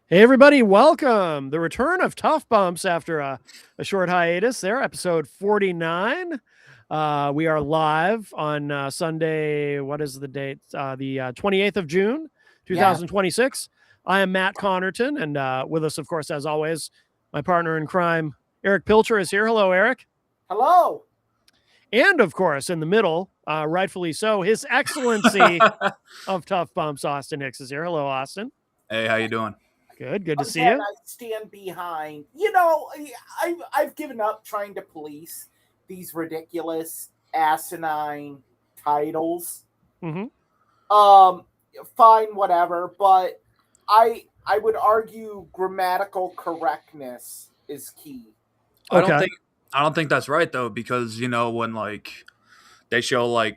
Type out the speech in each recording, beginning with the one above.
Hey, everybody, welcome. The return of Tough Bumps after a short hiatus there, episode 49. We are live on Sunday. What is the date? The 28th of June, Yeah. 2026. I am Matt Connerton, and with us, of course, as always, my partner in crime, Eric Pilcher, is here. Hello, Eric. Hello. And, of course, in the middle, rightfully so, His Excellency of Tough Bumps, Austin Hicks, is here. Hello, Austin. Hey, how you doing? Good to see Again, you. I stand behind. I've given up trying to police these ridiculous, asinine titles. Mm-hmm. Fine, whatever. But I would argue grammatical correctness is key. Okay. I don't think that's right though, because when they show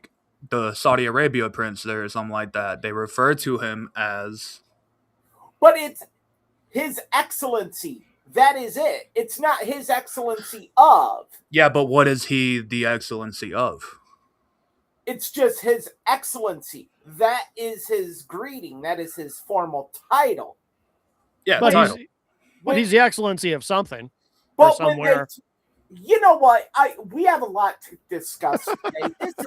the Saudi Arabia prince there or something like that, they refer to him as But it's His Excellency. That is it. It's not His Excellency of. yeah, but what is he the excellency of? It's just His Excellency. That is his greeting. That is his formal title. Yeah, But title. he's the excellency of something or But somewhere. you know what? We have a lot to discuss today. This is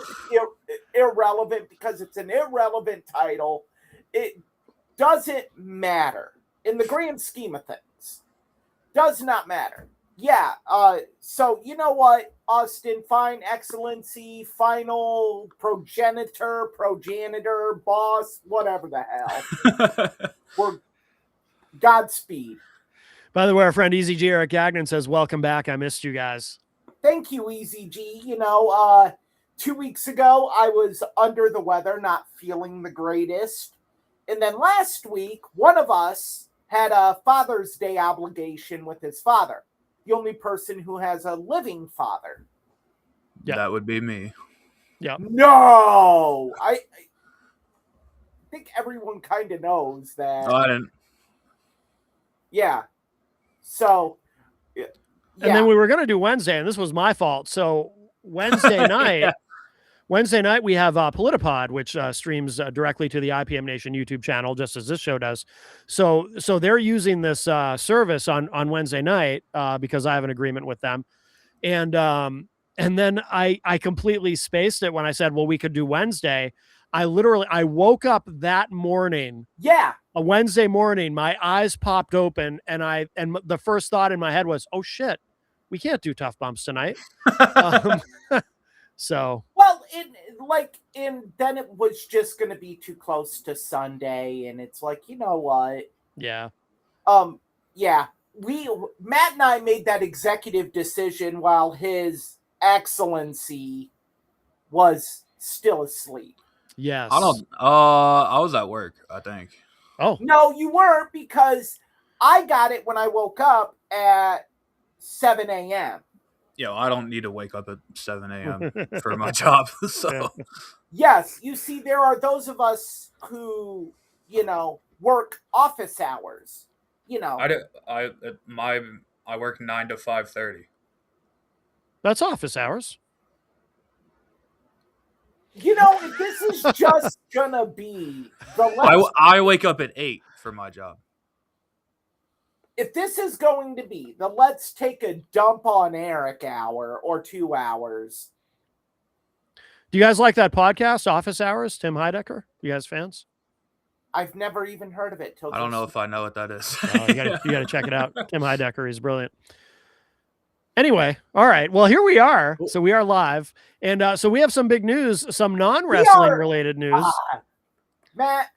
irrelevant because it's an irrelevant title. It doesn't matter in the grand scheme of things. Does not matter. Yeah. So you know what, Austin? Fine, excellency, final progenitor, boss, whatever the hell. We're Godspeed. By the way, our friend Easy G Eric Gagnon says, "Welcome back. I missed you guys." Thank you, Easy G. 2 weeks ago I was under the weather, not feeling the greatest, and then last week one of us had a Father's Day obligation with his father, the only person who has a living father. Yeah. That would be me. Yeah. No, I think everyone kind of knows that. Oh, I didn't. Yeah. So, yeah. And then we were going to do Wednesday, and this was my fault. So Wednesday night, we have Politipod, which streams directly to the IPMNation YouTube channel, just as this show does. So they're using this service on Wednesday night because I have an agreement with them, and then I completely spaced it when I said, well, we could do Wednesday. I woke up that morning. Yeah. A Wednesday morning, my eyes popped open, and the first thought in my head was, "Oh shit, we can't do Tough Bumps tonight." So well, and then it was just going to be too close to Sunday, and it's like, you know what? Yeah. Yeah. Matt and I made that executive decision while His Excellency was still asleep. Yes. I was at work, I think. Oh. No, you weren't, because I got it when I woke up at 7 a.m. I don't need to wake up at 7 a.m. for my job. So yes, you see, there are those of us who, work office hours. I work 9 to 5:30. That's office hours. If this is just gonna be I wake up at 8 for my job. If this is going to be the let's take a dump on Eric hour or 2 hours. Do you guys like that podcast, Office Hours? Tim Heidecker? You guys fans? I've never even heard of it. I don't know if I know what that is. You gotta check it out. Tim Heidecker, he's brilliant. Anyway, all right. Well, here we are. So we are live, and so we have some big news, some non-wrestling related news. Matt,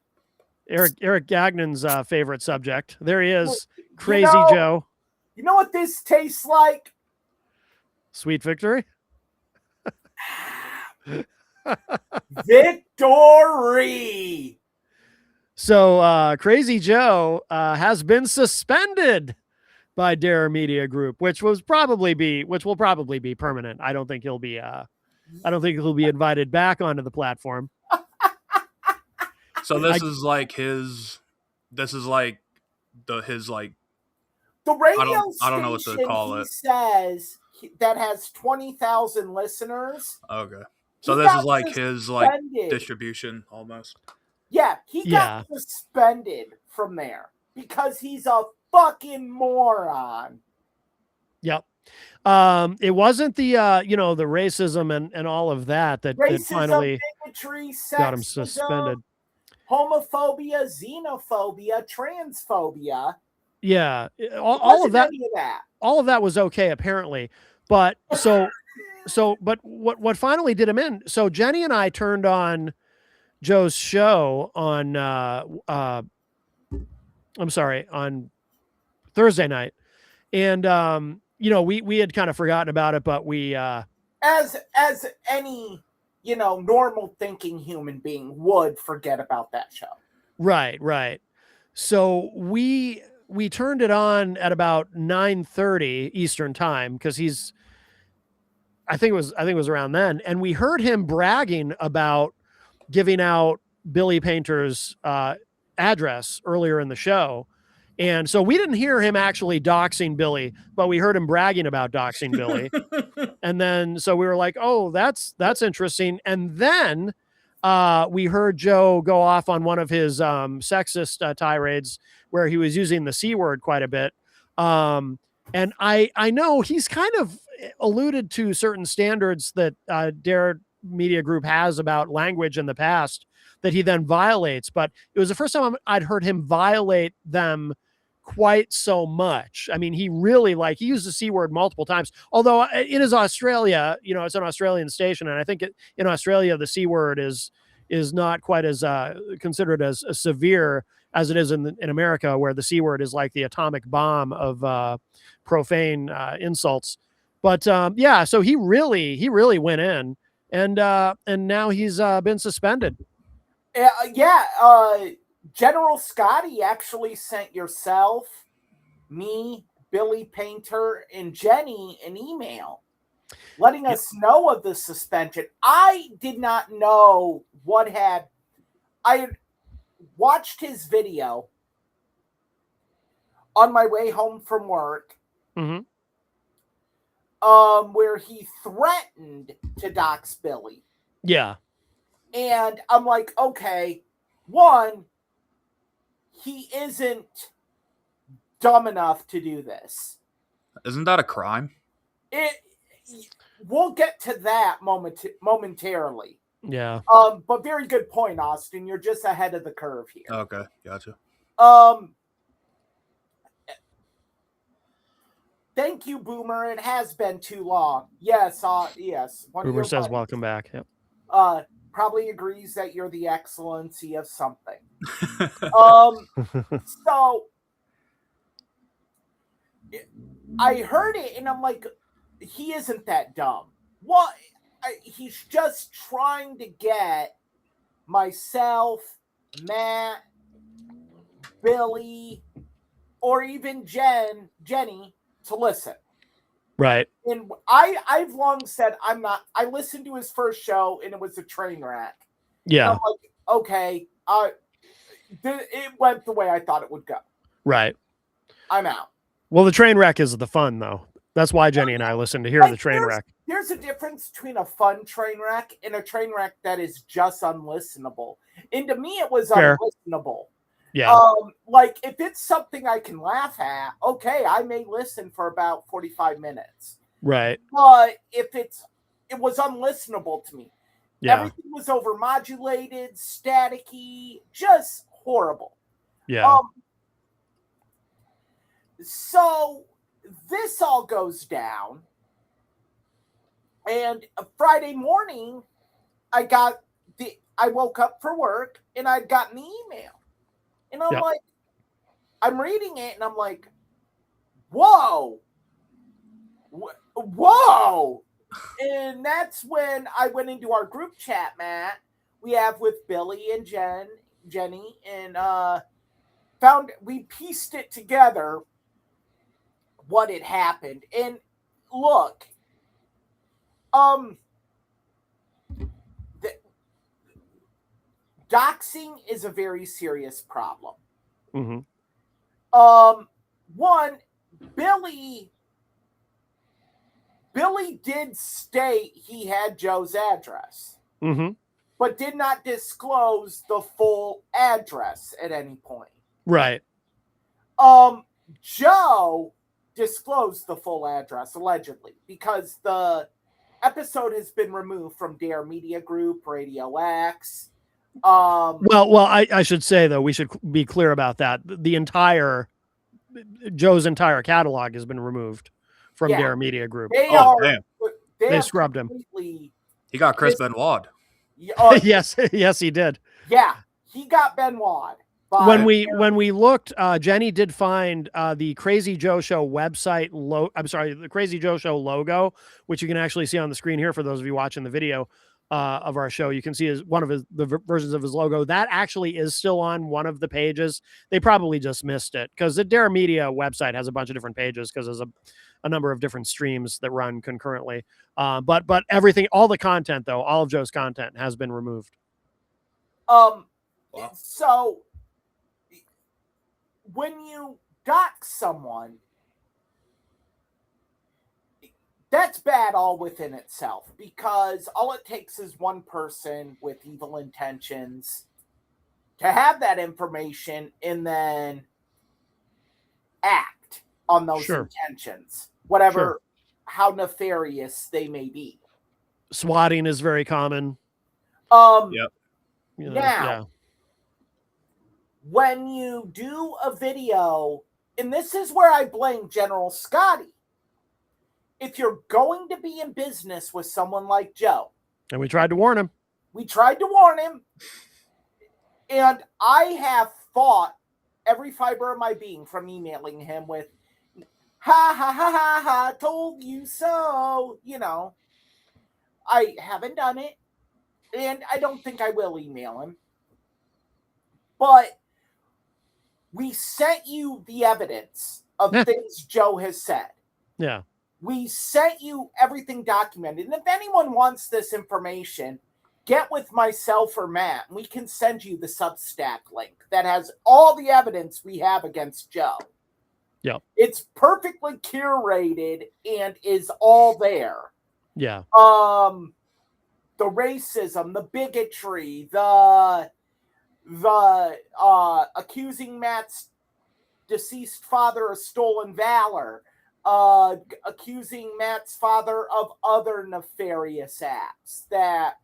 Eric Gagnon's favorite subject. There he is, Crazy Joe. You know what this tastes like? Sweet victory. Victory. So Crazy Joe has been suspended by Dare Media Group, which will probably be permanent. I don't think he'll be invited back onto the platform. So this is like his the radio I don't know what to call it. Says that has 20,000 listeners. Okay. So this is like his distribution almost. Yeah, he got suspended from there. because he's a fucking moron. Yep. It wasn't the the racism and all of that Racism, finally bigotry, got him sexism, suspended. homophobia, xenophobia, transphobia. Yeah, all of that. Any of that. All of that was okay apparently, but but what finally did him in? So Jenny and I turned on Joe's show on I'm sorry, on Thursday night, and we had kind of forgotten about it, but we as any normal thinking human being would forget about that show. Right. So we turned it on at about 9:30 Eastern time because I think it was around then, and we heard him bragging about giving out Billy Painter's address earlier in the show. And so we didn't hear him actually doxing Billy, but we heard him bragging about doxing Billy. And then so we were like, oh, that's interesting. And then we heard Joe go off on one of his sexist tirades where he was using the C word quite a bit. And I know he's kind of alluded to certain standards that Dare Media Group has about language in the past that he then violates, but it was the first time I'd heard him violate them quite so much. I mean, he really he used the C word multiple times, although it is Australia, it's an Australian station. And I think in Australia, the C word is not quite as considered as severe as it is in America, where the C word is like the atomic bomb of profane insults. But yeah, so he really went in, and now he's been suspended. General Scotty actually sent yourself, me, Billy Painter, and Jenny an email letting us know of the suspension. I did not know I had watched his video on my way home from work, mm-hmm. Where he threatened to dox Billy. Yeah. And I'm like, okay, one, he isn't dumb enough to do this. Isn't that a crime? We'll get to that momentarily. Yeah. But very good point, Austin. You're just ahead of the curve here. Okay, gotcha. Thank you, Boomer. It has been too long. Yes, yes. Boomer says, "Welcome back." Yep. Probably agrees that you're the excellency of something. So I heard it and I'm like, he isn't that dumb. What? He's just trying to get myself, Matt, Billy, or even Jenny to listen. Right. And I've long said I listened to his first show and it was a train wreck. Yeah. And I'm like, okay, it went the way I thought it would go. Right. I'm out. Well, the train wreck is the fun, though. That's why Jenny and I listen to hear the train wreck. There's a difference between a fun train wreck and a train wreck that is just unlistenable. And to me, it was unlistenable. Yeah. Like if it's something I can laugh at, okay, I may listen for about 45 minutes. Right. But if it was unlistenable to me. Yeah. Everything was overmodulated, staticky, just horrible. Yeah. So this all goes down. And Friday morning, I woke up for work and I'd gotten the email. And I'm like, I'm reading it and I'm like, whoa. And that's when I went into our group chat, Matt, we have with Billy and Jenny, and we pieced it together what had happened. And look, doxing is a very serious problem. Mm-hmm. One, Billy did state he had Joe's address, mm-hmm. but did not disclose the full address at any point. Right. Joe disclosed the full address allegedly because the episode has been removed from Dare Media Group, Radio X. Well, I should say though, we should be clear about that. Joe's entire catalog has been removed from Dare Media Group. They scrubbed him. He got Chris Benoit. Yes, he did. Yeah, he got Benoit. When we looked, Jenny did find the Crazy Joe Show website. The Crazy Joe Show logo, which you can actually see on the screen here for those of you watching the video of our show. You can see one of the versions of his logo that actually is still on one of the pages. They probably just missed it because the Dare Media website has a bunch of different pages because there's a number of different streams that run concurrently. But everything, all the content though, all of Joe's content has been removed. Wow. So when you dox someone, that's bad all within itself because all it takes is one person with evil intentions to have that information and then act on those intentions, whatever, how nefarious they may be. Swatting is very common. Yep. Now, when you do a video, and this is where I blame General Scotty, if you're going to be in business with someone like Joe, and we tried to warn him. And I have fought every fiber of my being from emailing him with, ha, ha, ha, ha, ha, told you so. I haven't done it, and I don't think I will email him. But we sent you the evidence of things Joe has said. Yeah. We sent you everything documented. And if anyone wants this information, get with myself or Matt, and we can send you the Substack link that has all the evidence we have against Joe. Yeah. It's perfectly curated and is all there. Yeah. The racism, the bigotry, the accusing Matt's deceased father of stolen valor, accusing Matt's father of other nefarious acts that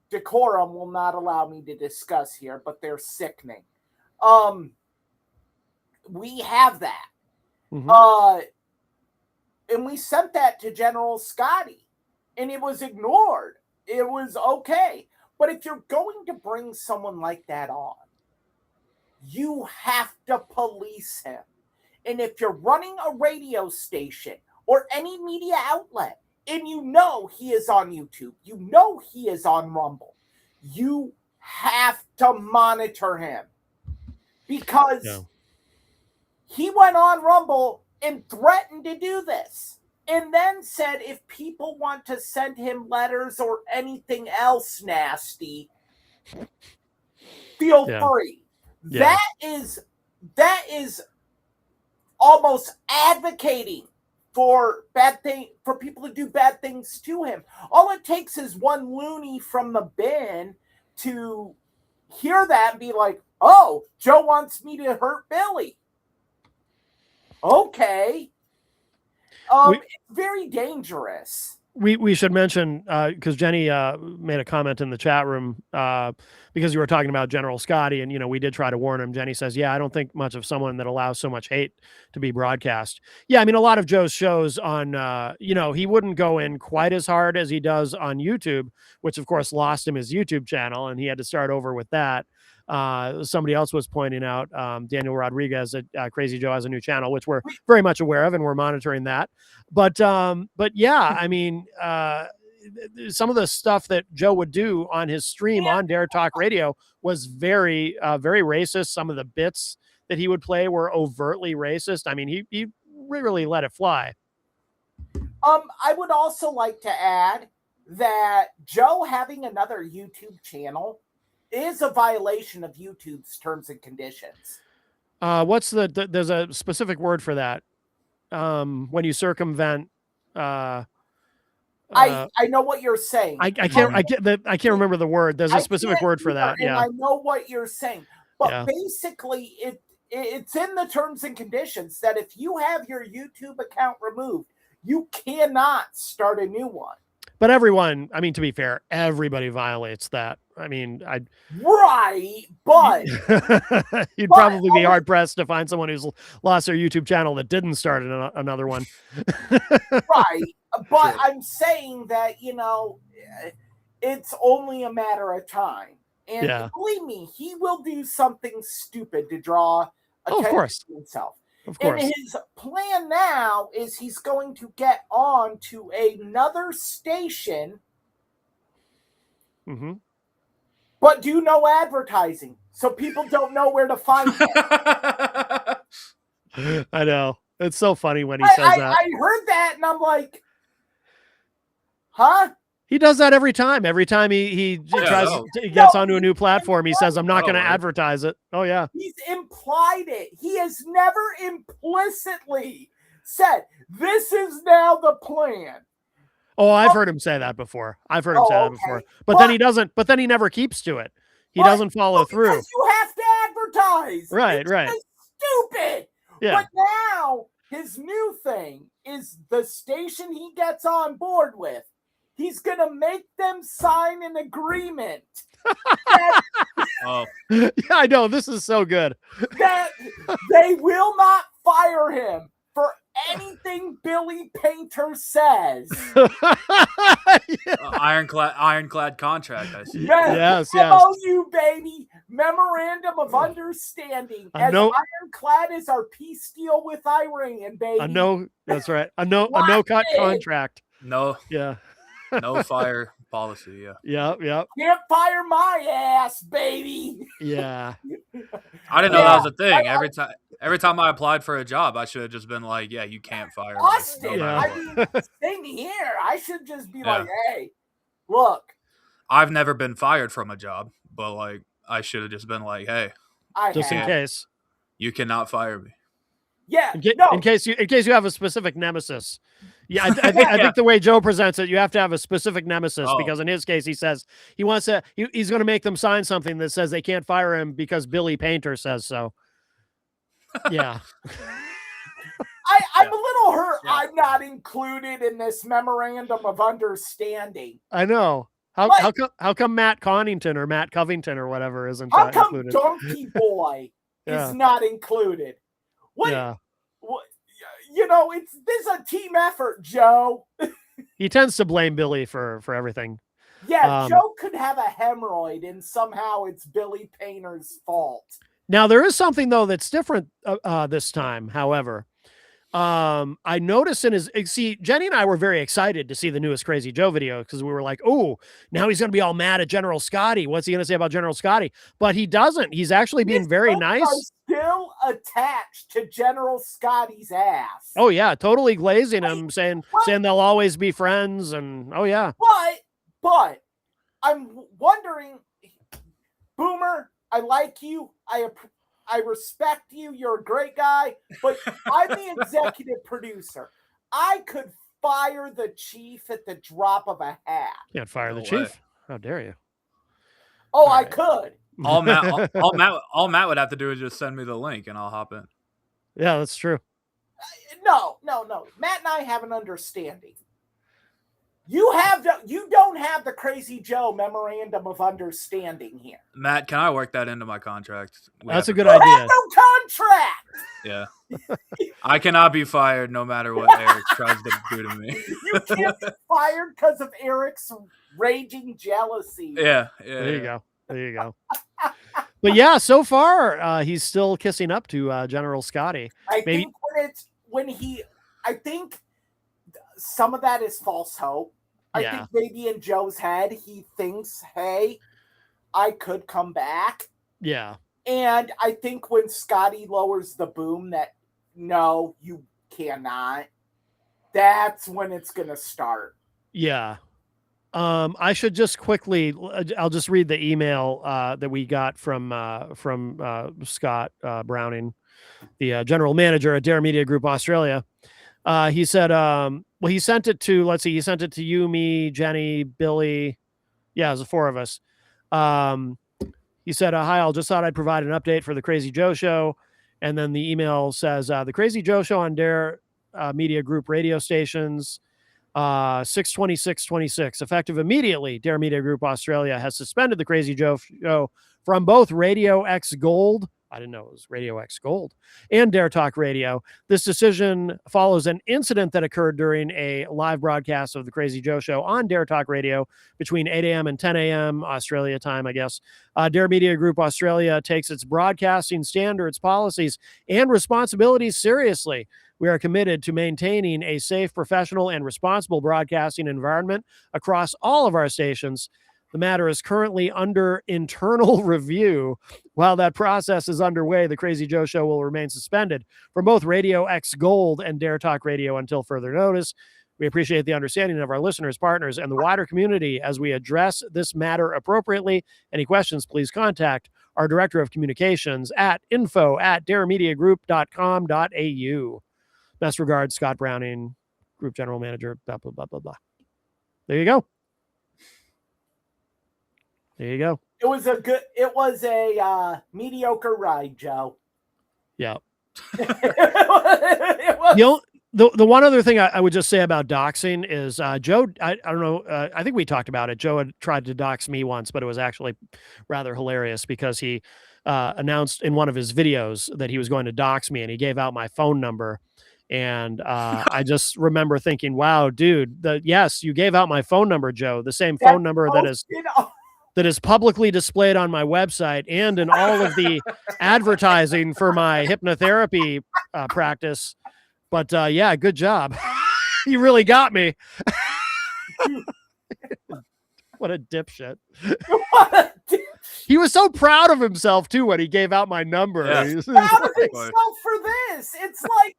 decorum will not allow me to discuss here, but they're sickening. We have that. Mm-hmm. And we sent that to General Scotty, and it was ignored. It was okay. But if you're going to bring someone like that on, you have to police him. And if you're running a radio station or any media outlet, and you know he is on YouTube, you know he is on Rumble, you have to monitor him. Because he went on Rumble and threatened to do this. And then said if people want to send him letters or anything else nasty, feel free. Yeah. That is almost advocating for people to do bad things to him. All it takes is one loony from the bin to hear that and be like, oh, Joe wants me to hurt Billy. Okay. It's very dangerous. We should mention, because Jenny made a comment in the chat room because you were talking about General Scotty, and we did try to warn him. Jenny says, "Yeah, I don't think much of someone that allows so much hate to be broadcast." Yeah, I mean, a lot of Joe's shows on, he wouldn't go in quite as hard as he does on YouTube, which of course lost him his YouTube channel, and he had to start over with that. Somebody else was pointing out, Daniel Rodriguez at Crazy Joe has a new channel, which we're very much aware of, and we're monitoring that. But yeah, I mean, some of the stuff that Joe would do on his stream on Dare Talk Radio was very, very racist. Some of the bits that he would play were overtly racist. I mean, he really let it fly. I would also like to add that Joe having another YouTube channel is a violation of YouTube's terms and conditions. There's a specific word for that. When you circumvent, I know what you're saying. I can't remember the word. There's a specific word for that. And I know what you're saying, but basically it's in the terms and conditions that if you have your YouTube account removed, you cannot start a new one. But everyone, I mean, to be fair, everybody violates that. I mean, right, but you'd probably be hard pressed to find someone who's lost their YouTube channel that didn't start another one. Right, but Sure. I'm saying that, it's only a matter of time. And believe me, he will do something stupid to draw attention to himself. Of course. And his plan now is he's going to get on to another station, but do no advertising, so people don't know where to find him. I know. It's so funny when he says that. I heard that, and I'm like, huh? He does that every time. Every time he gets onto a new platform, he says, I'm not going to advertise it. Oh, yeah. He's implied it. He has never implicitly said, this is now the plan. Oh, I've heard him say that before. But then he doesn't. But then he never keeps to it. He doesn't follow through. Because you have to advertise. Right. It's stupid. Yeah. But now his new thing is the station he gets on board with. He's going to make them sign an agreement. Yeah, I know. This is so good. That they will not fire him for anything Billy Painter says. Ironclad contract, I see. Yes. MOU, baby. Memorandum of Understanding. As ironclad as our peace deal with Iran, baby. That's right. A no-cut contract. No. Yeah. No fire policy. Yeah. Yep. Can't fire my ass, baby. Yeah. I didn't know that was a thing. Every time I applied for a job, I should have just been like, "Yeah, you can't fire Austin. me." I mean, same here. I should just be like, "Hey, look." I've never been fired from a job, but like, I should have just been like, "Hey, just in case, you cannot fire me." Yeah. In case you have a specific nemesis. Yeah, I think the way Joe presents it, you have to have a specific nemesis because in his case, he says he's going to make them sign something that says they can't fire him because Billy Painter says so. Yeah. I'm a little hurt. Yeah. I'm not included in this memorandum of understanding. I know. How come Matt Connington or Matt Covington or whatever isn't included? How come Donkey Boy is not included? What? Yeah. This is a team effort, Joe. He tends to blame Billy for everything. Yeah, Joe could have a hemorrhoid and somehow it's Billy Painter's fault. Now, there is something, though, that's different this time, however. I noticed Jenny and I were very excited to see the newest Crazy Joe video because we were like, oh, now he's going to be all mad at General Scotty. What's he going to say about General Scotty? But he doesn't. He's actually being very nice. Still attached to General Scotty's ass. Oh, yeah. Totally glazing him, saying they'll always be friends. And oh, yeah. But I'm wondering, Boomer, I like you. I respect you. You're a great guy, but I'm the executive producer. I could fire the chief at the drop of a hat. You can't fire the chief. How dare you? Oh, I could. All Matt would have to do is just send me the link and I'll hop in. Yeah, that's true. No. Matt and I have an understanding. You don't have the Crazy Joe memorandum of understanding here. Matt, can I work that into my contract? That's a good idea. You have no contract. Yeah. I cannot be fired no matter what Eric tries to do to me. You can't be fired because of Eric's raging jealousy. Yeah. There you go. But yeah, so far he's still kissing up to General Scotty. I think some of that is false hope. I think maybe in Joe's head, he thinks, hey, I could come back. Yeah. And I think when Scotty lowers the boom that, no, you cannot, that's when it's going to start. Yeah. I should just quickly, I'll just read the email that we got from Scott Browning, the general manager at Dare Media Group Australia. He said, he sent it to, he sent it to you, me, Jenny, Billy. Yeah, it was the four of us. He said, hi, I just thought I'd provide an update for the Crazy Joe show. And then the email says, the Crazy Joe Show on Dare Media Group radio stations, 6/26/26, effective immediately. Dare Media Group Australia has suspended the Crazy Joe Show from both Radio X Gold. I didn't know it was Radio X Gold and Dare Talk Radio. This decision follows an incident that occurred during a live broadcast of the Crazy Joe Show on Dare Talk Radio between 8 a.m. and 10 a.m. Australia time, I guess. Dare Media Group Australia takes its broadcasting standards, policies, and responsibilities seriously. We are committed to maintaining a safe, professional, and responsible broadcasting environment across all of our stations. The matter is currently under internal review. While that process is underway, the Crazy Joe Show will remain suspended from both Radio X Gold and Dare Talk Radio until further notice. We appreciate the understanding of our listeners, partners, and the wider community as we address this matter appropriately. Any questions, please contact our Director of Communications at info@daremediagroup.com.au. Best regards, Scott Browning, Group General Manager, blah, blah, blah, blah, blah. There you go. There you go. It was a mediocre ride, Joe. Yeah. It was. The one other thing I would just say about doxing is Joe, I don't know, I think we talked about it. Joe had tried to dox me once, but it was actually rather hilarious because he announced in one of his videos that he was going to dox me, and he gave out my phone number. And I just remember thinking, wow, dude, yes, you gave out my phone number, Joe, the same phone number that is publicly displayed on my website and in all of the advertising for my hypnotherapy practice. But yeah, good job. You really got me. What a dipshit. He was so proud of himself too when he gave out my number. Yeah. He was proud of himself for this. It's like,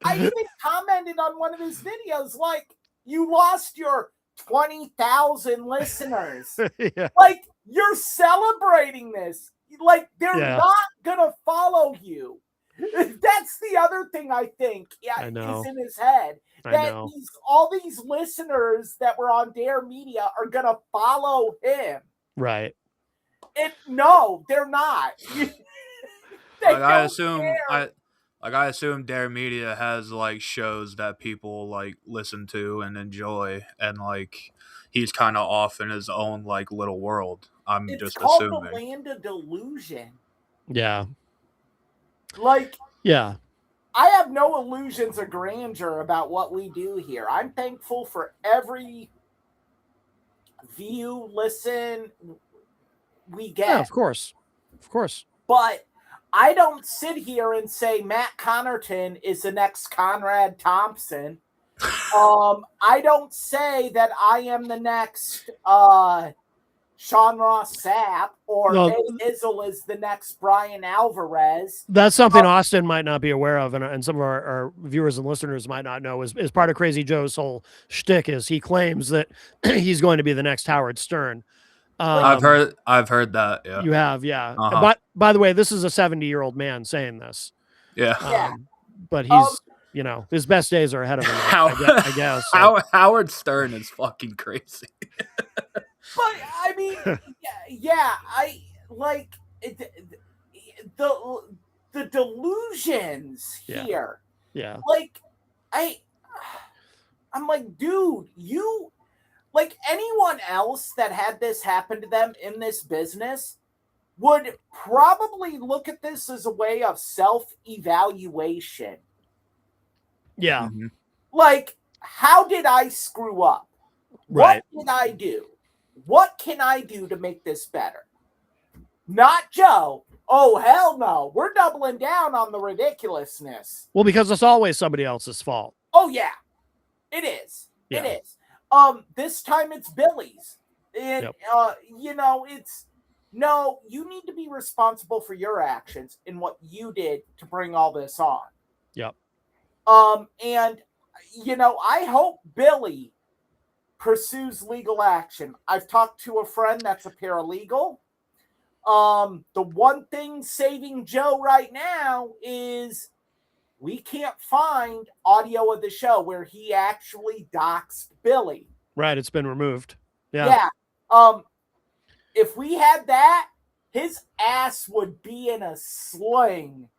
I even commented on one of his videos, like, you lost your 20,000 listeners. Yeah. Like, you're celebrating this. Like, they're not gonna follow you. That's the other thing I think is in his head. That all these listeners that were on Dare Media are gonna follow him. Right. And no, they're not. I assume Dare Media has like shows that people like listen to and enjoy, and like he's kind of off in his own like little world. It's called the land of delusion. Yeah. Like, yeah. I have no illusions of grandeur about what we do here. I'm thankful for every view, listen we get. Yeah, of course. Of course. But I don't sit here and say Matt Connerton is the next Conrad Thompson. I don't say that I am the next Sean Ross Sapp or Izzle is the next Brian Alvarez. That's something Austin might not be aware of, and some of our viewers and listeners might not know. Is part of Crazy Joe's whole shtick is he claims that he's going to be the next Howard Stern. I've heard that. Yeah, you have, yeah. But by the way, this is a 70-year-old man saying this. Yeah, but he's his best days are ahead of him. I guess. So. Howard Stern is fucking crazy. But I mean, I like the delusions here. Yeah. Like I'm like, dude, you like anyone else that had this happen to them in this business would probably look at this as a way of self-evaluation. Yeah. Mm-hmm. Like, how did I screw up? Right. What did I do? What can I do to make this better? Not Joe. Oh, hell no. We're doubling down on the ridiculousness. Well, because it's always somebody else's fault. Oh, yeah. It is. Yeah. It is. This time it's Billy's. And, it's, no, you need to be responsible for your actions and what you did to bring all this on. Yep. And, I hope Billy pursues legal action. I've talked to a friend that's a paralegal. The one thing saving Joe right now is we can't find audio of the show where he actually doxed Billy. Right, it's been removed. Yeah. If we had that, his ass would be in a sling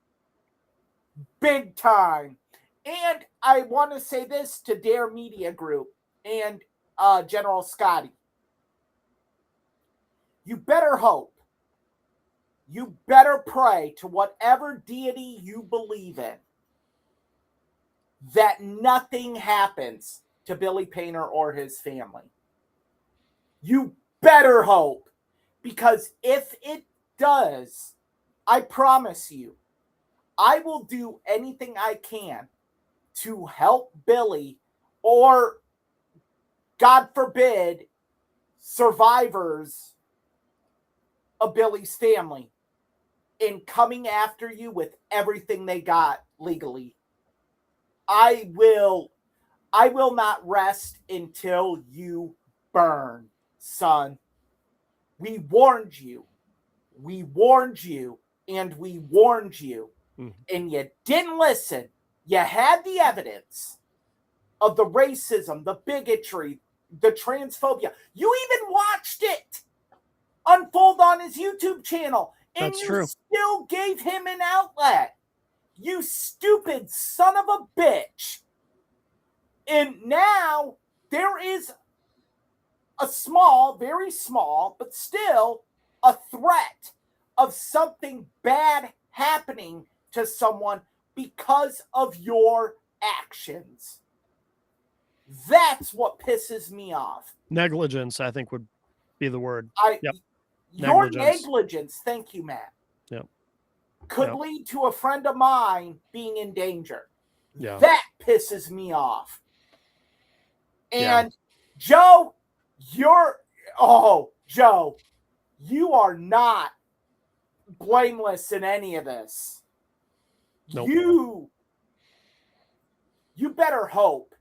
big time. And I want to say this to Dare Media Group and General Scotty. You better hope, you better pray to whatever deity you believe in that nothing happens to Billy Painter or his family. You better hope, because if it does, I promise you, I will do anything I can to help Billy, or God forbid, survivors of Billy's family, in coming after you with everything they got legally. I will not rest until you burn, son. We warned you. We warned you, and we warned you. And you didn't listen. You had the evidence of the racism, the bigotry, the transphobia. You even watched it unfold on his YouTube channel, and That's you true. still gave him an outlet. You stupid son of a bitch. And now there is a small, very small, but still a threat of something bad happening to someone because of your actions. That's what pisses me off. Negligence, I think, would be the word. Your negligence, thank you, Matt, could lead to a friend of mine being in danger. That pisses me off. And Joe, Joe, you are not blameless in any of this. Nope. You better hope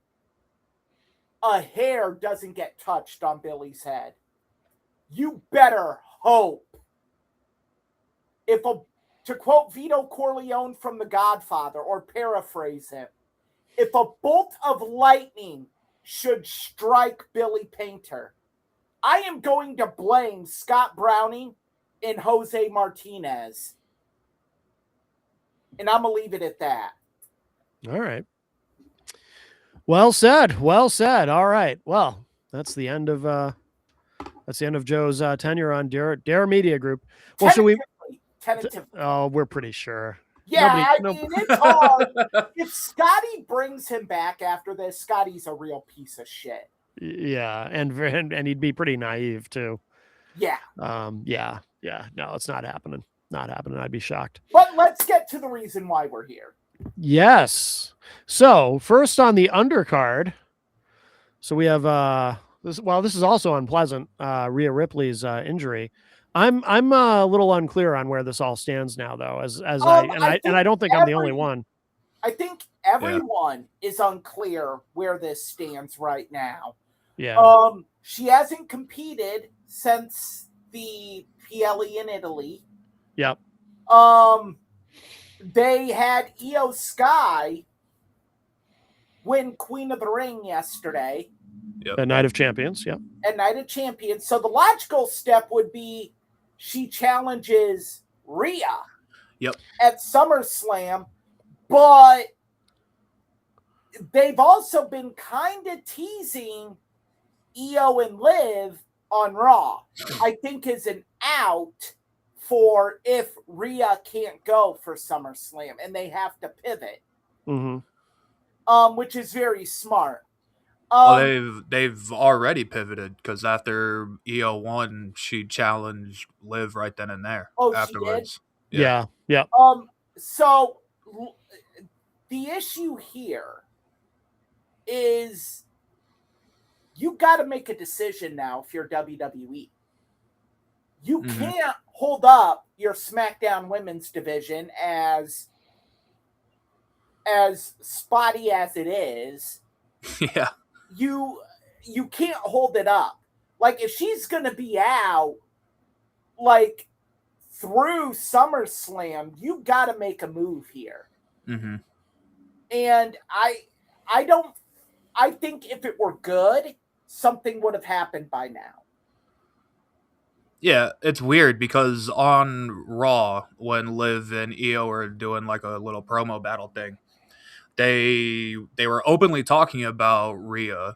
a hair doesn't get touched on Billy's head. You better hope. To quote Vito Corleone from The Godfather, or paraphrase him, if a bolt of lightning should strike Billy Painter, I am going to blame Scott Browning and Jose Martinez. And I'm going to leave it at that. All right. Well said. Well said. All right. Well, that's the end of Joe's tenure on Dare Media Group. Well, should we? Tentatively. Oh, we're pretty sure. Yeah, I mean, it's hard. If Scotty brings him back after this, Scotty's a real piece of shit. Yeah, and he'd be pretty naive too. Yeah. Yeah. No, it's not happening. Not happening. I'd be shocked. But let's get to the reason why we're here. Yes. So first on the undercard, so we have this. Well, this is also unpleasant. Rhea Ripley's injury. I'm a little unclear on where this all stands now, though. I don't think I'm the only one. I think everyone is unclear where this stands right now. Yeah. She hasn't competed since the PLE in Italy. Yep. They had Io Sky win Queen of the Ring yesterday. Yep. At Night of Champions. Yep. At Night of Champions. So the logical step would be she challenges Rhea. Yep. At SummerSlam, but they've also been kind of teasing Io and Liv on Raw. I think is an out for if Rhea can't go for SummerSlam and they have to pivot. Mm-hmm. Which is very smart. Well, they've already pivoted because after Io won, she challenged Liv right then and there. Afterwards. She did? Yeah. So the issue here is you got to make a decision now if you're WWE. You can't hold up your SmackDown Women's division as spotty as it is. Yeah. You can't hold it up. Like, if she's going to be out, like, through SummerSlam, you got to make a move here. Mm-hmm. And I think if it were good, something would have happened by now. Yeah, it's weird because on Raw, when Liv and Io were doing like a little promo battle thing, they were openly talking about Rhea.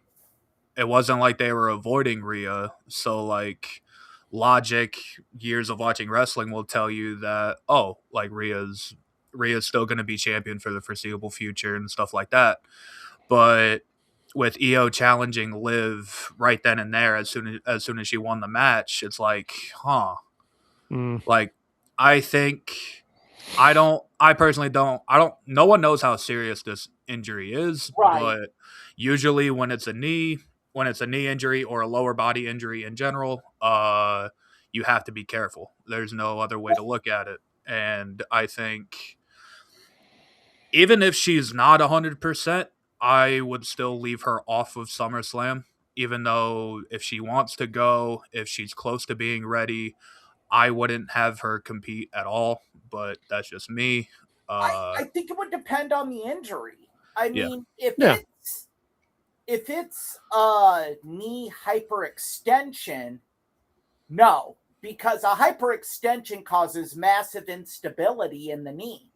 It wasn't like they were avoiding Rhea. So like logic, years of watching wrestling will tell you that, oh, like Rhea's still going to be champion for the foreseeable future and stuff like that. But with Io challenging Liv right then and there, as soon as she won the match, it's like, huh. Mm. Like, I think I personally don't. I don't. No one knows how serious this injury is, Right. but usually when it's a knee injury or a lower body injury in general, you have to be careful. There's no other way to look at it, and I think even if she's not 100%, I would still leave her off of SummerSlam. Even though if she wants to go, if she's close to being ready, I wouldn't have her compete at all, but that's just me. I think it would depend on the injury. I Yeah. mean, Yeah. if it's a knee hyperextension, no, because a hyperextension causes massive instability in the knee.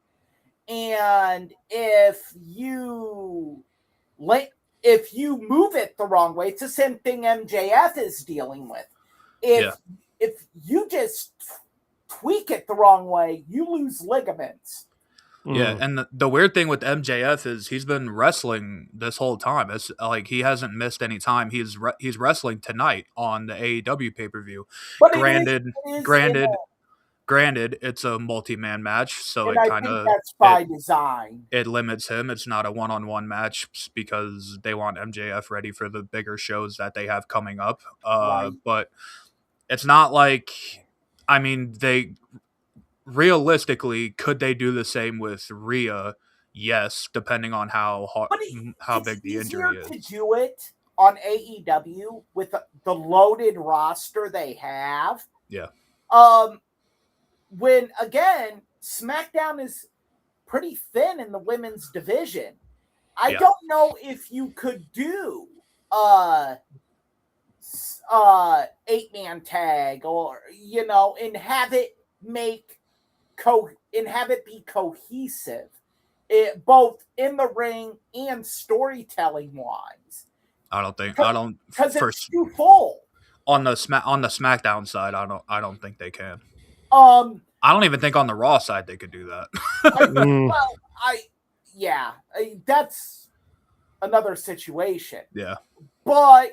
And if you move it the wrong way, it's the same thing MJF is dealing with. Yeah. If you just tweak it the wrong way, you lose ligaments. Yeah, and the weird thing with MJF is he's been wrestling this whole time. It's like he hasn't missed any time. He's wrestling tonight on the AEW pay-per-view. But Granted, it is granted, granted, it's a multi-man match, so and it I kind think of that's by design. it limits him. It's not a one-on-one match because they want MJF ready for the bigger shows that they have coming up. Right. But it's not like, I mean, they realistically, could they do the same with Rhea? Yes, depending on But how it's big the easier injury to is. do it on AEW with the loaded roster they have. Yeah. When again, SmackDown is pretty thin in the women's division. I Yeah. don't know if you could do 8-man tag or and have it be cohesive, both in the ring and storytelling wise. I don't because first it's too full. On the SmackDown side, I don't think they can. Um, I don't even think on the Raw side they could do that. That's another situation. Yeah. But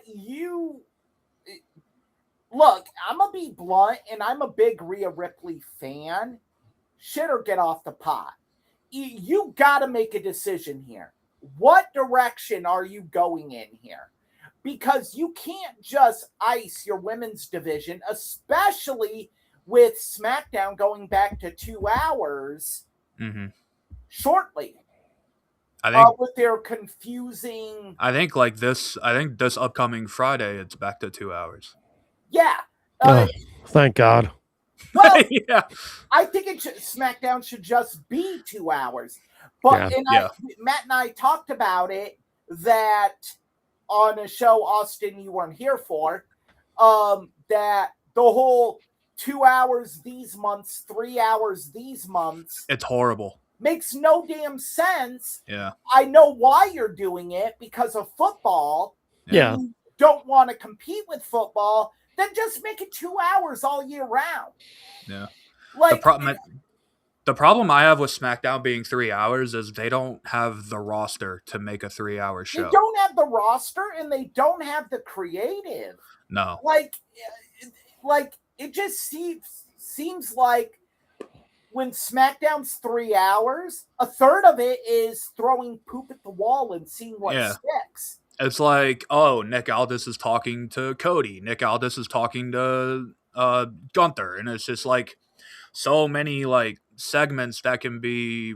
look, I'm gonna be blunt, and I'm a big Rhea Ripley fan. Shit or get off the pot. You got to make a decision here. What direction are you going in here? Because you can't just ice your women's division, especially with SmackDown going back to 2 hours shortly. I think with their confusing. I think this upcoming Friday it's back to 2 hours. Yeah. Thank God. Well, yeah. I think SmackDown should just be 2 hours. But Matt and I talked about it that on a show, Austin, you weren't here for, that the whole 2 hours these months, 3 hours these months. It's horrible. Makes no damn sense. Yeah. I know why you're doing it because of football. Yeah. You don't want to compete with football. Then just make it 2 hours all year round. Yeah. Like the problem I have with SmackDown being 3 hours is they don't have the roster to make a 3-hour show. They don't have the roster and they don't have the creative. No. Like it just seems like when SmackDown's 3 hours, a third of it is throwing poop at the wall and seeing what sticks. It's like, oh, Nick Aldis is talking to Cody. Nick Aldis is talking to Gunther. And it's just like so many like segments that can be,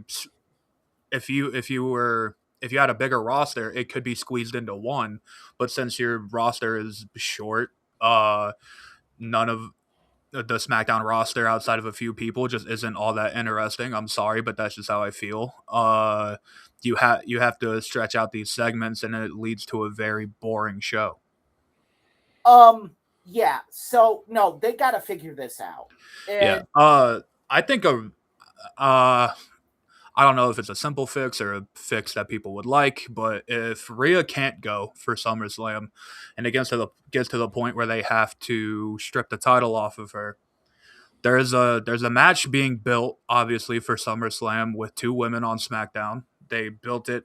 if you had a bigger roster, it could be squeezed into one. But since your roster is short, none of the SmackDown roster outside of a few people just isn't all that interesting. I'm sorry, but that's just how I feel. You have to stretch out these segments, and it leads to a very boring show. Yeah. So no, they got to figure this out. And I think I don't know if it's a simple fix or a fix that people would like, but if Rhea can't go for SummerSlam and it gets to the point where they have to strip the title off of her, there's a match being built obviously for SummerSlam with two women on SmackDown. They built it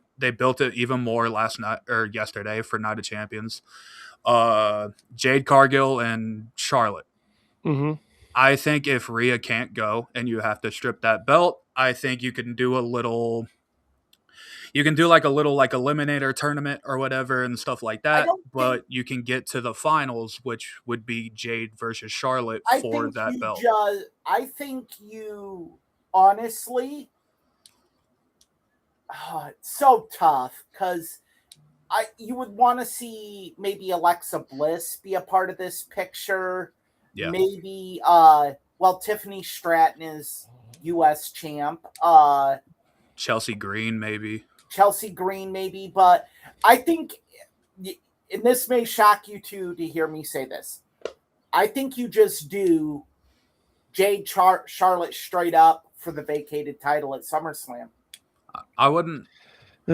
even more last night or yesterday for Night of Champions. Jade Cargill and Charlotte. Mm-hmm. I think if Rhea can't go and you have to strip that belt, I think you can do like a little like eliminator tournament or whatever and stuff like I that. don't But think you can get to the finals, which would be Jade versus Charlotte for that belt. I think you honestly, it's so tough because you would want to see maybe Alexa Bliss be a part of this picture. Yeah. Maybe Tiffany Stratton is US champ. Chelsea Green maybe. But I think, and this may shock you too to hear me say this, I think you just do Jade Charlotte straight up for the vacated title at SummerSlam. I wouldn't. I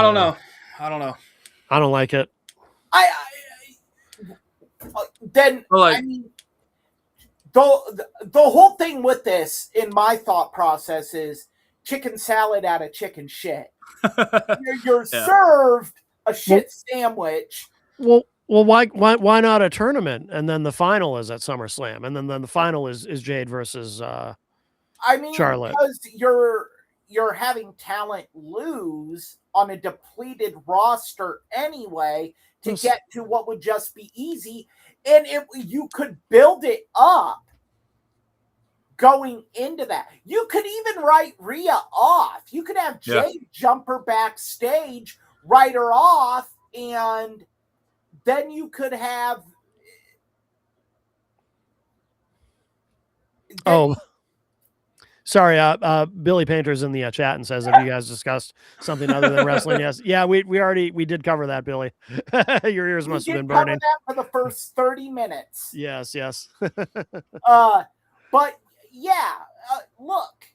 don't know. I don't know. I don't like it. Then like, I mean, the whole thing with this, in my thought process, is chicken salad out of chicken shit. You're served a shit sandwich. Well, why not a tournament and then the final is at SummerSlam and then the final is Jade versus Charlotte. Because you're having talent lose on a depleted roster anyway to get to what would just be easy, and you could build it up going into that. You could even write Rhea off. You could have Jade jump her backstage, write her off, and then you could have. Sorry, Billy Painter's in the chat and says, have you guys discussed something other than wrestling? Yes. Yeah, we did cover that, Billy. Your ears must have been burning. That for the first 30 minutes. Yes. But yeah, look,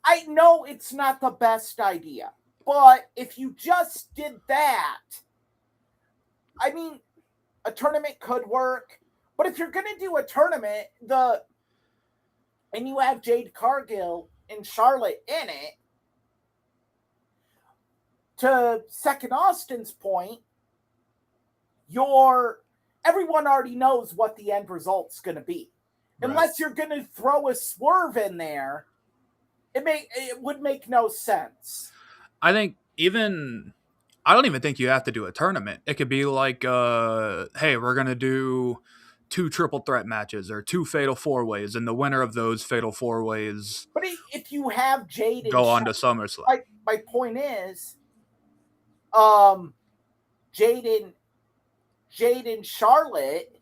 I know it's not the best idea, but if you just did that, I mean, a tournament could work. But if you're going to do a tournament, and you have Jade Cargill and Charlotte in it, to Second Austin's point, everyone already knows what the end result's going to be. Right. Unless you're going to throw a swerve in there, it would make no sense. I don't even think you have to do a tournament. It could be like, hey, we're going to do 2 triple threat matches or 2 fatal 4-ways, and the winner of those fatal 4-ways. But if you have Jade go on to SummerSlam. My point is, Jade and Charlotte,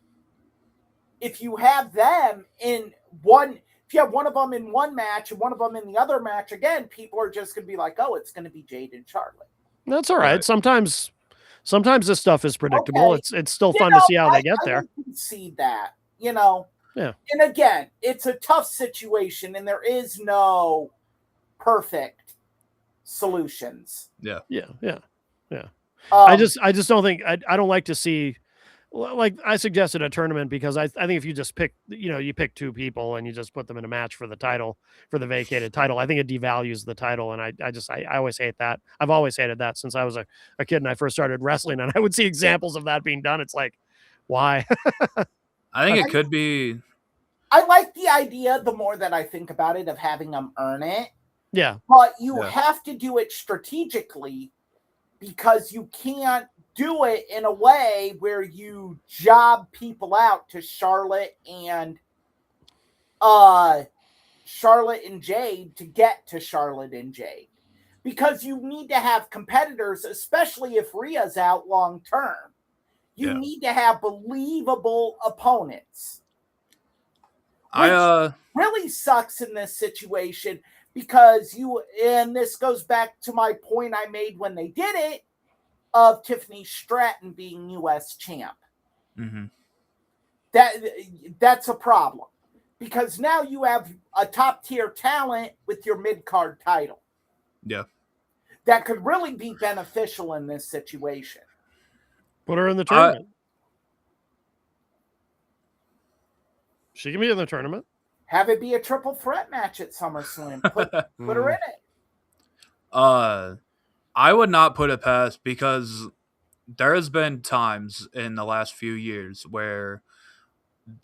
if you have them in one, if you have one of them in one match and one of them in the other match, again, people are just going to be like, oh, it's going to be Jade and Charlotte. That's all right. Sometimes this stuff is predictable. Okay. It's still fun to see how they get there. I can see that, Yeah. And again, it's a tough situation and there is no perfect solutions. Yeah. I just don't think I don't like to see, like I suggested a tournament because I think if you just pick, you pick 2 people and you just put them in a match for the title, for the vacated title, I think it devalues the title. And I always hate that. I've always hated that since I was a kid and I first started wrestling, and I would see examples of that being done. It's like, why? I think it could be. I like the idea, the more that I think about it, of having them earn it. Yeah. But you have to do it strategically, because you can't do it in a way where you job people out to Charlotte and Jade to get to Charlotte and Jade, because you need to have competitors, especially if Rhea's out long term. You need to have believable opponents. Which really sucks in this situation, because and this goes back to my point I made when they did it, of Tiffany Stratton being U.S. champ. Mm-hmm. That's a problem because now you have a top tier talent with your mid card title. Yeah. That could really be beneficial in this situation. Put her in the tournament. She can be in the tournament. Have it be a triple threat match at SummerSlam. Put her in it. I would not put it past, because there has been times in the last few years where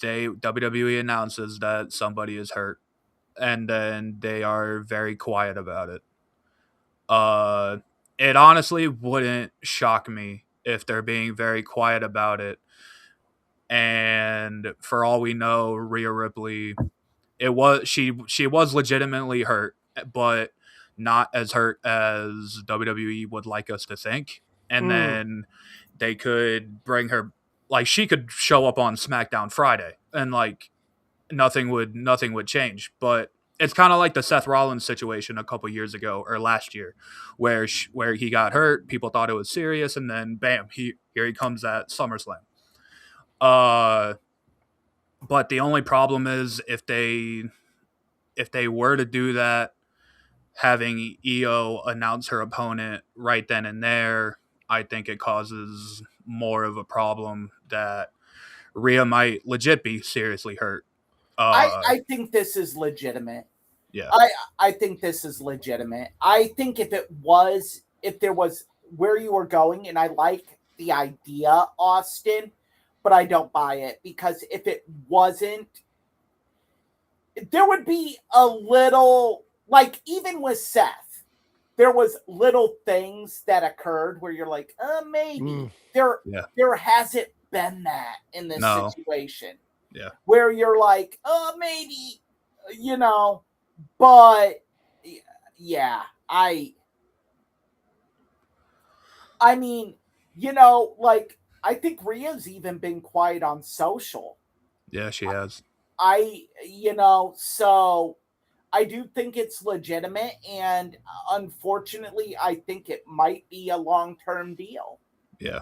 WWE announces that somebody is hurt, and then they are very quiet about it. It honestly wouldn't shock me if they're being very quiet about it. And for all we know, Rhea Ripley, she was legitimately hurt, but not as hurt as WWE would like us to think. And then they could bring her, like, she could show up on SmackDown Friday, and like nothing would change. But it's kind of like the Seth Rollins situation a couple years ago, or last year, where he got hurt. People thought it was serious, and then bam, here he comes at SummerSlam. But the only problem is, if they were to do that, having Io announce her opponent right then and there, I think it causes more of a problem that Rhea might legit be seriously hurt. I think this is legitimate. Yeah. I think this is legitimate. I think if there was where you were going, and I like the idea, Austin, but I don't buy it, because if it wasn't, there would be a little, like, even with Seth, there was little things that occurred where you're like, maybe. There hasn't been that in this situation. Yeah. Where you're like, maybe, but yeah, I mean, like, I think Rhea's even been quiet on social. Yeah, she has. So I do think it's legitimate, and unfortunately, I think it might be a long-term deal. Yeah.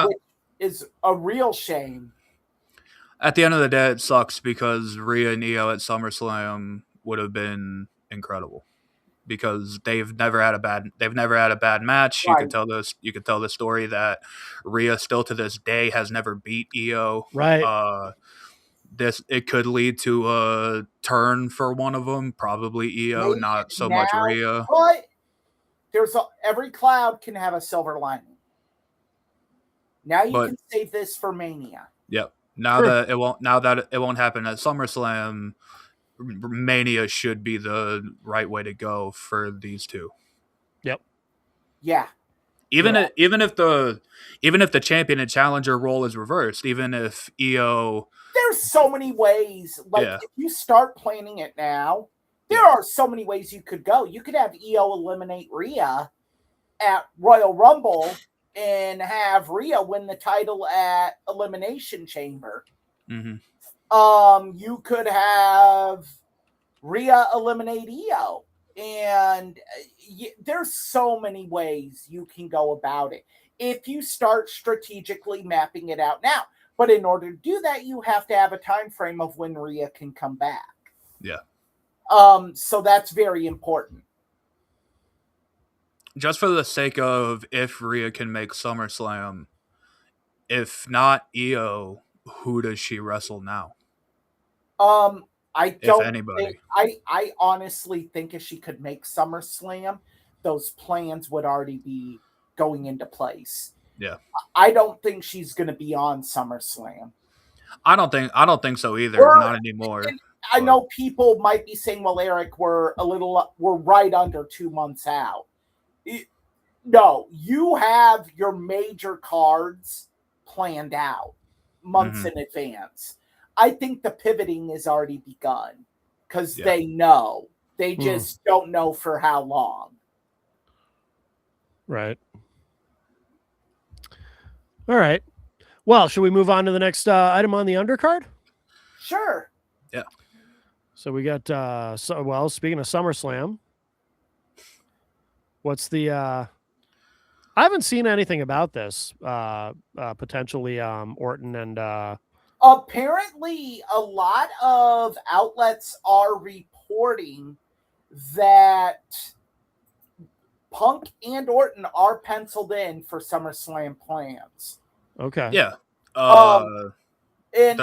Which is a real shame. At the end of the day, it sucks, because Rhea and Io at SummerSlam would have been incredible, because they've never had a bad match. Right. You could tell the story that Rhea still to this day has never beat Io. Right. It could lead to a turn for one of them, probably Io, not so much Rhea. But every cloud can have a silver lining. Now you can save this for Mania. Yep. Now that it won't happen at SummerSlam, Mania should be the right way to go for these two. Yep. Yeah. Even if the champion and challenger role is reversed, even if Io, there's so many ways. Like, if you start planning it now, there are so many ways you could go. You could have Io eliminate Rhea at Royal Rumble and have Rhea win the title at Elimination Chamber. Mm-hmm. You could have Rhea eliminate Io. And there's so many ways you can go about it if you start strategically mapping it out now. But in order to do that, you have to have a time frame of when Rhea can come back. Yeah. So that's very important. Just for the sake of, if Rhea can make SummerSlam, if not Io, who does she wrestle now? I honestly think if she could make SummerSlam, those plans would already be going into place. Yeah. I don't think she's going to be on SummerSlam. I don't think so either. Not anymore. I know people might be saying, well, Eric, we're right under 2 months out. No, you have your major cards planned out months in advance. I think the pivoting has already begun, because they know. They just don't know for how long. Right. All right. Well, should we move on to the next item on the undercard? Sure. Yeah. So we got, speaking of SummerSlam, what's the I haven't seen anything about this. Potentially, Orton and. Apparently, a lot of outlets are reporting that Punk and Orton are penciled in for SummerSlam plans. Okay. Yeah. And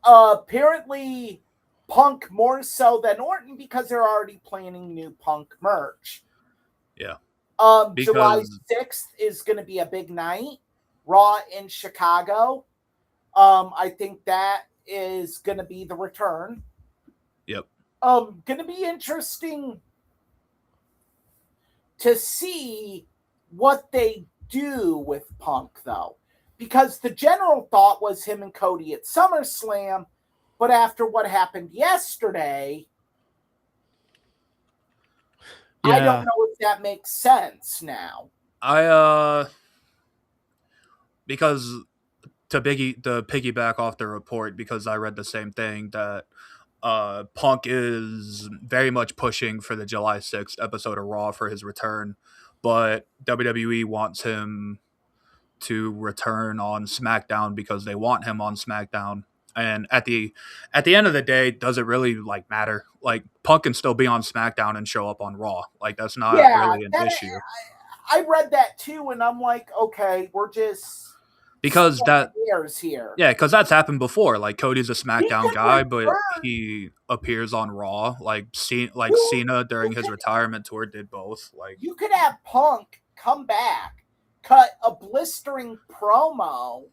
apparently Punk more so than Orton because they're already planning new Punk merch. Yeah. July 6th is going to be a big night. Raw in Chicago. I think that is going to be the return. Yep. Going to be interesting to see what they do with Punk, though. Because the general thought was him and Cody at SummerSlam, but after what happened yesterday, yeah. I don't know if that makes sense now. Because to piggyback off the report, because I read the same thing, that Punk is very much pushing for the July 6th episode of Raw for his return, but WWE wants him to return on SmackDown because they want him on SmackDown. And at the end of the day, does it really matter? Like, Punk can still be on SmackDown and show up on Raw. Like, that's not really an issue. I read that too, and I'm like, okay, we're just because here. Yeah, because that's happened before. Like, Cody's a SmackDown guy, but he appears on Raw. Like Cena during his retirement tour did both. Like, you could have Punk come back, cut a blistering promo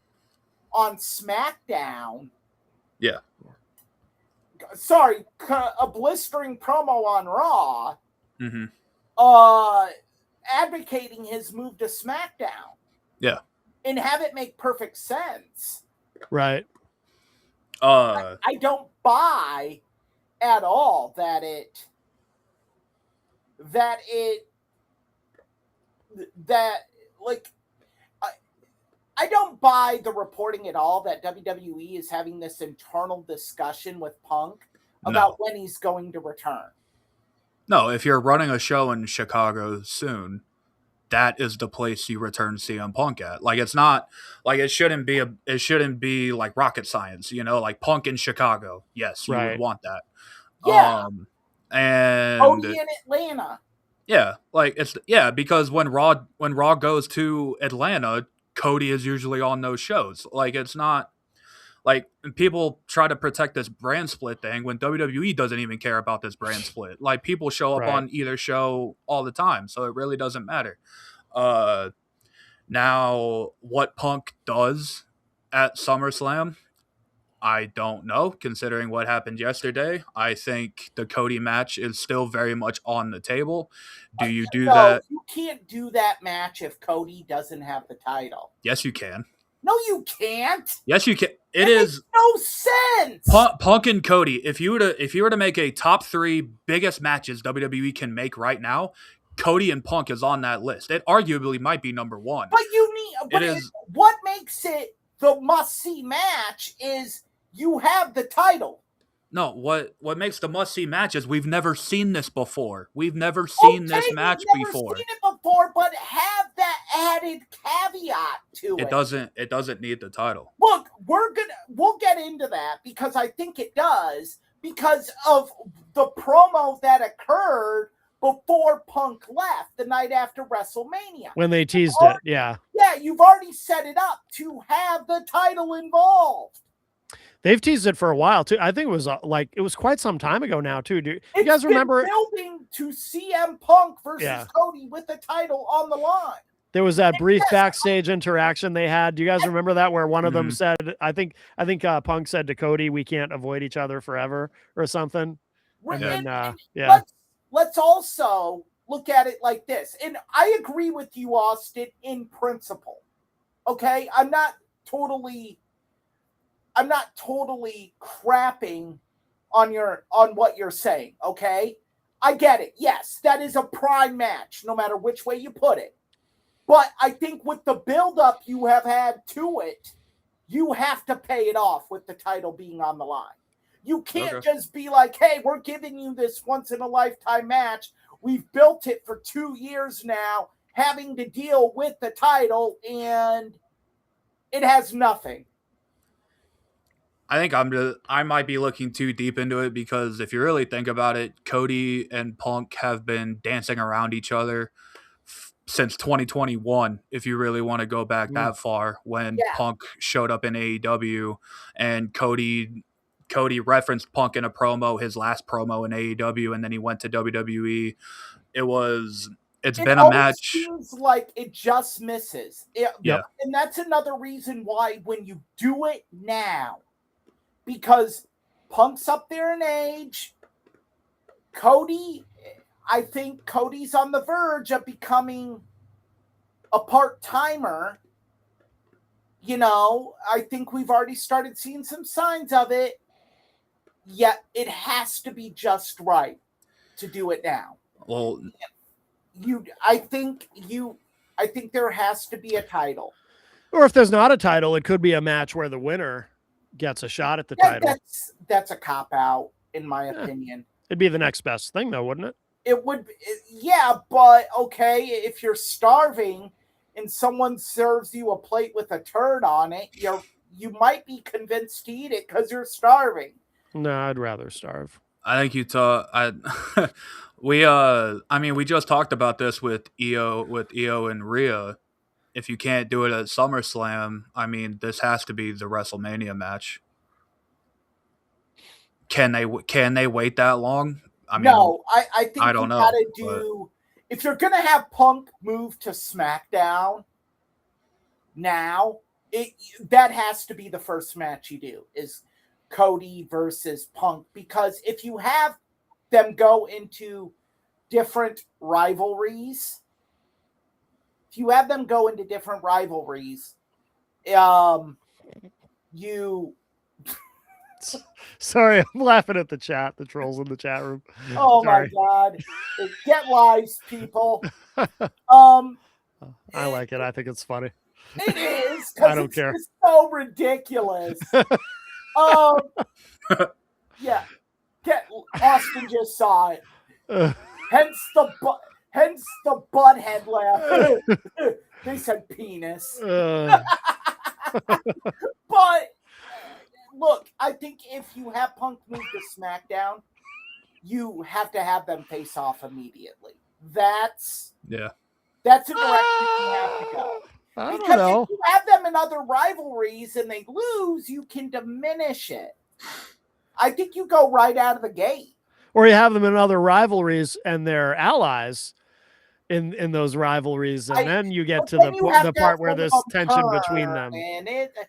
on SmackDown. Yeah. Sorry, cut a blistering promo on Raw. Mm-hmm. Advocating his move to SmackDown. Yeah. And have it make perfect sense. Right. I don't buy at all that I don't buy the reporting at all that WWE is having this internal discussion with Punk about when he's going to return. No, if you're running a show in Chicago soon, that is the place you return CM Punk at. Like, it's not like it shouldn't be like rocket science, like Punk in Chicago. Yes, you would want that. Yeah. And Cody in Atlanta. Yeah, because when Raw goes to Atlanta, Cody is usually on those shows. Like, it's not like people try to protect this brand split thing when WWE doesn't even care about this brand split. Like, people show up on either show all the time, so it really doesn't matter. Now, what Punk does at SummerSlam, I don't know, considering what happened yesterday. I think the Cody match is still very much on the table. Do you do that? You can't do that match if Cody doesn't have the title. Yes, you can. No, you can't. Yes, you can. It is no sense. Punk and Cody. If you were to make a top 3 biggest matches WWE can make right now, Cody and Punk is on that list. It arguably might be number 1. But what makes it the must-see match is you have the title. No, what makes the must-see match is we've never seen this before. We've never seen this match before. Seen it before, but have that added caveat to it. It doesn't need the title. Look, we'll get into that because I think it does because of the promo that occurred before Punk left the night after WrestleMania. When they teased it, yeah. Yeah, you've already set it up to have the title involved. They've teased it for a while too. I think it was quite some time ago now too. Do you guys remember building to CM Punk versus Cody with the title on the line? There was that brief backstage interaction they had. Do you guys remember that where one of them said, I think Punk said to Cody, "We can't avoid each other forever" or something. And then, let's also look at it like this. And I agree with you, Austin, in principle. Okay, I'm not totally crapping on what you're saying, okay? I get it. Yes, that is a prime match, no matter which way you put it. But I think with the build-up you have had to it, you have to pay it off with the title being on the line. You can't just be like, hey, we're giving you this once-in-a-lifetime match. We've built it for 2 years now. having to deal with the title, and it has nothing. I think I might be looking too deep into it, because if you really think about it, Cody and Punk have been dancing around each other since 2021, if you really want to go back that far, when Punk showed up in AEW, and Cody referenced Punk in a promo, his last promo in AEW, and then he went to WWE. It's been a match. It seems like it just misses. Yeah. And that's another reason why when you do it now, because Punk's up there in age, Cody, I think Cody's on the verge of becoming a part-timer. You know, I think we've already started seeing some signs of it. Yet it has to be just right to do it now. Well, I think there has to be a title. Or if there's not a title, it could be a match where the winner gets a shot at the title. That's a cop-out, in my opinion. It'd be the next best thing, though, wouldn't it? It would, yeah, but okay, if you're starving and someone serves you a plate with a turd on it, you might be convinced to eat it because you're starving. No, I'd rather starve. I think we just talked about this with Io and Rhea. If you can't do it at SummerSlam, I mean, this has to be the WrestleMania match. Can they wait that long? I mean, no, I think I don't know. Gotta do, if you're gonna have Punk move to SmackDown now, that has to be the first match you do, is Cody versus Punk, because if you have them go into different rivalries, you Sorry, I'm laughing at the chat, the trolls in the chat room. Oh Sorry. my God. Get lives, people. I like it. I think it's funny. It is. I don't care. It's so ridiculous. Yeah. Austin just saw it. Hence the butthead laugh. They said penis. But look, I think if you have Punk move to SmackDown, you have to have them face off immediately. That's a direction you have to go. I don't know. If you have them in other rivalries and they lose, you can diminish it. I think you go right out of the gate. Or you have them in other riveries and they're allies in those rivalries, and then you get to the part where there's tension between them.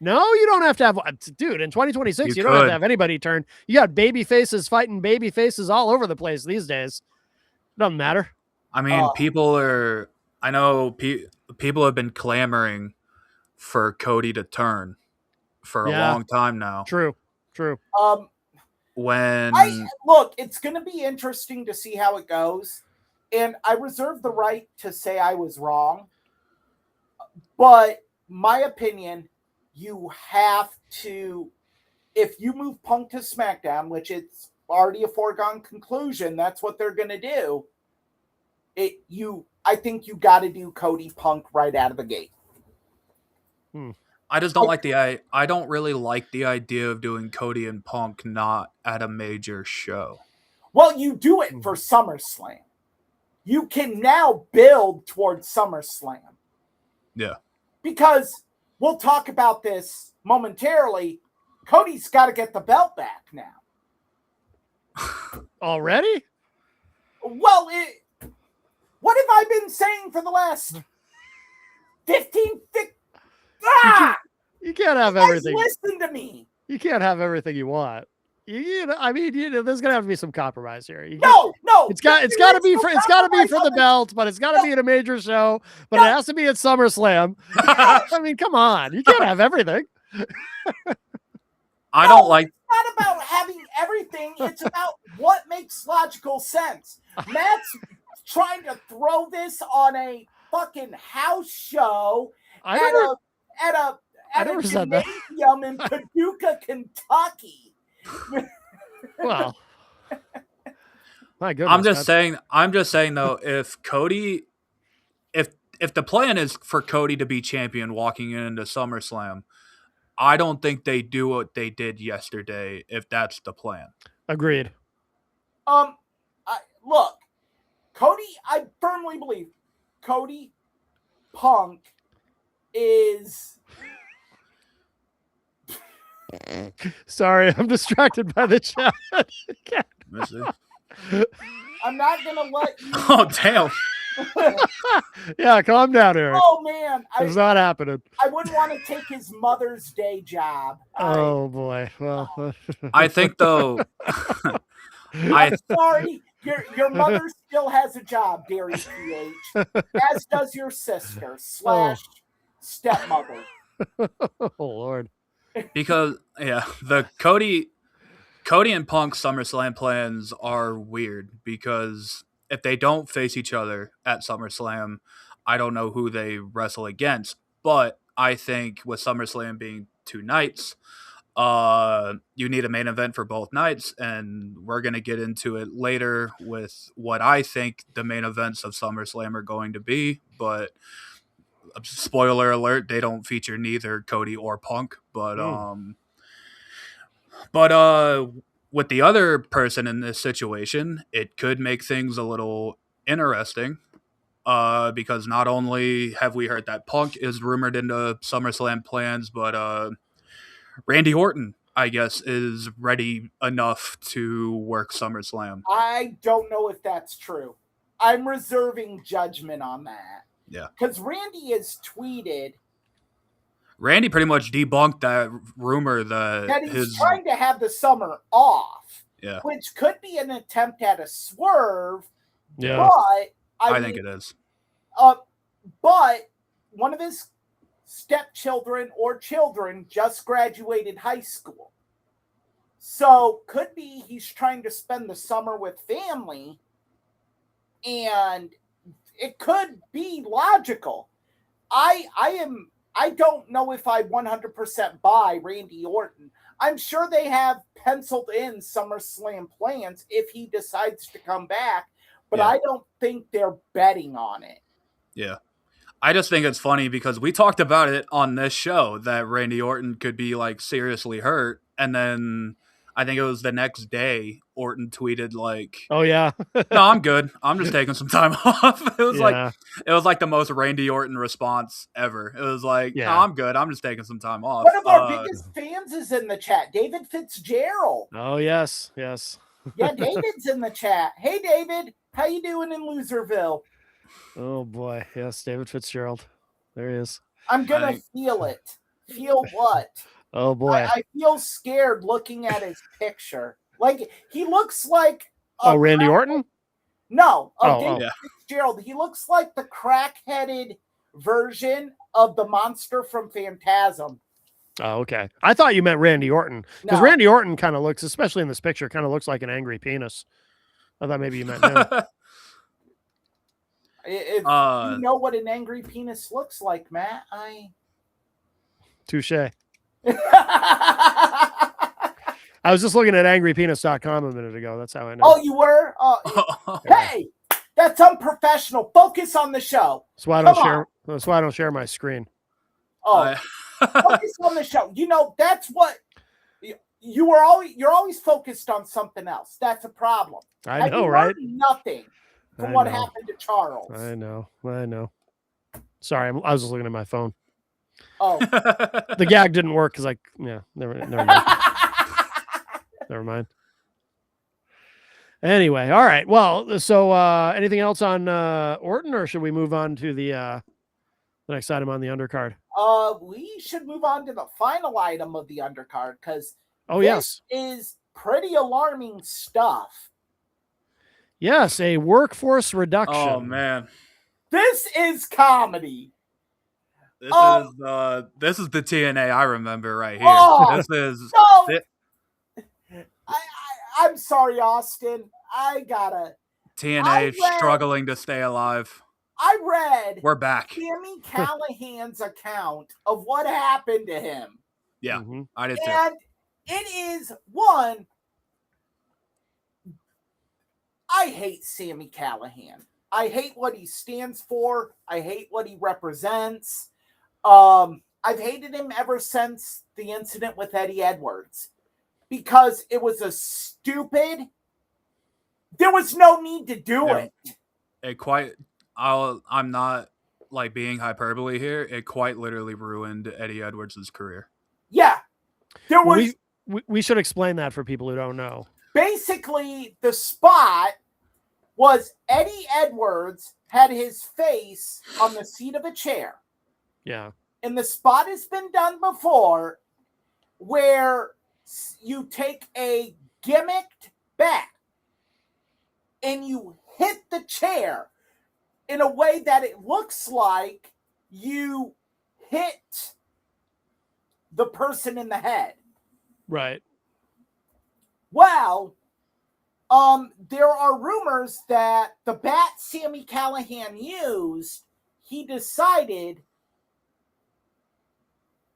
No, you don't have to have, dude, in 2026, you don't have to have anybody turn. You got baby faces fighting baby faces all over the place these days. Doesn't matter. I mean, people have been clamoring for Cody to turn for a long time now. True. Look, it's going to be interesting to see how it goes. And I reserve the right to say I was wrong. But my opinion, you have to, if you move Punk to SmackDown, which it's already a foregone conclusion, that's what they're going to do. I think you got to do Cody Punk right out of the gate. I just don't I don't really like the idea of doing Cody and Punk not at a major show. Well, you do it for SummerSlam. You can now build towards SummerSlam. Yeah. Because we'll talk about this momentarily. Cody's got to get the belt back now. Already? Well, what have I been saying for the last 15? You can't have everything. Listen to me. You can't have everything you want. I mean, there's gonna have to be some compromise here. No. It's got to be for the belt, but it's got to be in a major show. But it has to be at SummerSlam. I mean, come on, you can't have everything. I don't like. It's not about having everything. It's about what makes logical sense. Matt's trying to throw this on a fucking house show at a gymnasium in Paducah, Kentucky. Well, my goodness. I'm just saying though, if if the plan is for Cody to be champion walking into SummerSlam, I don't think they do what they did yesterday if that's the plan. Agreed. Look, Cody, I firmly believe Cody Punk is... Sorry, I'm distracted by the chat. I'm not going to let you... Oh, damn. Yeah, calm down, Eric. Oh, man. It's not happening. I wouldn't want to take his Mother's Day job. Oh, boy. Well, I think, though... I'm sorry. Your mother still has a job, Dairy PH, as does your sister / stepmother. Oh, Lord. Because, yeah, the Cody and Punk SummerSlam plans are weird because if they don't face each other at SummerSlam, I don't know who they wrestle against. But I think with SummerSlam being 2 nights, you need a main event for both nights, and we're going to get into it later with what I think the main events of SummerSlam are going to be. But spoiler alert, they don't feature neither Cody or Punk. But with the other person in this situation, it could make things a little interesting. Because not only have we heard that Punk is rumored into SummerSlam plans, but Randy Orton, I guess, is ready enough to work SummerSlam. I don't know if that's true. I'm reserving judgment on that. Yeah. Because Randy has tweeted... Randy pretty much debunked that rumor that he's trying to have the summer off. Yeah. Which could be an attempt at a swerve. Yeah. But I think it is. But one of his stepchildren or children just graduated high school. So could be he's trying to spend the summer with family, and it could be logical. I don't know if I 100% buy Randy Orton. I'm sure they have penciled in SummerSlam plans if he decides to come back, but I don't think they're betting on it. Yeah. I just think it's funny because we talked about it on this show that Randy Orton could be like seriously hurt. And then I think it was the next day Orton tweeted like, "Oh yeah, no, I'm good. I'm just taking some time off." It was like the most Randy Orton response ever. It was like, no, I'm good. I'm just taking some time off. One of our biggest fans is in the chat, David Fitzgerald. Oh yes. Yeah, David's in the chat. Hey, David, how you doing in Loserville? Oh boy, yes, David Fitzgerald. There he is. I'm gonna feel it. Feel what? Oh boy, I feel scared looking at his picture. Like he looks like Randy Orton? No, David Fitzgerald. He looks like the crack-headed version of the monster from Phantasm. Oh, okay. I thought you meant Randy Orton because Randy Orton kind of looks, especially in this picture, kind of looks like an angry penis. I thought maybe you meant him. If you know what an angry penis looks like, Matt, Touche. I was just looking at angrypenis.com a minute ago. That's how I know. Oh, you were? Hey, that's unprofessional. Focus on the show. That's why I don't share my screen. Oh, focus on the show. You know, that's what you're always focused on something else. That's a problem. I know, right? Nothing from what happened to Charles. I know. Sorry, I was just looking at my phone. Oh, the gag didn't work because never mind. Never mind. Anyway, all right. Well, so anything else on Orton, or should we move on to the next item on the undercard? We should move on to the final item of the undercard because this is pretty alarming stuff. Yes, a workforce reduction. Oh man, this is comedy. This is the TNA I remember right here. I'm sorry, Austin. TNA struggling to stay alive. I read we're back. Sami Callihan's account of what happened to him. Yeah, I did too. And it is one. I hate Sami Callihan. I hate what he stands for. I hate what he represents. I've hated him ever since the incident with Eddie Edwards because it was a stupid. There was no need to do it. I'm not like being hyperbole here. It quite literally ruined Eddie Edwards' career. Yeah, there was. We should explain that for people who don't know. Basically, the spot was Eddie Edwards had his face on the seat of a chair. Yeah. And the spot has been done before where you take a gimmicked bat and you hit the chair in a way that it looks like you hit the person in the head. Right. Well, there are rumors that the bat Sami Callihan used, he decided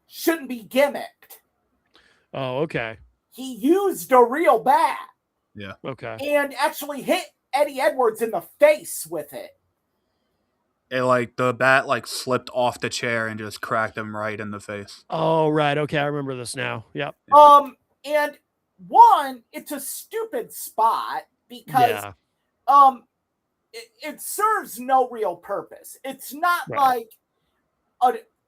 shouldn't be gimmicked. Oh, okay. He used a real bat. Yeah. Okay. And actually hit Eddie Edwards in the face with it. The bat slipped off the chair and just cracked him right in the face. Oh, right. Okay, I remember this now. Yep. And one, it's a stupid spot because it serves no real purpose. It's not like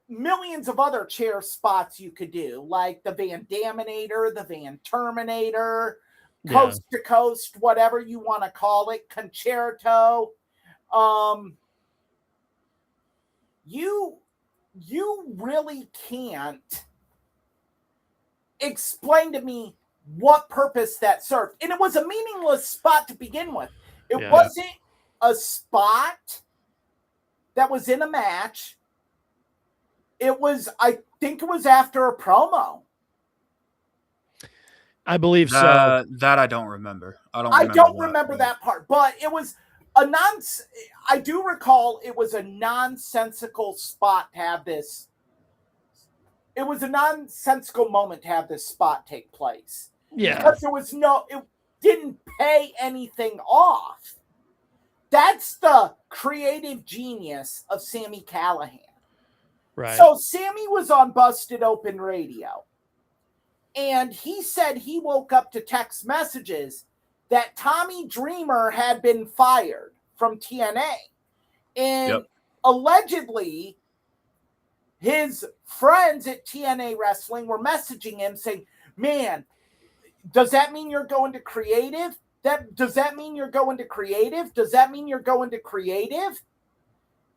millions of other chair spots you could do, like the Van Daminator, the Van Terminator, Coast to Coast, whatever you want to call it, Concerto. You really can't explain to me what purpose that served. And it was a meaningless spot to begin with. It wasn't a spot that was in a match. It was, I think it was after a promo. I believe so. That I don't remember. I don't remember that part, but it was I do recall it was a nonsensical spot to have this. It was a nonsensical moment to have this spot take place. Yeah. Because it didn't pay anything off. That's the creative genius of Sami Callihan. Right. So Sami was on Busted Open Radio. And he said he woke up to text messages that Tommy Dreamer had been fired from TNA. And allegedly, his friends at TNA Wrestling were messaging him saying, man, does that mean you're going to creative? Does that mean you're going to creative? Does that mean you're going to creative?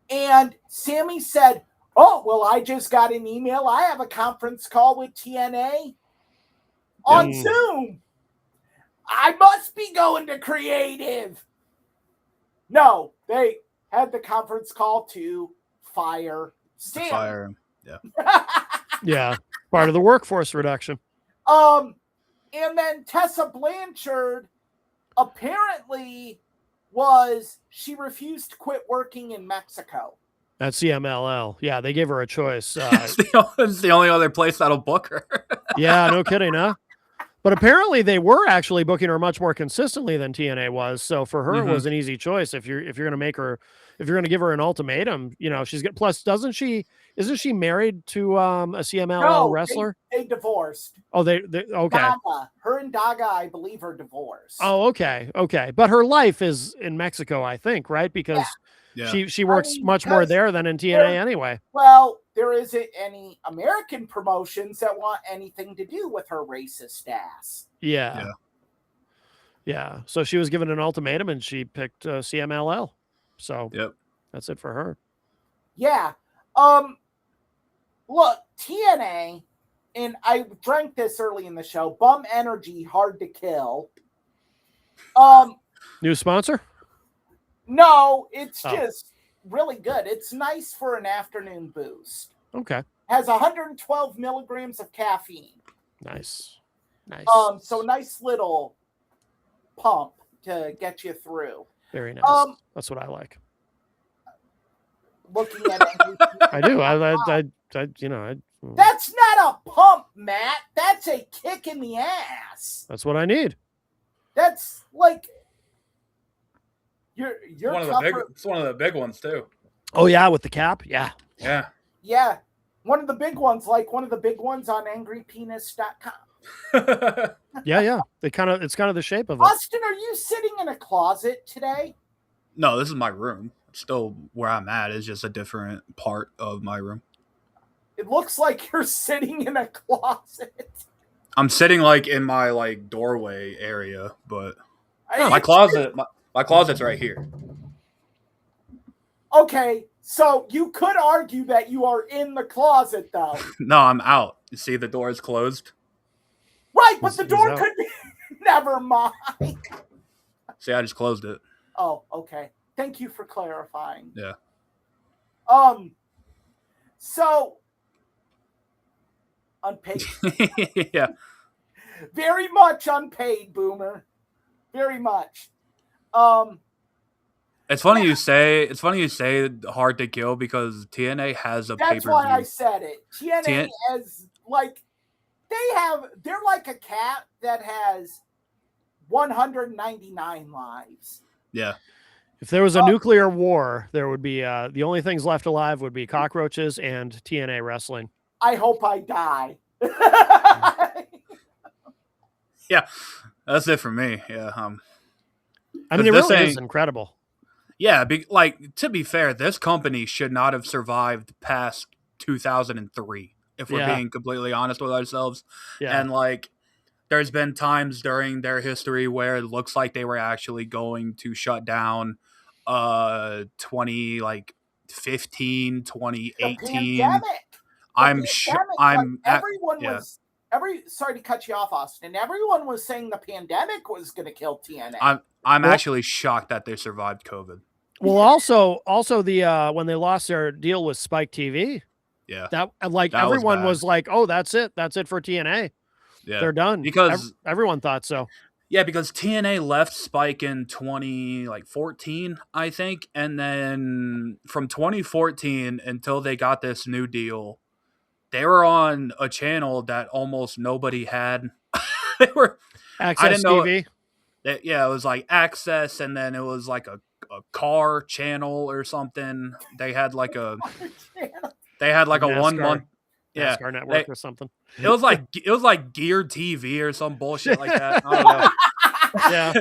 And Sami said, oh, well, I just got an email. I have a conference call with TNA on Zoom. I must be going to creative. No, they had the conference call to fire Sami. Fire him. Yeah. Yeah. Part of the workforce reduction. And then Tessa Blanchard apparently she refused to quit working in Mexico. At CMLL. Yeah, they gave her a choice. It's the only other place that'll book her. Yeah, no kidding, huh? But apparently they were actually booking her much more consistently than TNA was. So for her, it was an easy choice. If you're going to give her an ultimatum, she's got, plus isn't she married to a CMLL wrestler? They divorced. Oh, they okay. Daga. Her and Daga, I believe, are divorced. Oh, okay. But her life is in Mexico, I think, right? Because she works much more there than in TNA anyway. Well, there isn't any American promotions that want anything to do with her racist ass. Yeah. So she was given an ultimatum and she picked CMLL. So that's it for her. Yeah. Look, TNA, and I drank this early in the show, Bum Energy, hard to kill. New sponsor? No, it's just really good. It's nice for an afternoon boost. Okay. Has 112 milligrams of caffeine. Nice. So nice little pump to get you through. Very nice. That's what I like. Looking at I do. That's not a pump, Matt. That's a kick in the ass. That's what I need. That's like Your It's one of the big ones too. Oh yeah, with the cap. Yeah. Yeah. One of the big ones, like one of the big ones on angrypenis.com. Yeah. It's kind of the shape of it. Austin, are you sitting in a closet today? No, this is my room. It's still where I'm at. It's just a different part of my room. It looks like you're sitting in a closet. I'm sitting like in my like doorway area, but my closet's right here. Okay, so you could argue that you are in the closet, though. No, I'm out. You see, the door is closed. Right, but the door could be. Never mind. See, I just closed it. Oh, okay. Thank you for clarifying. Yeah. So unpaid. Yeah. Very much unpaid, Boomer. Very much. It's funny you say hard to kill because TNA has a pay-per-view. That's why I said it. TNA has like they're like a cat that has 199 lives. Yeah. If there was a nuclear war, there would be the only things left alive would be cockroaches and TNA wrestling. I hope I die. Yeah, that's it for me. Yeah. I mean, it really is incredible. Yeah, to be fair, this company should not have survived past 2003, if we're being completely honest with ourselves. Yeah. And like, there's been times during their history where it looks like they were actually going to shut down 2015, 2018. Sorry to cut you off, Austin. Everyone was saying the pandemic was going to kill TNA. I'm actually shocked that they survived COVID. Well, also the when they lost their deal with Spike TV, that everyone was like, "Oh, that's it for TNA. Yeah, they're done." Because everyone thought so. Yeah, because TNA left Spike in 2014, I think, and then from 2014 until they got this new deal, they were on a channel that almost nobody had. They were Access I didn't know TV. It was like Access, and then it was like a car channel or something. They had like a NASCAR, 1 month NASCAR network or something. It was like Gear TV or some bullshit like that. I don't know. Yeah.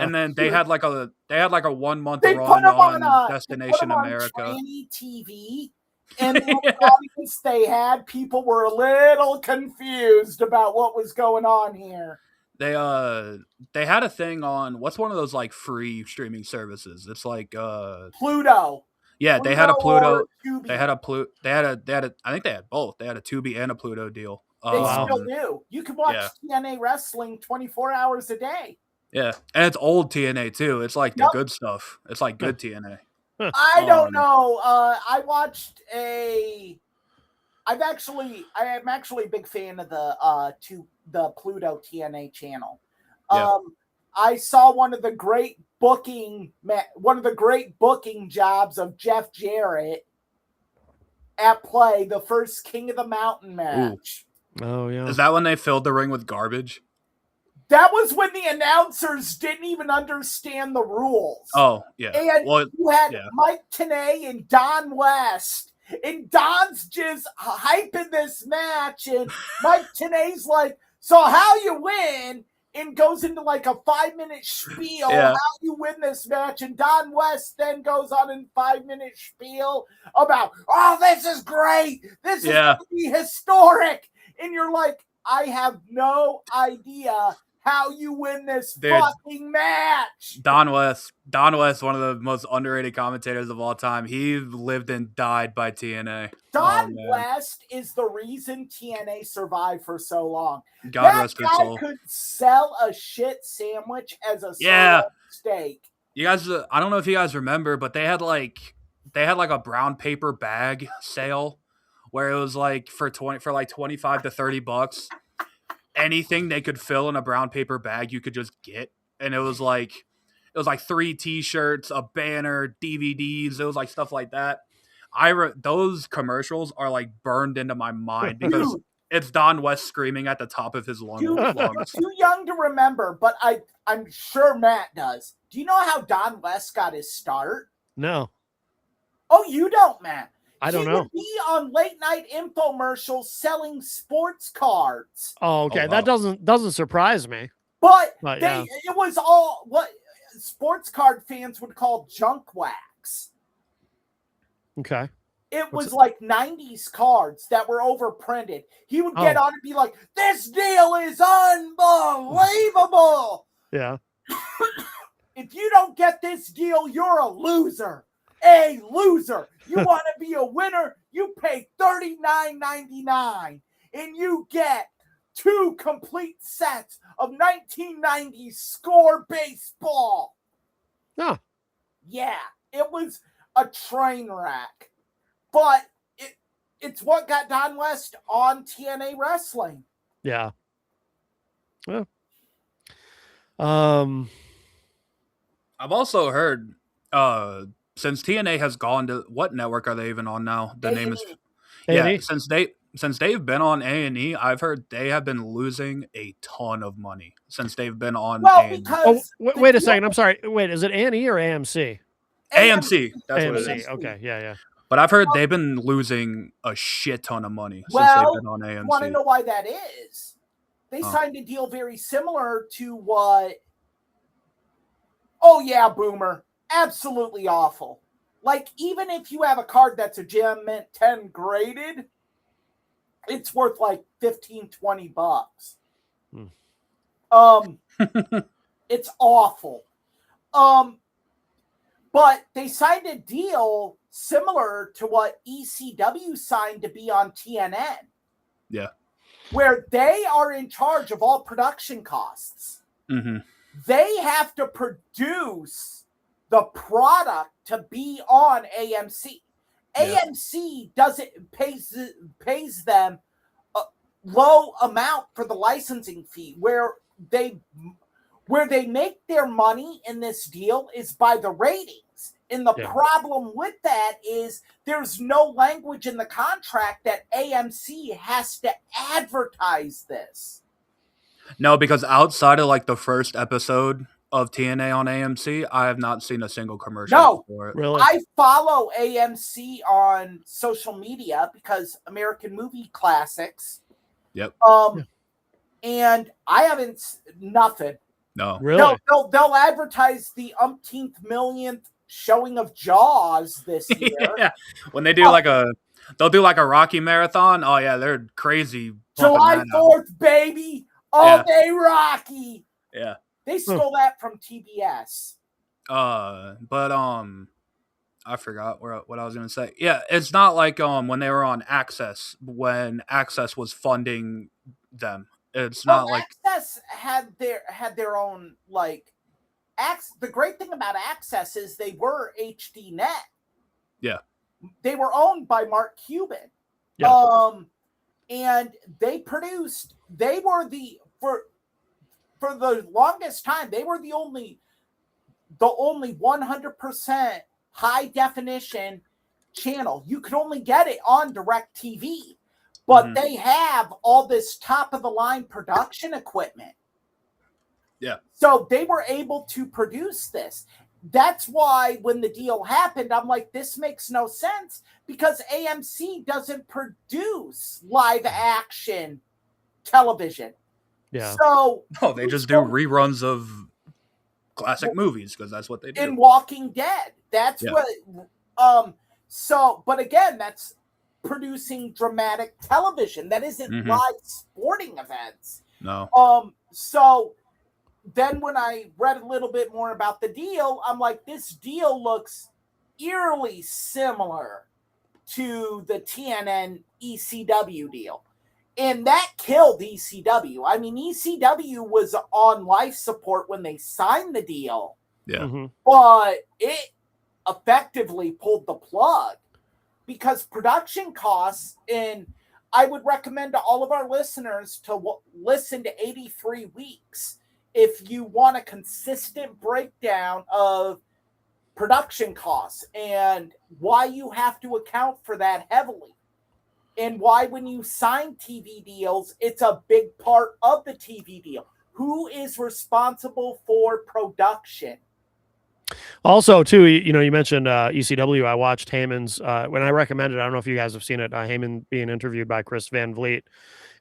And then they had like a 1 month run on Destination America. Tranny TV. And the audience they had, people were a little confused about what was going on here. They had a thing on what's one of those like free streaming services? It's like Pluto. Yeah, Pluto, they had a Pluto. They had a Pluto. They had a. I think they had both. They had a Tubi and a Pluto deal. They still do. You can watch TNA wrestling 24 hours a day. Yeah, and it's old TNA too. It's like the good stuff. It's like good TNA. I don't know. I watched I'm actually a big fan of the Pluto TNA channel. I saw one of the great booking jobs of Jeff Jarrett at play, the first King of the Mountain match. Ooh. Oh yeah. Is that when they filled the ring with garbage? That was when the announcers didn't even understand the rules. Oh, yeah. And you had Mike Tenay and Don West. And Don's just hyping this match. And Mike Tenay's like, so how you win? And goes into like a 5-minute spiel how you win this match. And Don West then goes on a 5-minute spiel about, oh, this is great. This is going to be historic. And you're like, I have no idea how you win this fucking match. Don West, one of the most underrated commentators of all time. He lived and died by TNA. Don West is the reason TNA survived for so long. God rest his soul. Could sell a shit sandwich as a steak. You guys, I don't know if you guys remember, but they had like a brown paper bag sale where it was like for like $25 to $30. Anything they could fill in a brown paper bag, you could just get. And it was like 3 T-shirts, a banner, DVDs. It was like stuff like that. Those commercials are like burned into my mind because It's Don West screaming at the top of his lungs. You're too young to remember, but I'm sure Matt does. Do you know how Don West got his start? No. Oh, you don't, Matt. I don't know. He would be on late night infomercials selling sports cards. Oh, okay. Oh, wow. That doesn't surprise me. But yeah. It was all what sports card fans would call junk wax. Okay. It was like 90s cards that were overprinted. He would get on and be like, "This deal is unbelievable." Yeah. If you don't get this deal, you're a loser. A loser. You want to be a winner? You pay $39.99 and you get 2 complete sets of 1990s Score baseball. Oh. Yeah, it was a train wreck. But it's what got Don West on TNA Wrestling. Yeah. Well, I've also heard since TNA has gone to what network are they even on now? The A&E. name is A&E? since they've been on A&E, I've heard they have been losing a ton of money since they've been on A&E. Because wait a second. I'm sorry. Wait, is it A&E or AMC? AMC. That's AMC. what it is. Okay. Yeah. But I've heard they've been losing a shit ton of money since they've been on AMC. You want to know why that is? They signed a deal very similar to what... Oh, yeah, Boomer. Absolutely awful. Like, even if you have a card that's a Gem Mint 10 graded, it's worth like $15-$20. It's awful. But they signed a deal similar to what ECW signed to be on TNN. Yeah. Where they are in charge of all production costs. Mm-hmm. They have to produce the product to be on AMC. Yeah. AMC pays them a low amount for the licensing fee. Where they make their money in this deal is by the ratings. And the problem with that is there's no language in the contract that AMC has to advertise this. No, because outside of like the first episode of TNA on AMC, I have not seen a single commercial for it. Really? I follow AMC on social media because American Movie Classics. Yep. And I haven't nothing. No. Really? They'll advertise the umpteenth millionth showing of Jaws this year. Yeah. When they do they'll do like a Rocky marathon. Oh yeah, they're crazy. July 4th, baby. All day Rocky. Yeah. They stole that from TBS. But I forgot what I was gonna say. Yeah, it's not like when they were on Access, when Access was funding them. It's not like Access had their own like the great thing about Access is they were HD Net. Yeah. They were owned by Mark Cuban. Yeah. And they were for the longest time, they were the only 100% high definition channel. You could only get it on DirecTV, but they have all this top of the line production equipment. Yeah. So they were able to produce this. That's why when the deal happened, I'm like, this makes no sense because AMC doesn't produce live action television. Yeah. So they just do reruns of classic movies because that's what they do. In Walking Dead. That's what but again, that's producing dramatic television. That isn't live sporting events. No. So then when I read a little bit more about the deal, I'm like, this deal looks eerily similar to the TNN ECW deal. And that killed ECW. I mean, ECW was on life support when they signed the deal. Yeah. But it effectively pulled the plug because production costs, and I would recommend to all of our listeners to listen to 83 Weeks if you want a consistent breakdown of production costs and why you have to account for that heavily. and why when you sign TV deals, it's a big part of the TV deal. Who is responsible for production? Also, too, you mentioned ECW. I watched Heyman's when I recommended. I don't know if you guys have seen it. Heyman being interviewed by Chris Van Vliet,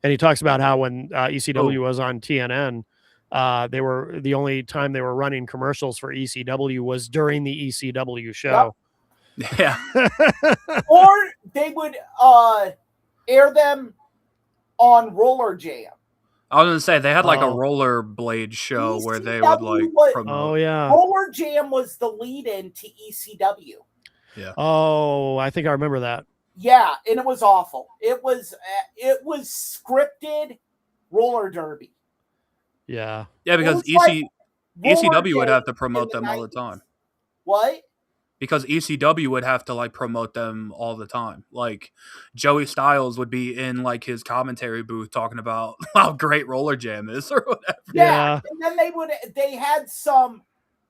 and he talks about how when ECW was on TNN, they were the only time they were running commercials for ECW was during the ECW show. Yep. Yeah. Or they would air them on Roller Jam. I was gonna say they had like a rollerblade show where they would like promote. Oh yeah, Roller Jam was the lead-in to ECW. Yeah. Oh, I think I remember that. Yeah, and it was awful. It was scripted roller derby. Yeah. Yeah, because ECW would have to promote them all the time. What? Because ECW would have to like promote them all the time. Like Joey Styles would be in like his commentary booth talking about how great Roller Jam is or whatever. Yeah. And then they had some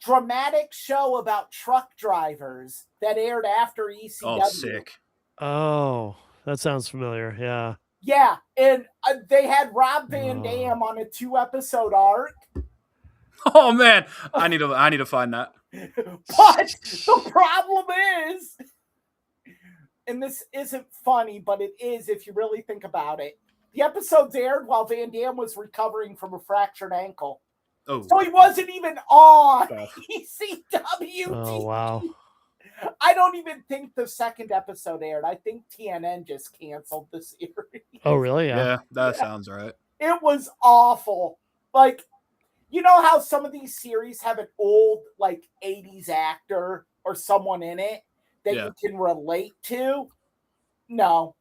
dramatic show about truck drivers that aired after ECW. Oh, sick. Oh, that sounds familiar. Yeah. Yeah, and they had Rob Van Dam on a 2-episode arc. Oh man, I need to find that. But the problem is, and this isn't funny, but it is if you really think about it. The episodes aired while Van Dam was recovering from a fractured ankle. Oh. So he wasn't even on ECW. Oh, wow. I don't even think the second episode aired. I think TNN just canceled the series. Oh, really? Yeah, that sounds right. It was awful. Like, you know how some of these series have an old, like, 80s actor or someone in it that you can relate to? No.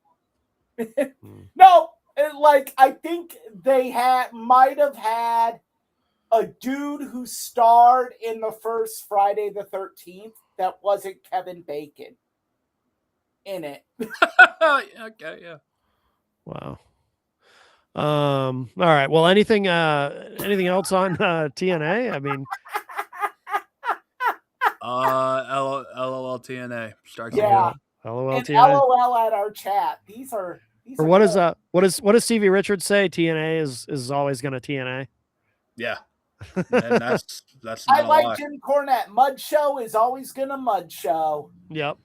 No. Like, I think they might have had a dude who starred in the first Friday the 13th that wasn't Kevin Bacon in it. Okay, yeah. Wow. All right. Well, anything else on TNA? I mean, LOL TNA starts. Yeah. LOL and TNA. LOL at our chat. These are what does Stevie Richards say? TNA is always going to TNA. Yeah. And that's I like Jim Cornette. Mud Show is always gonna Mud Show. Yep.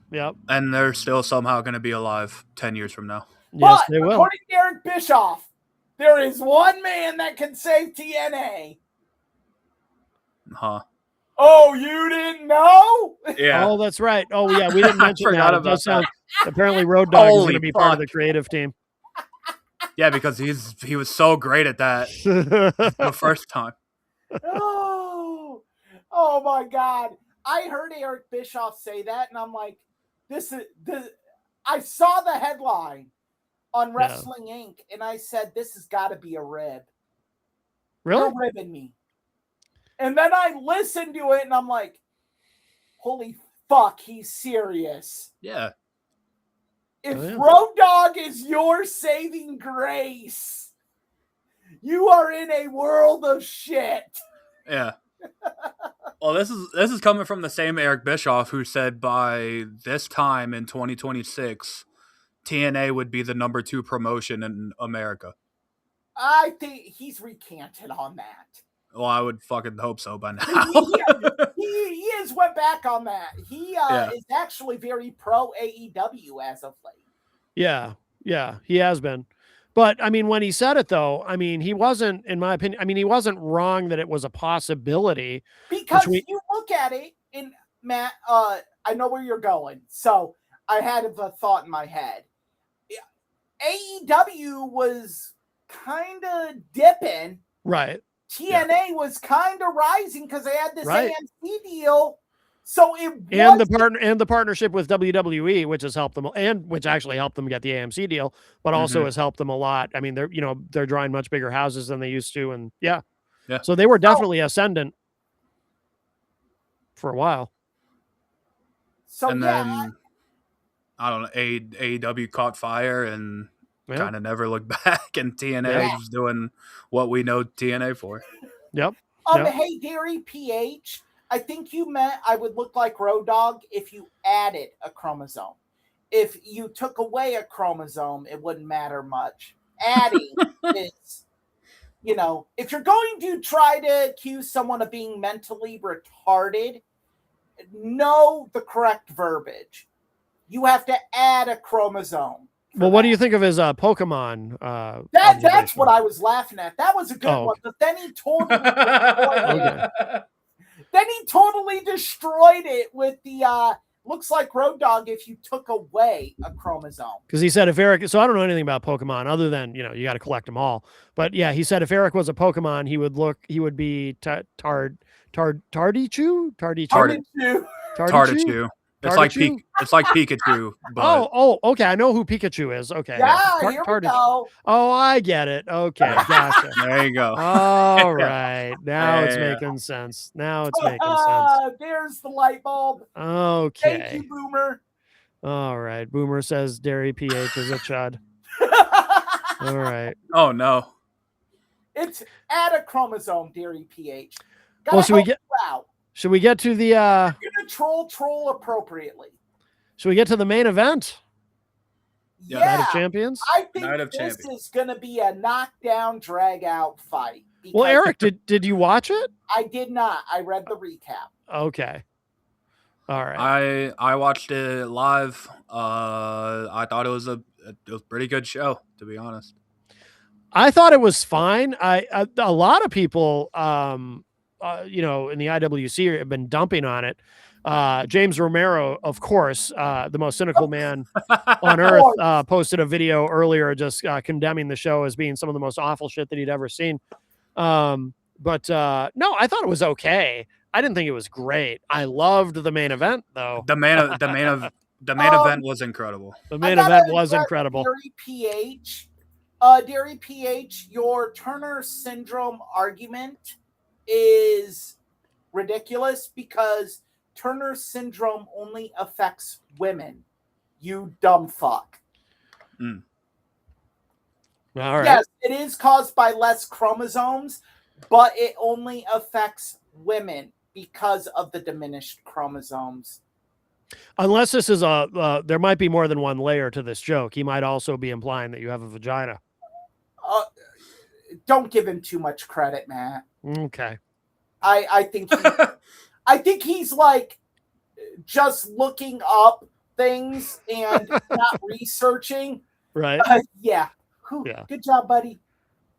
And they're still somehow going to be alive 10 years from now. Yes, they will. According to Eric Bischoff, there is one man that can save TNA. Huh. Oh, you didn't know? Yeah. Oh, that's right. Oh, yeah, we didn't mention forgot that. about that. Apparently, Road Dogg is going to be part of the creative team. Yeah, because he was so great at that the first time. Oh my God. I heard Eric Bischoff say that, and I'm like, I saw the headline on Wrestling Inc., and I said, this has got to be a rib. Really? They're ribbing me. And then I listened to it, and I'm like, holy fuck, he's serious. Yeah. If Road Dogg is your saving grace, you are in a world of shit. Yeah. Well, this is coming from the same Eric Bischoff who said by this time in 2026, TNA would be the number 2 promotion in America. I think he's recanted on that. Well, I would fucking hope so by now. he has went back on that. He is actually very pro AEW as of late. Yeah, he has been. But, I mean, when he said it, though, I mean, he wasn't, in my opinion, I mean, he wasn't wrong that it was a possibility. Because you look at it, and Matt, I know where you're going. So I had a thought in my head. AEW was kind of dipping. Right. TNA was kind of rising because they had this AMC deal. So the partnership with WWE, which has helped them, and which actually helped them get the AMC deal, but also has helped them a lot. I mean, they're drawing much bigger houses than they used to, and yeah. So they were definitely ascendant for a while. So and then I don't know, AEW caught fire and kind of never looked back, and TNA is doing what we know TNA for. Yep. Hey, Dairy PH. I think you meant I would look like Road Dogg if you added a chromosome. if you took away a chromosome, it wouldn't matter much. Adding is, if you're going to try to accuse someone of being mentally retarded, know the correct verbiage. You have to add a chromosome. Well, what do you think of his Pokemon? That's what I was laughing at. That was a good one. But then he totally destroyed it. Then he totally destroyed it with the looks like Road Dogg if you took away a chromosome. Because he said if Eric, so I don't know anything about Pokemon other than, you got to collect them all. But yeah, he said if Eric was a Pokemon, he would be Tardichu? It's like Pikachu. But... okay. I know who Pikachu is. Okay. Yeah, here we go. Oh, I get it. Okay, gotcha. There you go. All right. Now it's making sense. There's the light bulb. Okay. Thank you, Boomer. All right. Boomer says Dairy PH is a chud. All right. Oh, no. It's add a chromosome, Dairy PH. Well, should we get to the you're gonna troll appropriately. Should we get to the main event? Yeah. Night of Champions? I think this is gonna be a knockdown, drag out fight. Well, Eric, did you watch it? I did not. I read the recap. Okay. All right. I watched it live. I thought it was a pretty good show, to be honest. I thought it was fine. A lot of people in the IWC have been dumping on it. James Romero, of course, the most cynical man on earth, posted a video earlier just condemning the show as being some of the most awful shit that he'd ever seen. No, I thought it was okay. I didn't think it was great. I loved the main event, though. The main event was incredible. The main event was incredible. Dairy PH, your Turner syndrome argument is ridiculous because Turner syndrome only affects women. You dumb fuck. All right. Yes, it is caused by less chromosomes, but it only affects women because of the diminished chromosomes. Unless this is there might be more than one layer to this joke. He might also be implying that you have a vagina. Don't give him too much credit, Matt. Okay. I think he's like just looking up things and not researching. Right. Yeah. Good job, buddy.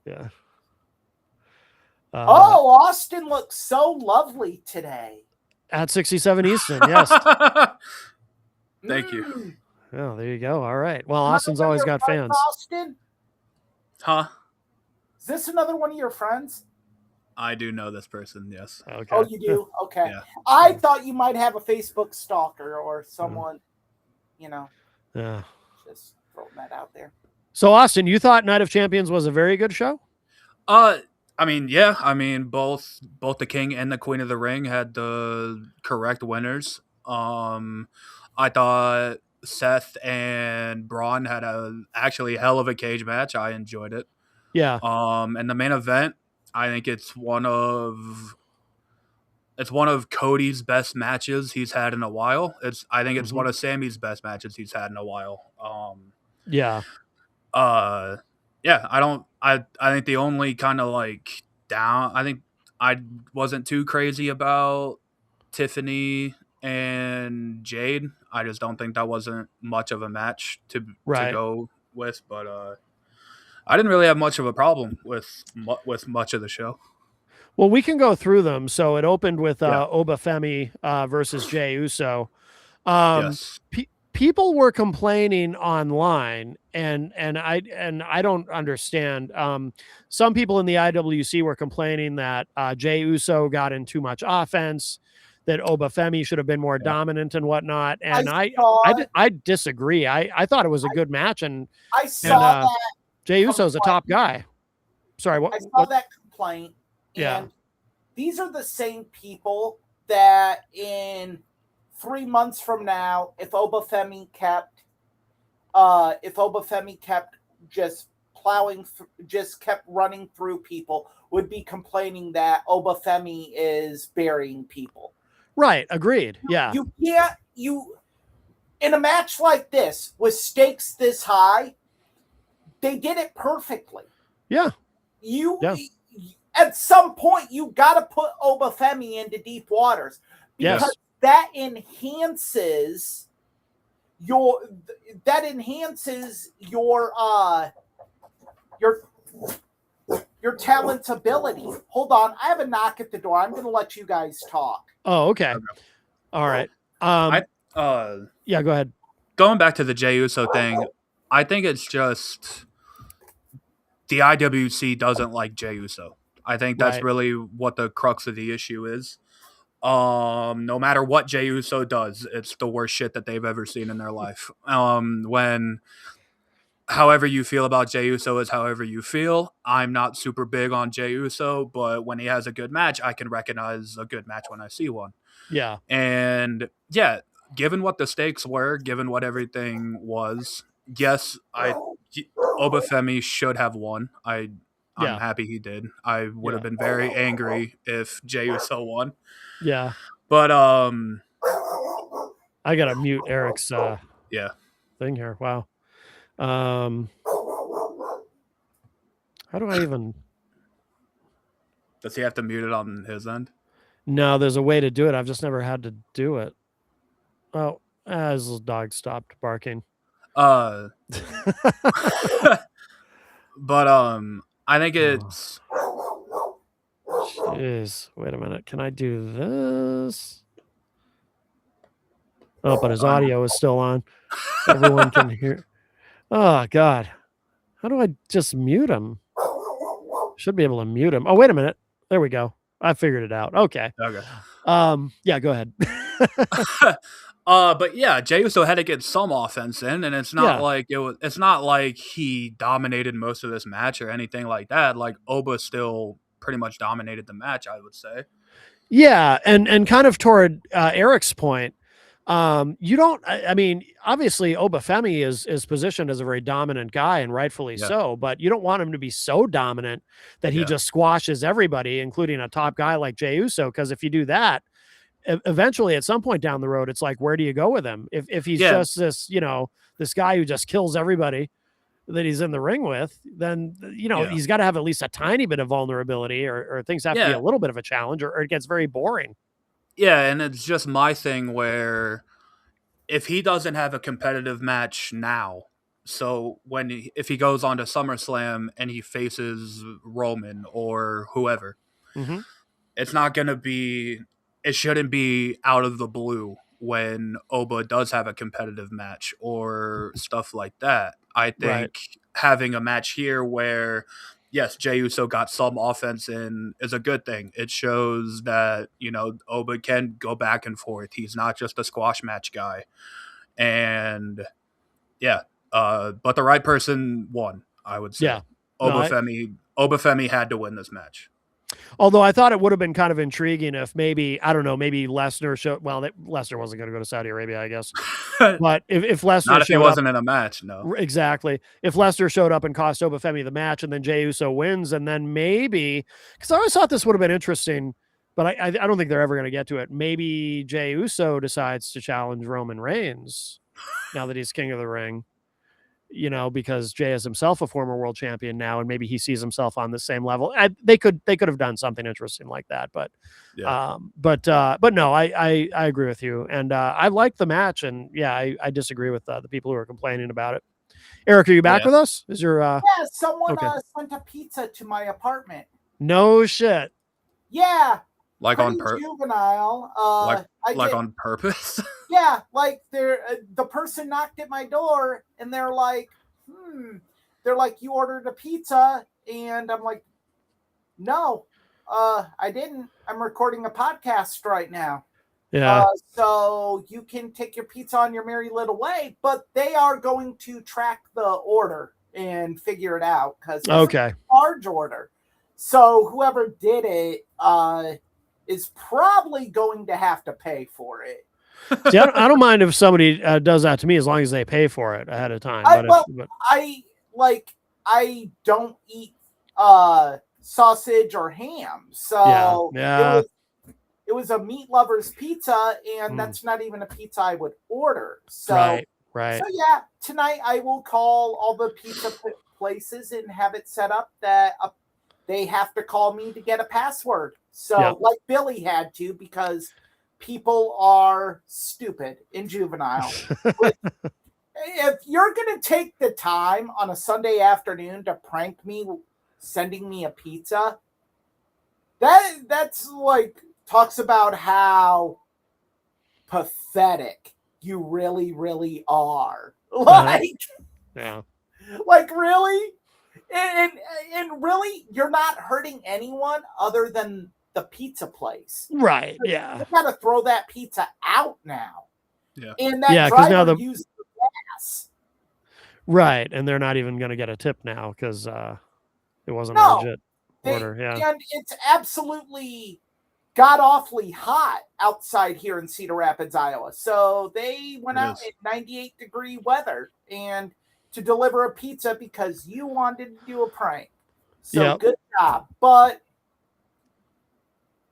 Yeah. Austin looks so lovely today. At 67 Easton, yes. Thank you. Oh, there you go. All right. Well, Austin's always got fans. Austin? Huh? Is this another one of your friends? I do know this person, yes. Okay. Oh, you do? Okay. Yeah. I thought you might have a Facebook stalker or someone, Yeah. Just throwing that out there. So, Austin, you thought Night of Champions was a very good show? I mean, yeah. I mean, both the King and the Queen of the Ring had the correct winners. I thought Seth and Braun had actually hell of a cage match. I enjoyed it. Yeah. And the main event, I think it's one of Cody's best matches he's had in a while. I think it's one of Sammy's best matches he's had in a while. Yeah. Yeah, I think the only kind of like down, I think I wasn't too crazy about Tiffany and Jade. I just don't think that wasn't much of a match to go with, but I didn't really have much of a problem with much of the show. Well, we can go through them. So it opened with Obafemi versus Jey Uso. Yes. People were complaining online, and I don't understand. Some people in the IWC were complaining that Jey Uso got in too much offense, that Obafemi should have been more dominant and whatnot. And I disagree. I thought it was a good match, and I saw that. Jey Uso's a top guy. Sorry, what? I saw that complaint. Yeah. And these are the same people that in 3 months from now, if Obafemi kept just plowing, just kept running through people, would be complaining that Obafemi is burying people. Right. Agreed. Yeah. You can't. in a match like this with stakes this high, they did it perfectly. Yeah. At some point you got to put Obafemi into deep waters because that enhances your talent's ability. Hold on, I have a knock at the door. I'm going to let you guys talk. Oh, okay. All right. Yeah, go ahead. Going back to the Jey Uso thing, I think it's just the IWC doesn't like Jey Uso. I think that's really what the crux of the issue is. No matter what Jey Uso does, it's the worst shit that they've ever seen in their life. When however you feel about Jey Uso is however you feel. I'm not super big on Jey Uso, but when he has a good match, I can recognize a good match when I see one. Yeah. And yeah, given what the stakes were, given what everything was, yes, Obafemi should have won. I'm happy he did. I would have been very angry if Jey Uso won. Yeah. But I gotta mute Eric's thing here. Wow. How do I even? Does he have to mute it on his end? No, there's a way to do it. I've just never had to do it. Oh, his little dog stopped barking. But I think it's. Jeez, wait a minute. Can I do this? Oh, but his audio is still on. So everyone can hear. Oh, God. How do I just mute him? Should be able to mute him. Oh, wait a minute. There we go. I figured it out. Okay. Yeah, go ahead. But yeah, Jey Uso had to get some offense in, and it's not like it's not like he dominated most of this match or anything like that. Like Oba still pretty much dominated the match, I would say. Yeah, and kind of toward Eric's point, you don't. I mean, obviously, Obafemi is positioned as a very dominant guy, and rightfully so. But you don't want him to be so dominant that he just squashes everybody, including a top guy like Jey Uso. Because if you do that, eventually, at some point down the road, it's like, where do you go with him? If he's just this, this guy who just kills everybody that he's in the ring with, then he's got to have at least a tiny bit of vulnerability, or things have to be a little bit of a challenge, or it gets very boring. Yeah, and it's just my thing where if he doesn't have a competitive match now, so if he goes on to SummerSlam and he faces Roman or whoever, it's not going to be, it shouldn't be out of the blue when Oba does have a competitive match or stuff like that. I think having a match here where, yes, Jey Uso got some offense in is a good thing. It shows that, Oba can go back and forth. He's not just a squash match guy. And but the right person won, I would say. Yeah. Obafemi had to win this match. Although I thought it would have been kind of intriguing if maybe Lesnar showed. Well, Lesnar wasn't going to go to Saudi Arabia, I guess. But if Lesnar not if he wasn't in a match, no. Exactly. If Lesnar showed up and cost Obafemi the match, and then Jey Uso wins, and then maybe, because I always thought this would have been interesting, but I don't think they're ever going to get to it. Maybe Jey Uso decides to challenge Roman Reigns now that he's King of the Ring. Because Jey is himself a former world champion now, and maybe he sees himself on the same level. They could have done something interesting like that, but no, I agree with you, and I like the match, and I disagree with the people who are complaining about it. Eric, are you back with us? Is your someone sent a pizza to my apartment. No shit. Yeah. Like on purpose? Juvenile. On purpose? Yeah, like the person knocked at my door and they're like, you ordered a pizza, and I'm like, no, I didn't. I'm recording a podcast right now. Yeah. So you can take your pizza on your merry little way, but they are going to track the order and figure it out because it's a large order. So whoever did it is probably going to have to pay for it. See, I don't mind if somebody does that to me as long as they pay for it ahead of time. I don't eat sausage or ham, so it was a meat lover's pizza, and that's not even a pizza I would order. So, right. So yeah, tonight I will call all the pizza places and have it set up that they have to call me to get a password. So, like Billy had to, because people are stupid and juvenile. If you're going to take the time on a Sunday afternoon to prank me, sending me a pizza, that's like talks about how pathetic you really, really are. Like, like really, and really, you're not hurting anyone other than the pizza place, right? Yeah, you got to throw that pizza out now. Yeah, and that driver now used the gas. Right, and they're not even going to get a tip now because it wasn't a legit order. Yeah, and it's absolutely god awfully hot outside here in Cedar Rapids, Iowa. So they went out in 98-degree weather and to deliver a pizza because you wanted to do a prank. So good job, but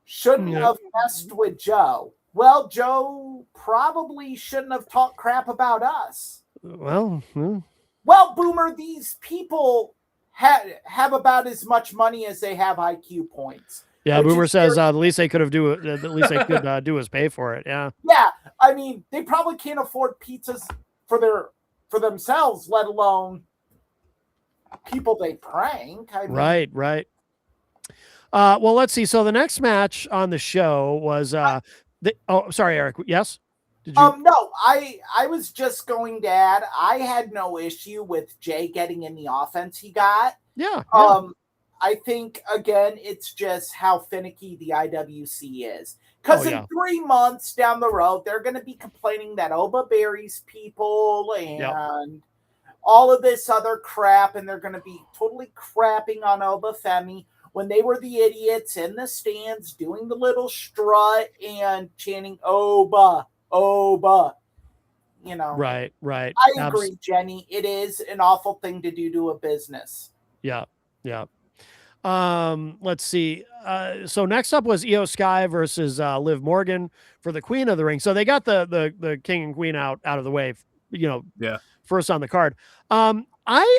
shouldn't have messed with Joe. Well, Joe probably shouldn't have talked crap about us. Well, Boomer, these people have about as much money as they have IQ points. Yeah, Boomer says the least they could have do the least they could do is pay for it. Yeah. Yeah, I mean, they probably can't afford pizzas for themselves, let alone people they prank. I mean, right. Well, let's see. So the next match on the show was sorry, Eric. Yes. Did you? No, I was just going to add, I had no issue with Jay getting in the offense he got. Yeah. I think, again, it's just how finicky the IWC is. Because in 3 months down the road, they're going to be complaining that Oba buries people and all of this other crap, and they're going to be totally crapping on Oba Femi when they were the idiots in the stands doing the little strut and chanting Oba, Oba. You know. Right. I agree, Jenny. It is an awful thing to do to a business. Yeah. Let's see. So next up was Io Sky versus Liv Morgan for the Queen of the Ring. So they got the King and Queen out of the way, first on the card. I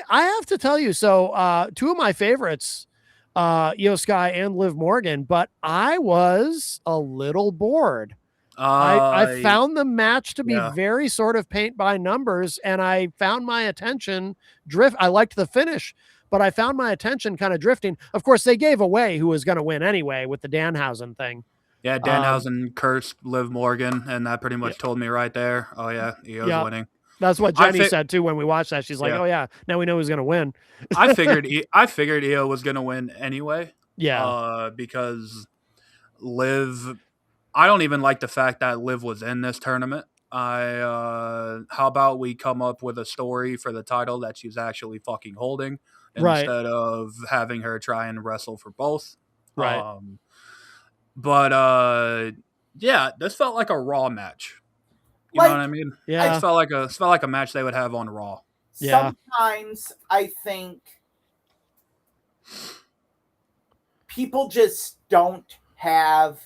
have to tell you, so two of my favorites, Io Sky and Liv Morgan, but I was a little bored. I found the match to be very sort of paint by numbers, and I found my attention drift. I liked the finish, but I found my attention kind of drifting. Of course, they gave away who was going to win anyway with the Danhausen thing. Yeah, Danhausen cursed Liv Morgan, and that pretty much told me right there. Oh yeah, Io's winning. That's what Jenny said too when we watched that. She's like, "Oh yeah, now we know who's going to win." I figured Io was going to win anyway. Yeah, because Liv. I don't even like the fact that Liv was in this tournament. How about we come up with a story for the title that she's actually fucking holding instead of having her try and wrestle for both. Right. Yeah, this felt like a Raw match. You know what I mean? Yeah. It felt like a match they would have on Raw. Yeah. Sometimes I think people just don't have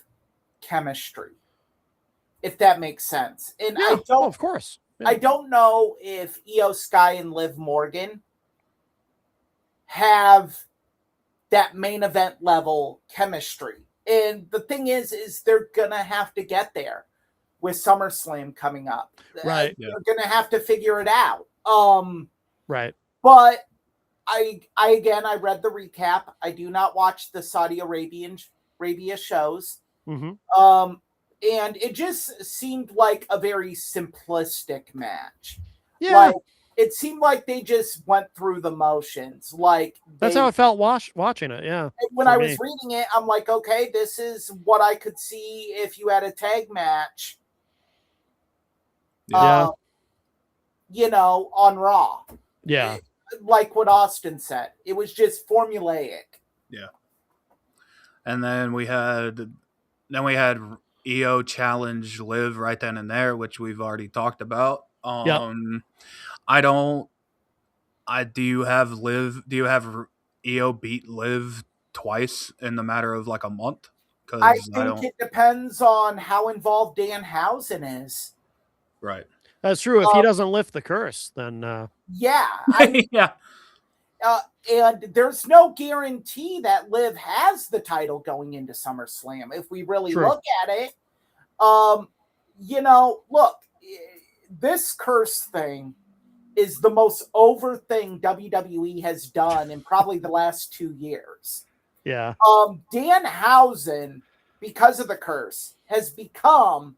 chemistry, if that makes sense. And I don't, of course, I don't know if Io Sky and Liv Morgan have that main event level chemistry. And the thing is they're gonna have to get there with SummerSlam coming up. Right. They're gonna have to figure it out. Right. But I read the recap. I do not watch the Saudi Arabia shows. Mm-hmm. And it just seemed like a very simplistic match. Yeah. Like, it seemed like they just went through the motions. Like, that's how it felt watching it. Yeah. When I was reading it, I'm like, okay, this is what I could see if you had a tag match. Yeah. On Raw. Yeah. Like what Austin said, it was just formulaic. Yeah. And then we had Io challenge Liv right then and there, which we've already talked about. Do you have Io beat Liv twice in the matter of like a month? because I think it depends on how involved Danhausen is. Right. That's true. If he doesn't lift the curse, then yeah, I mean, yeah. And there's no guarantee that Liv has the title going into SummerSlam. If we really look at it, look, this curse thing is the most over thing WWE has done in probably the last 2 years. Yeah. Danhausen, because of the curse, has become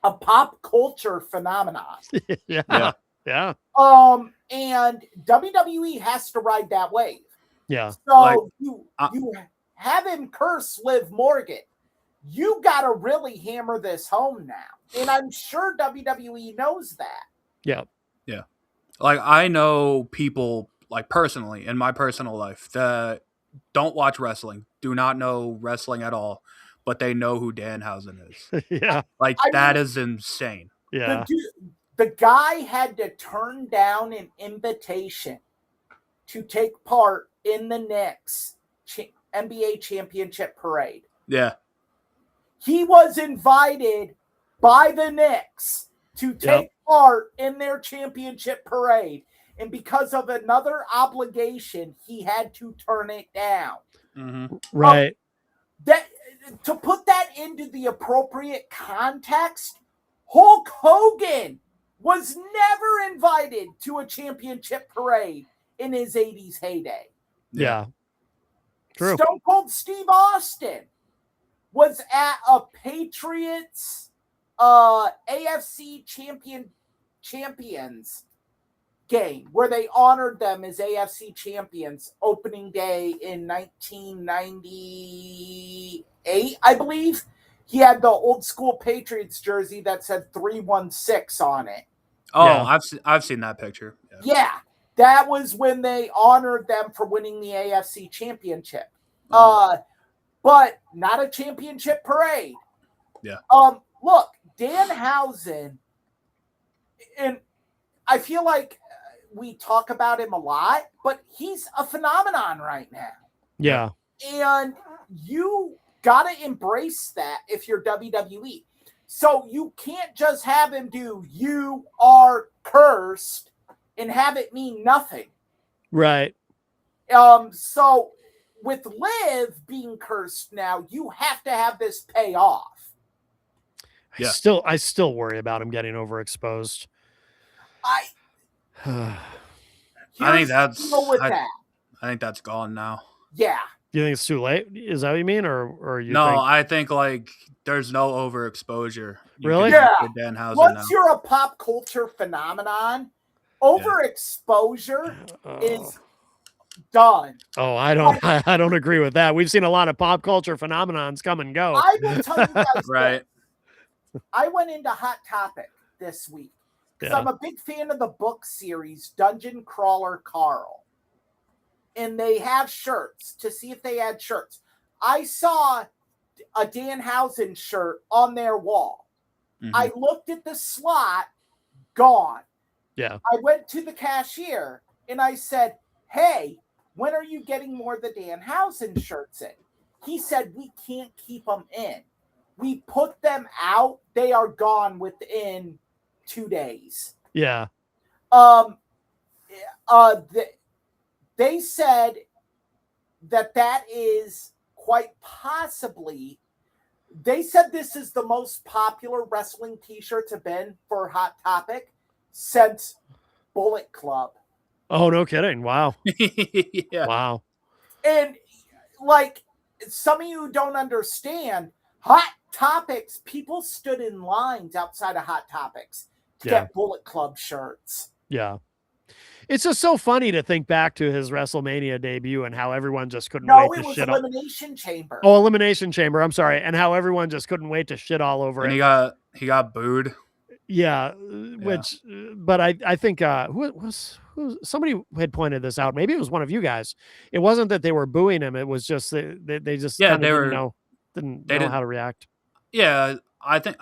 a pop culture phenomenon. Yeah. And WWE has to ride that wave. Yeah. So you have him curse Liv Morgan. You got to really hammer this home now. And I'm sure WWE knows that. Yeah. Yeah. Like, I know people, like, personally, in my personal life, that don't watch wrestling, do not know wrestling at all, but they know who Danhausen is. Yeah. Like, that is insane. Yeah. The guy had to turn down an invitation to take part in the Knicks NBA championship parade. Yeah. He was invited by the Knicks to take part in their championship parade. And because of another obligation, he had to turn it down. Mm-hmm. Right. To put that into the appropriate context, Hulk Hogan was never invited to a championship parade in his 80s heyday. Yeah. True. Stone Cold Steve Austin was at a Patriots AFC champions game where they honored them as AFC champions opening day in 1998, I believe. He had the old school Patriots jersey that said 316 on it. Oh, yeah. I've seen that picture. Yeah, that was when they honored them for winning the AFC championship. But not a championship parade. Yeah. Look, Danhausen, and I feel like we talk about him a lot, but he's a phenomenon right now. Yeah. And you got to embrace that if you're WWE. So you can't just have him do "you are cursed" and have it mean nothing. Right. So with Liv being cursed now, you have to have this pay off. Yeah. I still worry about him getting overexposed. I think that's gone now. Yeah. Do you think it's too late? Is that what you mean, or you? No, think... I think like there's no overexposure. Really? Yeah. Once you're a pop culture phenomenon, overexposure is done. Oh, I don't agree with that. We've seen a lot of pop culture phenomenons come and go. I will tell you guys right. I went into Hot Topic this week because I'm a big fan of the book series Dungeon Crawler Carl. And they have shirts to see if they had shirts. I saw a Danhausen shirt on their wall. Mm-hmm. I looked at the slot, gone. Yeah. I went to the cashier and I said, "Hey, when are you getting more of the Danhausen shirts in?" He said, "We can't keep them in. We put them out. They are gone within 2 days." Yeah. They said that is quite possibly, they said this is the most popular wrestling t-shirts have been for Hot Topic since Bullet Club. Oh, no kidding. Wow. Yeah. Wow. And like some of you don't understand, Hot Topics, people stood in lines outside of Hot Topics to get Bullet Club shirts. Yeah. It's just so funny to think back to his WrestleMania debut and how everyone just couldn't wait to shit all... Elimination Chamber. Oh, Elimination Chamber. I'm sorry. And how everyone just couldn't wait to shit all over it. And he got booed. Yeah. Which, but I think, somebody had pointed this out. Maybe it was one of you guys. It wasn't that they were booing him. It was just, they just didn't know how to react. Yeah. I think,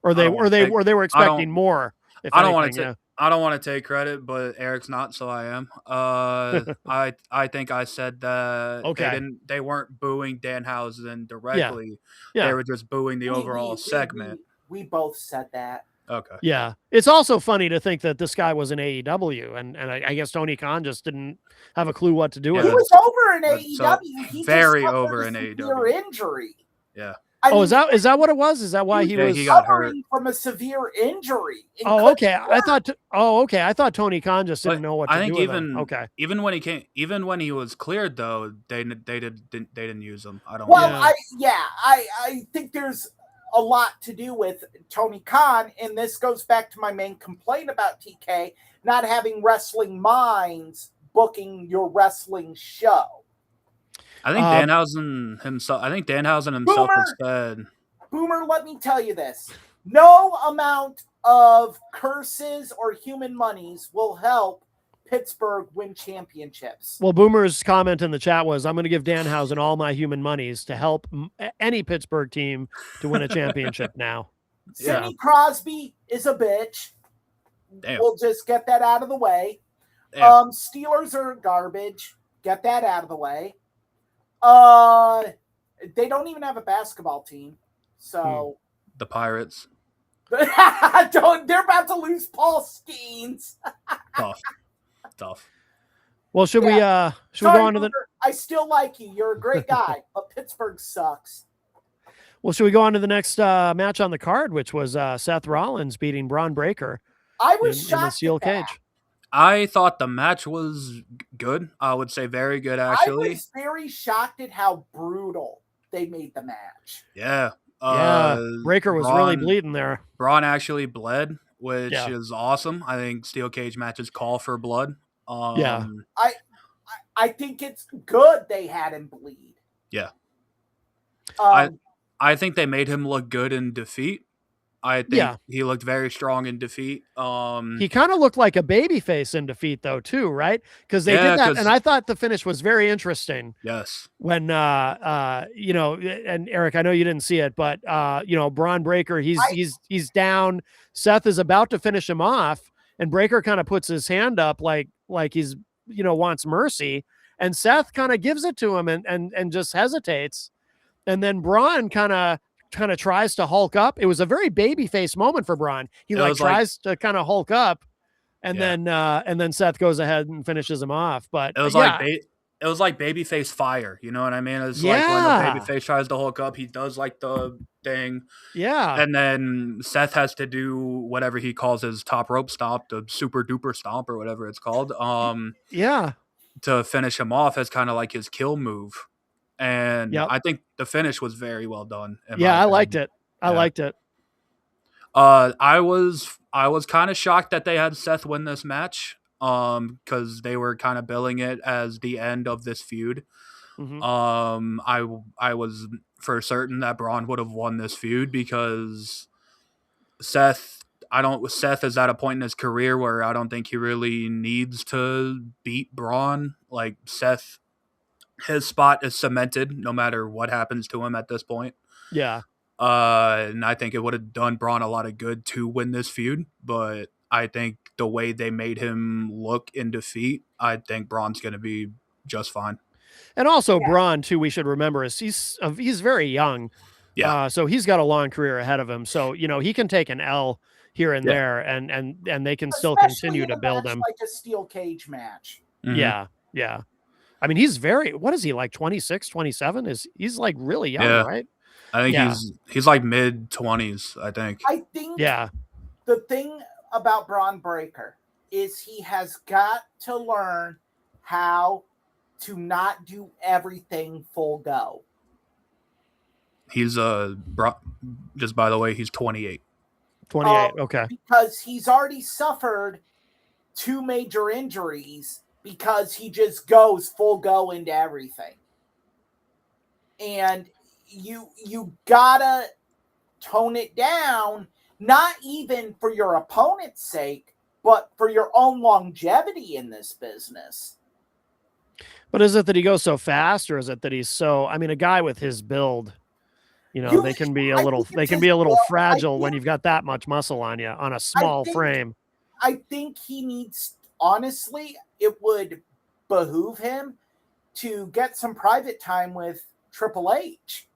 or they were expecting more. I don't want to I don't want to take credit, but Eric's not, so I am. I think I said that Okay. they weren't booing Danhausen Yeah. directly. They Yeah. were just booing the overall segment. We both said that. Okay. Yeah. It's also funny to think that this guy was in AEW, and I guess Tony Khan just didn't have a clue what to do with He it. was over in AEW. So, he very just over a in severe AEW. injury. Yeah. I mean, is that what it was? Is that why he was he got hurt from a severe injury? Oh, okay. I thought Tony Khan just didn't know what to do with him. Okay. Even when he was cleared though, they didn't use him. I don't. Well, I think there's a lot to do with Tony Khan, and this goes back to my main complaint about TK not having wrestling minds booking your wrestling show. I think Danhausen himself. Has said, Boomer, let me tell you this: no amount of curses or human monies will help Pittsburgh win championships. Well, Boomer's comment in the chat was, "I'm going to give Danhausen all my human monies to help any Pittsburgh team to win a championship now." Sidney Crosby is a bitch. Damn. We'll just get that out of the way. Steelers are garbage. Get that out of the way. They don't even have a basketball team. So the Pirates. They're about to lose Paul Skeens. Tough. Well, should we go on to the I still like you. You're a great guy, but Pittsburgh sucks. Well, should we go on to the next match on the card, which was Seth Rollins beating Braun Breaker? I was shocked in the steel cage. I thought the match was good. I would say very good, actually. I was very shocked at how brutal they made the match. Yeah. Breaker was really bleeding there. Braun actually bled, which is awesome. I think steel cage matches call for blood. I think it's good they had him bleed. Yeah. I think they made him look good in defeat. I think he looked very strong in defeat. He kind of looked like a babyface in defeat, though, too, right? Because they did that, and I thought the finish was very interesting. Yes. When and Eric, I know you didn't see it, but Braun Breaker, he's down. Seth is about to finish him off, and Breaker kind of puts his hand up like he's wants mercy, and Seth kind of gives it to him and just hesitates, and then Braun kind of tries to hulk up. It was a very babyface moment for Braun. He tries to kind of hulk up, and then Seth goes ahead and finishes him off. But it was like babyface fire. You know what I mean? It's like when the babyface tries to hulk up, he does like the thing. Yeah. And then Seth has to do whatever he calls his top rope stomp, the super duper stomp or whatever it's called. To finish him off as kind of like his kill move. And I think the finish was very well done. I liked it. I liked it. I was kind of shocked that they had Seth win this match because they were kind of billing it as the end of this feud. Mm-hmm. I was for certain that Braun would have won this feud because Seth is at a point in his career where I don't think he really needs to beat Braun. Like Seth, his spot is cemented no matter what happens to him at this point. Yeah. And I think it would have done Braun a lot of good to win this feud, but I think the way they made him look in defeat, I think Braun's going to be just fine. And also Braun too, we should remember is he's very young. Yeah. So he's got a long career ahead of him. So, he can take an L here and there and they can still continue to build him. Like a steel cage match. Mm-hmm. Yeah. Yeah. I mean, he's what is he, like 26, 27? He's like really young, right? I think he's like mid-20s, I think. I think the thing about Braun Breaker is he has got to learn how to not do everything full go. He's just by the way, he's 28. 28, okay. Because he's already suffered 2 major injuries because he just goes full go into everything. And you gotta tone it down, not even for your opponent's sake, but for your own longevity in this business. But is it that he goes so fast, or is it that he's so? I mean, a guy with his build, they can be a little fragile when you've got that much muscle on you on a small frame. I think he needs, honestly, it would behoove him to get some private time with Triple H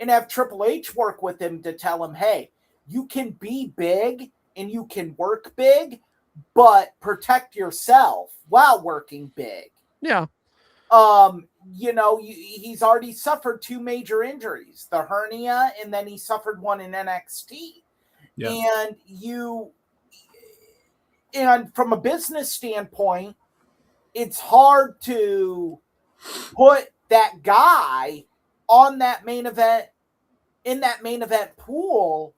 and have Triple H work with him to tell him, hey, you can be big and you can work big, but protect yourself while working big. Yeah. He's already suffered 2 major injuries, the hernia, and then he suffered one in NXT. Yeah. And from a business standpoint, it's hard to put that guy on that main event, in that main event pool,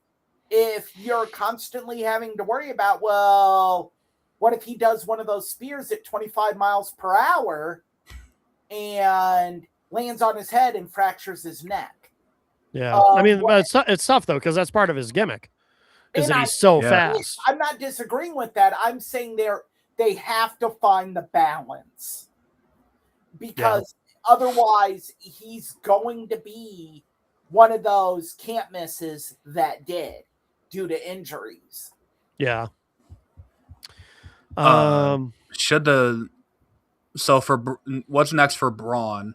if you're constantly having to worry about, well, what if he does one of those spears at 25 miles per hour and lands on his head and fractures his neck? Yeah. I mean, it's tough, though, because that's part of his gimmick, is that he's so fast. I'm not disagreeing with that. I'm saying they have to find the balance, because otherwise he's going to be one of those can't misses that did due to injuries. Yeah. So for what's next for Braun,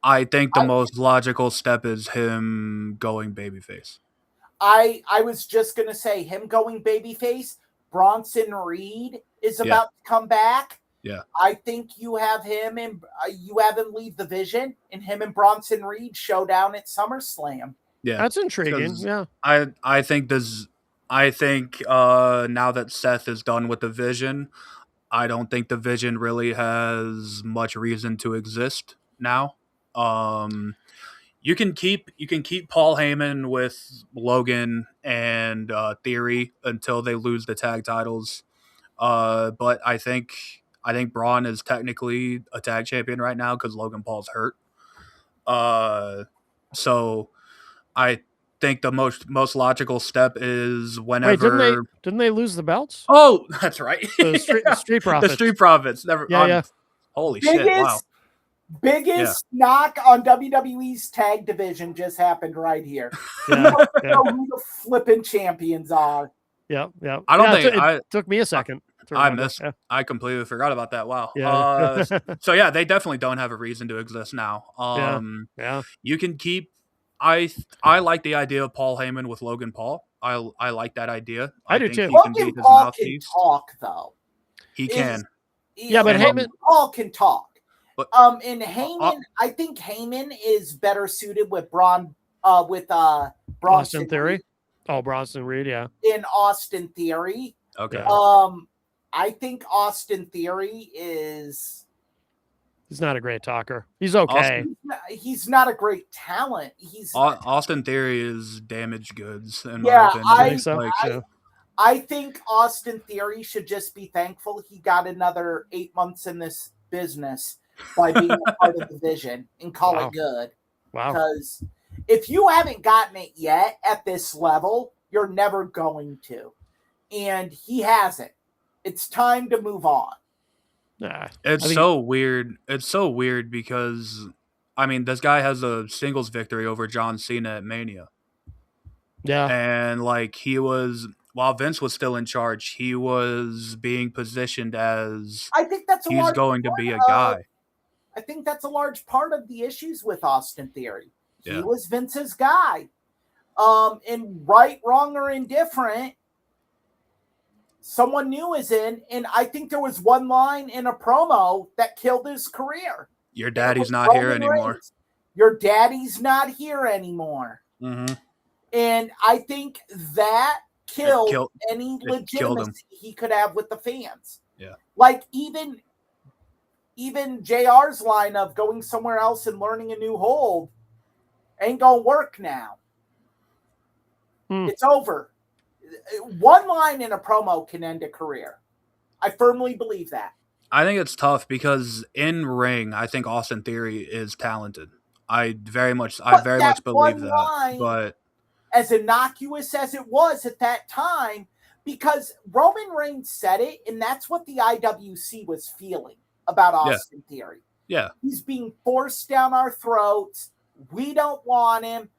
I think the most logical step is him going babyface. I was just going to say him going babyface. Bronson Reed is about to come back. Yeah. I think you have him leave the Vision, and him and Bronson Reed show down at SummerSlam. Yeah. That's intriguing. Yeah. I think now that Seth is done with the Vision, I don't think the Vision really has much reason to exist now. You can keep Paul Heyman with Logan and Theory until they lose the tag titles. But I think Braun is technically a tag champion right now because Logan Paul's hurt. So I think the most logical step is whenever. Wait, didn't they lose the belts? Oh, that's right. The Street Profits. The Street Profits. Never. Yeah. Holy shit! Wow. Biggest knock on WWE's tag division just happened right here. Yeah. You know who the flipping champions are. Yeah. I don't think it took me a second. I completely forgot about that. Wow. Yeah. So yeah, they definitely don't have a reason to exist now. You can keep. I like the idea of Paul Heyman with Logan Paul. I like that idea. I do too. Logan Paul can talk, though. He can. But Heyman Paul can talk. But and Heyman, I think Heyman is better suited with Bronson Theory. Bronson Reed, yeah. In Austin Theory. Okay. I think Austin Theory is. He's not a great talker. He's okay. He's not a great talent. Austin Theory is damaged goods. In my opinion. I think so. I think Austin Theory should just be thankful he got another 8 months in this business by being a part of the Vision and call it good. Wow. Because if you haven't gotten it yet at this level, you're never going to. And he hasn't. It's time to move on. It's so weird. It's so weird because, I mean, this guy has a singles victory over John Cena at Mania. Yeah. And, while Vince was still in charge, he was being positioned as I think that's he's going to be a guy. I think that's a large part of the issues with Austin Theory. He was Vince's guy. And right, wrong, or indifferent, someone new is in, and I think there was one line in a promo that killed his career. Your daddy's not here anymore. Your daddy's not here anymore. Mm-hmm. And I think that killed any legitimacy he could have with the fans. Yeah. Like even JR's line of going somewhere else and learning a new hold ain't gonna work now. It's over. One line in a promo can end a career. I firmly believe that. I think it's tough because in ring, I think Austin Theory is talented. I very much believe that. But as innocuous as it was at that time, because Roman Reigns said it, and that's what the IWC was feeling about Austin Theory. Yeah. He's being forced down our throats. We don't want him.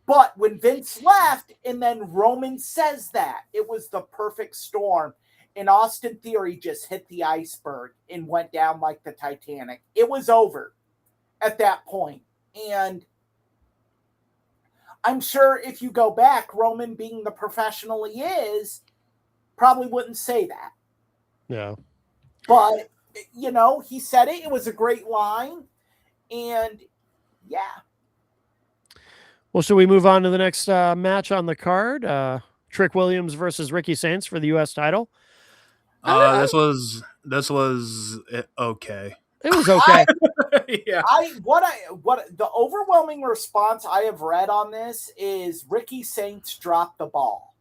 But when Vince left and then Roman says that, it was the perfect storm. and Austin Theory just hit the iceberg and went down like the Titanic. It was over at that point. And I'm sure if you go back, Roman, being the professional he is, probably wouldn't say that. Yeah. But, he said it. It was a great line. And, yeah. Well, should we move on to the next match on the card? Trick Williams versus Ricky Saints for the U.S. title. This was okay. It was okay. Yeah. What the overwhelming response I have read on this is Ricky Saints dropped the ball.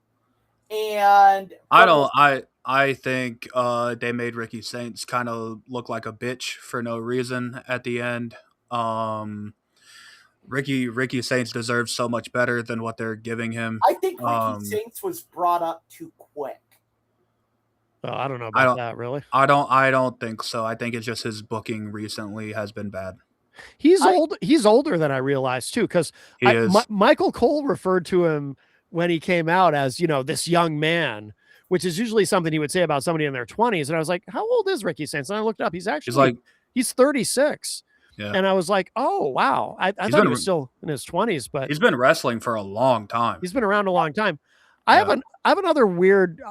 And I think they made Ricky Saints kind of look like a bitch for no reason at the end. Ricky Saints deserves so much better than what they're giving him. I think Ricky Saints was brought up too quick. I don't know about that, really. I don't think so. I think it's just his booking recently has been bad. He's older than I realized too, because Michael Cole referred to him when he came out as, this young man, which is usually something he would say about somebody in their 20s. And I was like, how old is Ricky Saints? And I looked up. He's 36. Yeah. And I was like, oh, wow. I thought he was still in his 20s, but he's been wrestling for a long time. He's been around a long time. I have another weird,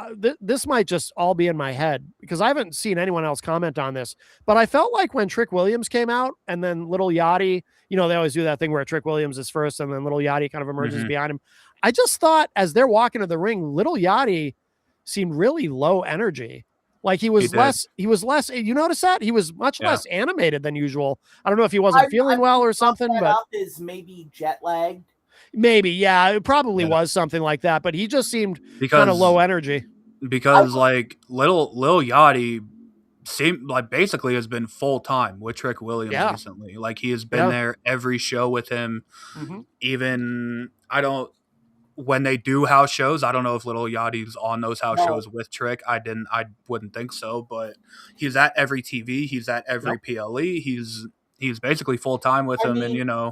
this might just all be in my head because I haven't seen anyone else comment on this, but I felt like when Trick Williams came out and then Little Yachty, they always do that thing where Trick Williams is first and then Little Yachty kind of emerges behind him. I just thought as they're walking to the ring, Little Yachty seemed really low energy. Like he was less, you notice that? He was much less animated than usual. I don't know if he wasn't feeling well or something, but is maybe jet lagged. Maybe, yeah, it probably was something like that, but he just seemed kind of low energy. Because like Little Yachty seemed like basically has been full time with Trick Williams recently. Like he has been there every show with him. Mm-hmm. Even when they do house shows, I don't know if Little Yachty's on those house shows with Trick. I wouldn't think so, but he's at every TV. He's at every PLE. He's basically full time with him, and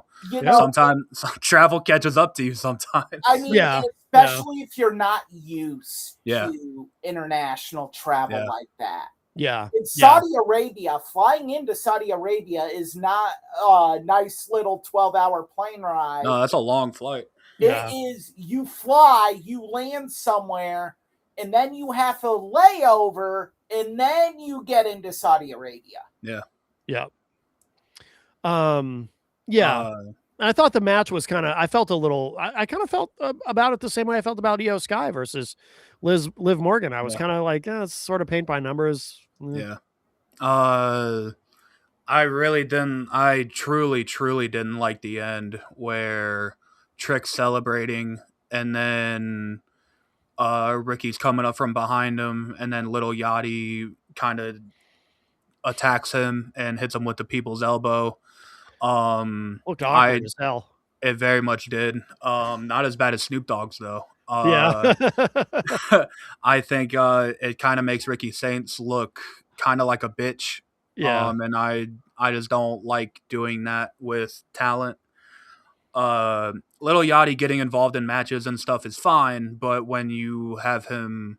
sometimes travel catches up to you. Sometimes, especially if you're not used to international travel like that. Yeah, in Saudi Arabia, flying into Saudi Arabia is not a nice little 12-hour plane ride. No, that's a long flight. It is. You fly, you land somewhere, and then you have a layover, and then you get into Saudi Arabia. Yeah. Yeah. I thought the match was I felt a little, I kind of felt about it the same way I felt about Io Sky versus Liv Morgan. I was kind of like, it's sort of paint by numbers. Yeah. I truly didn't like the end where Trick's celebrating and then Ricky's coming up from behind him and then Little Yachty kind of attacks him and hits him with the people's elbow. Looked awkward as hell. It very much did. Not as bad as Snoop Dogg's though. I think it kind of makes Ricky Saints look kind of like a bitch. Yeah. And I just don't like doing that with talent. Little Yachty getting involved in matches and stuff is fine, but when you have him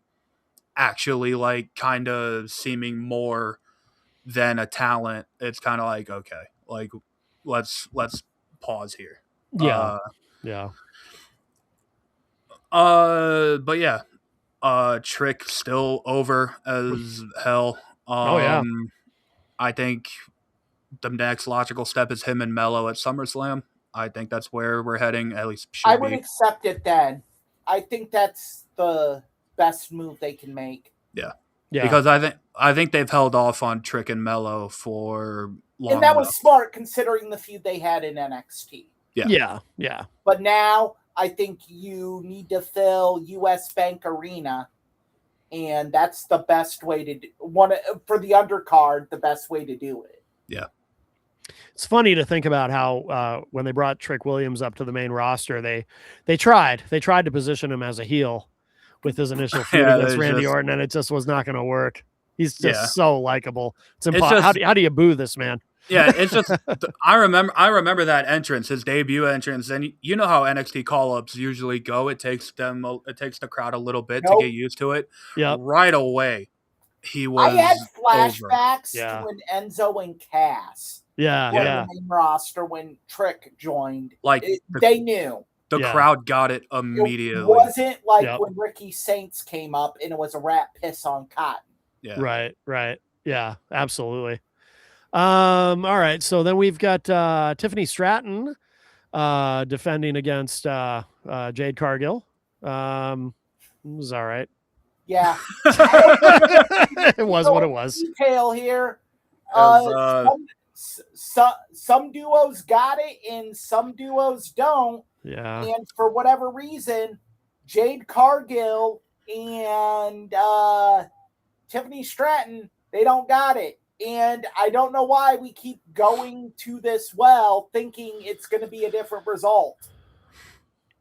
actually like kind of seeming more than a talent, it's kind of like, okay, like let's pause here. Yeah. But yeah, Trick still over as hell. I think the next logical step is him and Mello at SummerSlam. I think that's where we're heading. At least I would accept it then. I think that's the best move they can make. Yeah. Because I think they've held off on Trick and Mello for long and that enough. Was smart considering the feud they had in NXT. Yeah. But now I think you need to fill US Bank Arena, and that's the best way to for the undercard. The best way to do it. Yeah. It's funny to think about how when they brought Trick Williams up to the main roster, they tried to position him as a heel with his initial feud against Randy Orton, and it just was not going to work. He's just so likable. It's impossible. How do you boo this man? Yeah, it's just I remember that entrance, his debut entrance, and you know how NXT call-ups usually go. It takes the crowd a little bit to get used to it. Yeah, right away. he I had was over. flashbacks Yeah. to when Enzo and Cass Yeah, were yeah. on the main roster when Trick joined. Like They knew. the Yeah. crowd got it immediately. It wasn't like Yep. when Ricky Saints came up and it was a rat piss on cotton. Yeah. Right, right. Yeah, absolutely. All right. So then we've got Tiffany Stratton defending against Jade Cargill. It was all right. Yeah. It was what it was. Detail here. As, Some duos got it and some duos don't. Yeah. And for whatever reason, Jade Cargill and Tiffany Stratton, they don't got it. And I don't know why we keep going to this well thinking it's going to be a different result.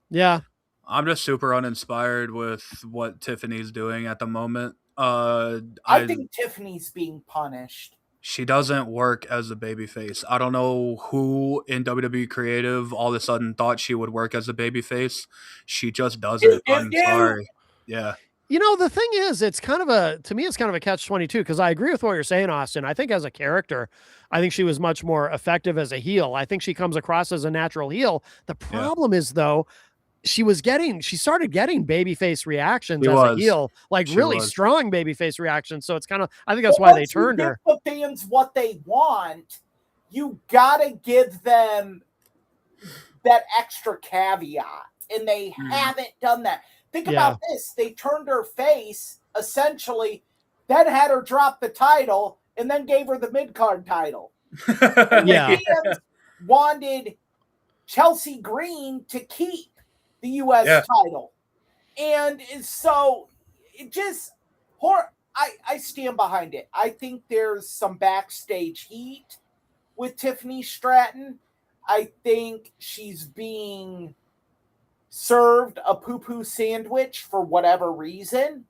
Yeah. I'm just super uninspired with what Tiffany's doing at the moment. I think Tiffany's being punished. She doesn't work as a babyface. I don't know who in WWE Creative all of a sudden thought she would work as a babyface. She just doesn't. I'm sorry. Yeah. You know, the thing is, it's kind of a catch-22 because I agree with what you're saying, Austin. I think as a character, I think she was much more effective as a heel. I think she comes across as a natural heel. The problem is, though, she started getting babyface reactions as a heel, like really strong babyface reactions. So it's kind of, I think that's why they turned her. The fans what they want, you gotta give them that extra caveat, and they haven't done that. Think about this. They turned her face, essentially, then had her drop the title, and then gave her the mid-card title. Yeah. Fans wanted Chelsea Green to keep the U.S. title. And so, it just, I stand behind it. I think there's some backstage heat with Tiffany Stratton. I think she's being served a poo-poo sandwich for whatever reason.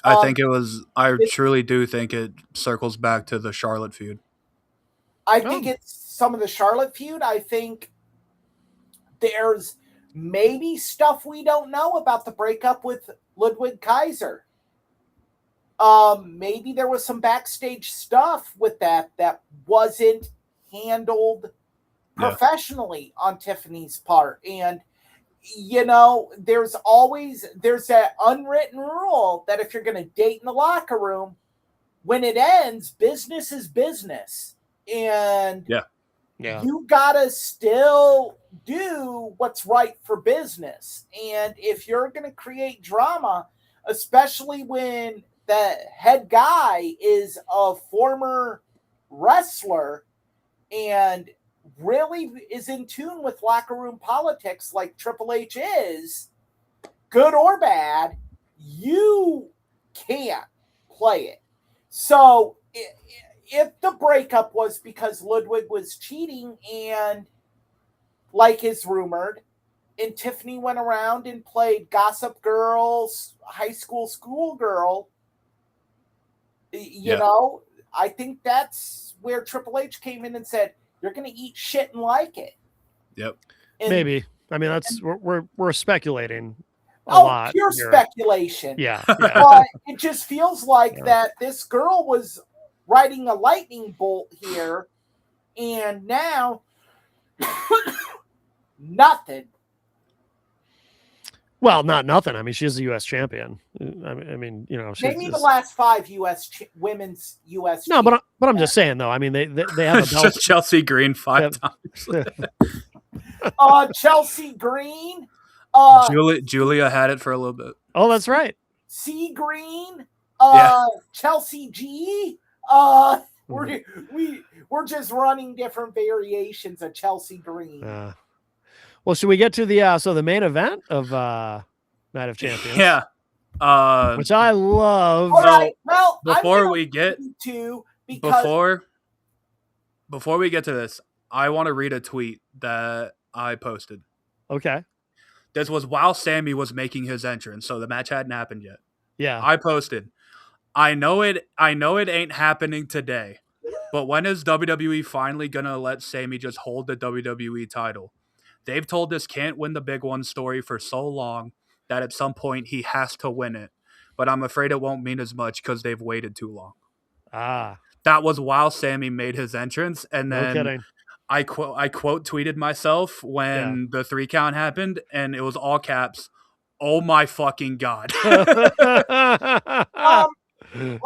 I truly do think it circles back to the Charlotte feud. I think it's some of the Charlotte feud. I think there's maybe stuff we don't know about the breakup with Ludwig Kaiser. Maybe there was some backstage stuff with that wasn't handled professionally on Tiffany's part. And you know, there's that unwritten rule that if you're going to date in the locker room, when it ends, business is business. And you got to still do what's right for business. And if you're going to create drama, especially when the head guy is a former wrestler and really is in tune with locker room politics like Triple H is, good or bad, you can't play it. So if the breakup was because Ludwig was cheating and, like is rumored, and Tiffany went around and played Gossip Girl's high school girl, you know, I think that's where Triple H came in and said, you're going to eat shit and like it. Yep. And, maybe. I mean, we're speculating a lot. Pure here. Speculation. Yeah. But it just feels like that this girl was riding a lightning bolt here, and now nothing. Well, not nothing. I mean, she's the U.S. champion. I mean, you know, name me the last 5 women's U.S. No, but I'm just saying though. I mean, they have a belt. Just Chelsea Green 5 times. Chelsea Green. Julia had it for a little bit. Oh, that's right. C Green. Chelsea G. We're just running different variations of Chelsea Green. Well, should we get to the main event of Night of Champions? Yeah. Which I love. All right. Well, before we get to this, I want to read a tweet that I posted. Okay. This was while Sammy was making his entrance, so the match hadn't happened yet. Yeah. I posted, I know it ain't happening today, but when is WWE finally gonna let Sammy just hold the WWE title? They've told this can't win the big one story for so long that at some point he has to win it. but I'm afraid it won't mean as much because they've waited too long. Ah, That was while Sammy made his entrance, and no then kidding. I quote tweeted myself when the 3 count happened, and it was all caps. Oh my fucking god! Let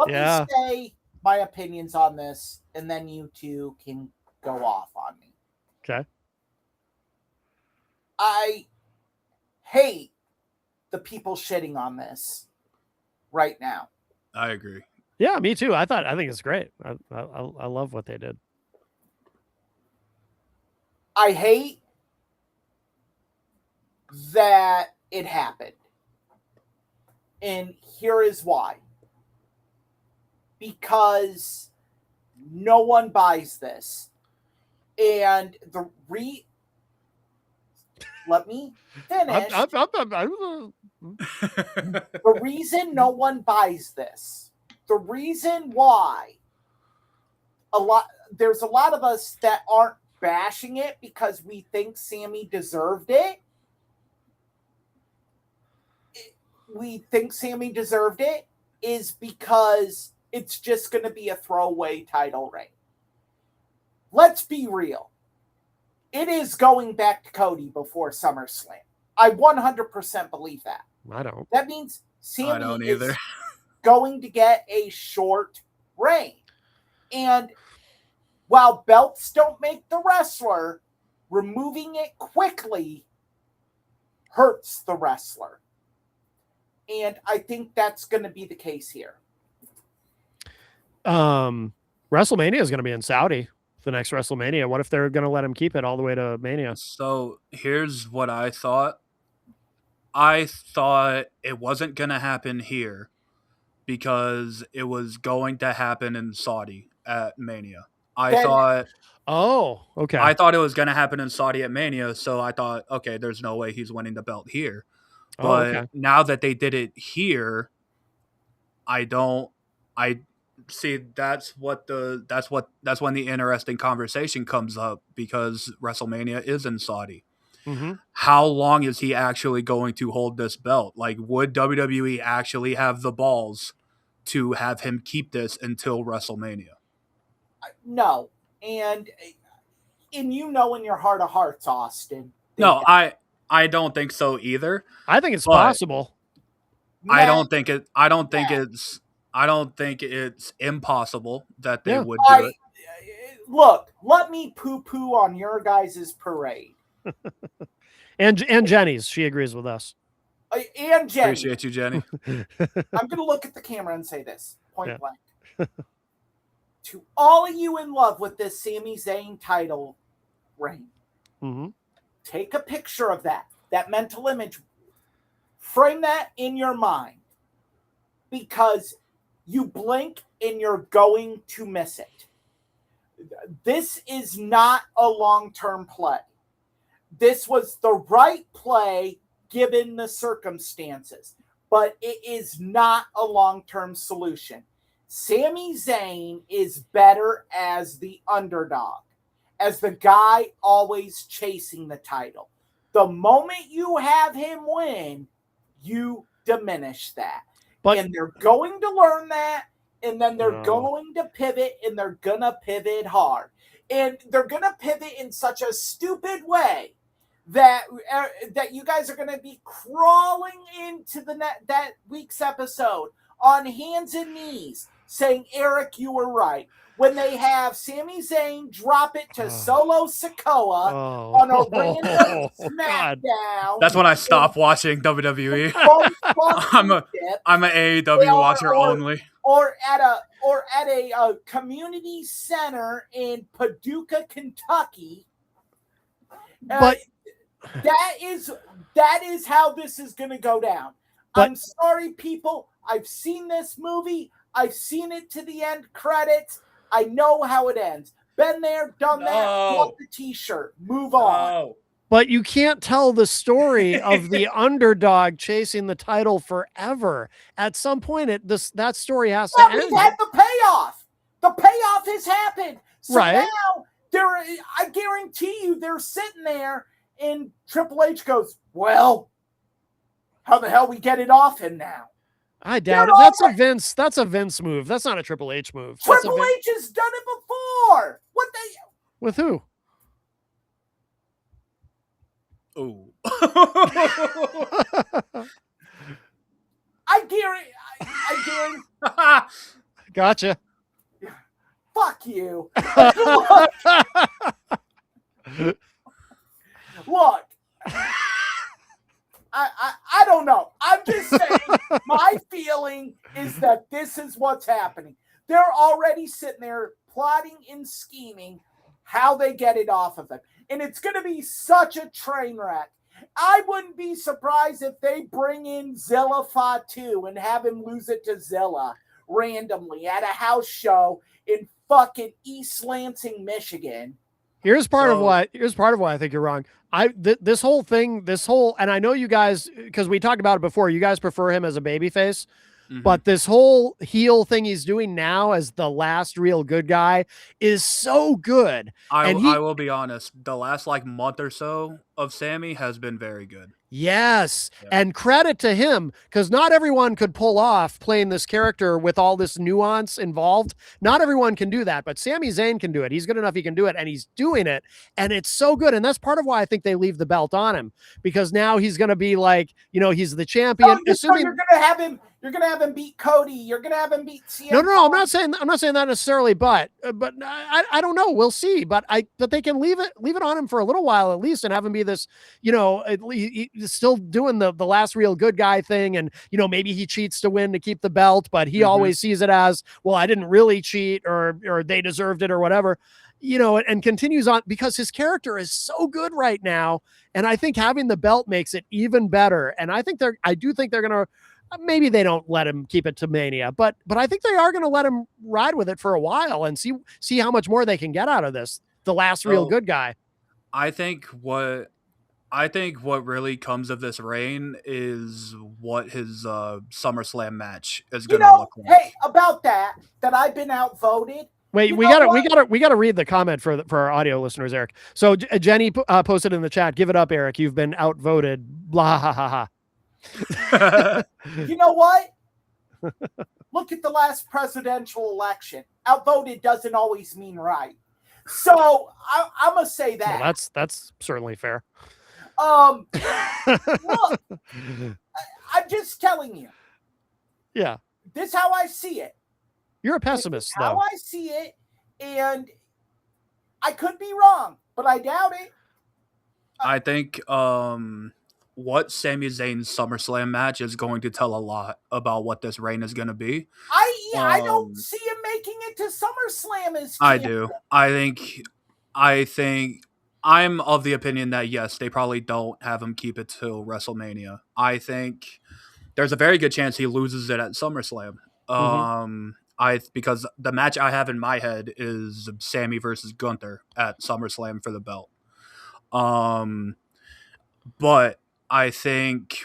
Yeah. me say my opinions on this, and then you two can go off on me. Okay. I hate the people shitting on this right now. I agree. Yeah, me too. I think it's great. I love what they did. I hate that it happened. And here is why. Because no one buys this. And let me finish. The reason no one buys this, the reason why there's a lot of us that aren't bashing it because we think Sammy deserved it. We think Sammy deserved it is because it's just going to be a throwaway title reign. Let's be real. It is going back to Cody before SummerSlam. I 100% believe that. I don't. That means I don't Sammy either. is going to get a short reign. And while belts don't make the wrestler, removing it quickly hurts the wrestler. And I think that's going to be the case here. WrestleMania is going to be in Saudi. The next WrestleMania. What if they're going to let him keep it all the way to Mania? So here's what I thought. I thought it wasn't going to happen here because it was going to happen in Saudi at Mania. Oh, okay. I thought it was going to happen in Saudi at Mania, so I thought, okay, there's no way he's winning the belt here. But now that they did it here, I see that's when the interesting conversation comes up because WrestleMania is in Saudi. Mm-hmm. How long is he actually going to hold this belt? Like, would WWE actually have the balls to have him keep this until WrestleMania? No. And you know in your heart of hearts, Austin. No, I don't think so either. I think it's possible. I don't think it's impossible that they would do it. Look, let me poo-poo on your guys' parade. and Jenny's, she agrees with us. And Jenny. Appreciate you, Jenny. I'm going to look at the camera and say this, point blank. To all of you in love with this Sami Zayn title reign, take a picture of that mental image. Frame that in your mind because you blink and you're going to miss it. This is not a long-term play. This was the right play given the circumstances, but it is not a long-term solution. Sami Zayn is better as the underdog, as the guy always chasing the title. The moment you have him win, you diminish that. And they're going to learn that, and then they're going to pivot, and they're going to pivot hard. And they're going to pivot in such a stupid way that you guys are going to be crawling into that week's episode on hands and knees saying, Eric, you were right. When they have Sami Zayn drop it to Solo Sikoa on a random SmackDown. That's when I stopped watching WWE. I'm an AEW watcher only. Or at a community center in Paducah, Kentucky. But that is how this is going to go down. I'm sorry, people. I've seen this movie. I've seen it to the end credits. I know how it ends. Been there, done that. Want the T-shirt. Move on. But you can't tell the story of the underdog chasing the title forever. At some point, that story has to end. We've had the payoff. The payoff has happened. So now, I guarantee you, they're sitting there, and Triple H goes, well, how the hell we get it off him now? I doubt it. That's a Vince move. That's not a Triple H move. Triple H has done it before. With who? Oh. I guarantee. Gotcha. Fuck you. Look. I don't know. I'm just saying my feeling is that this is what's happening. They're already sitting there plotting and scheming how they get it off of him. And it's going to be such a train wreck. I wouldn't be surprised if they bring in Zilla Fatu and have him lose it to Zilla randomly at a house show in fucking East Lansing, Michigan. Here's part of why I think you're wrong. This whole thing, and I know you guys, because we talked about it before, you guys prefer him as a babyface. Mm-hmm. But this whole heel thing he's doing now as the last real good guy is so good. I will be honest. The last month or so of Sammy has been very good. Yes. Yeah. And credit to him, because not everyone could pull off playing this character with all this nuance involved. Not everyone can do that, but Sami Zayn can do it. He's good enough. He can do it, and he's doing it. And it's so good. And that's part of why I think they leave the belt on him, because now he's going to be he's the champion. Assuming you're going to have him. You're going to have him beat Cody. You're going to have him beat CM. No. I'm not saying that necessarily, but I don't know. We'll see. But they can leave it on him for a little while at least, and have him be this, still doing the last real good guy thing. And, maybe he cheats to win to keep the belt, but he always sees it as, well, I didn't really cheat, or they deserved it or whatever, and continues on, because his character is so good right now. And I think having the belt makes it even better. And I do think they're going to, maybe they don't let him keep it to Mania, but I think they are going to let him ride with it for a while and see how much more they can get out of this. The last real good guy. I think what really comes of this reign is what his SummerSlam match is going to look like. Hey, about that I've been outvoted. Wait, we gotta read the comment for our audio listeners, Eric. So Jenny posted in the chat, "Give it up, Eric. You've been outvoted." Blah ha ha ha. You know what? Look at the last presidential election. Outvoted doesn't always mean right. So I'm gonna say that. Well, that's certainly fair. Look, I'm just telling you. Yeah. This is how I see it. You're a pessimist, though. How I see it, and I could be wrong, but I doubt it. I think what Sami Zayn's SummerSlam match is going to tell a lot about what this reign is going to be. I don't see him making it to SummerSlam as champion. I do. I think I'm of the opinion that, yes, they probably don't have him keep it till WrestleMania. I think there's a very good chance he loses it at SummerSlam. Because the match I have in my head is Sammy versus Gunther at SummerSlam for the belt. But I think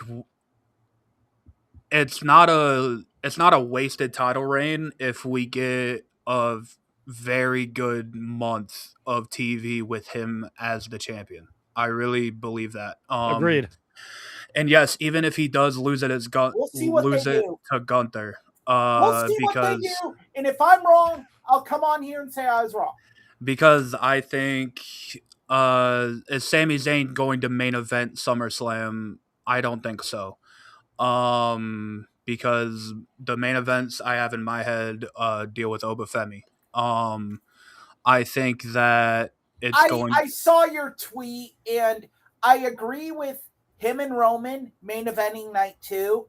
it's not a wasted title reign if we get a very good month of TV with him as the champion. I really believe that. Agreed. And yes, even if he does lose it to Gunther, we'll see what they do. And if I'm wrong, I'll come on here and say I was wrong. Because I think is Sami Zayn going to main event SummerSlam? I don't think so. Because the main events I have in my head deal with Obafemi. I think that I saw your tweet, and I agree with him and Roman main eventing night 2.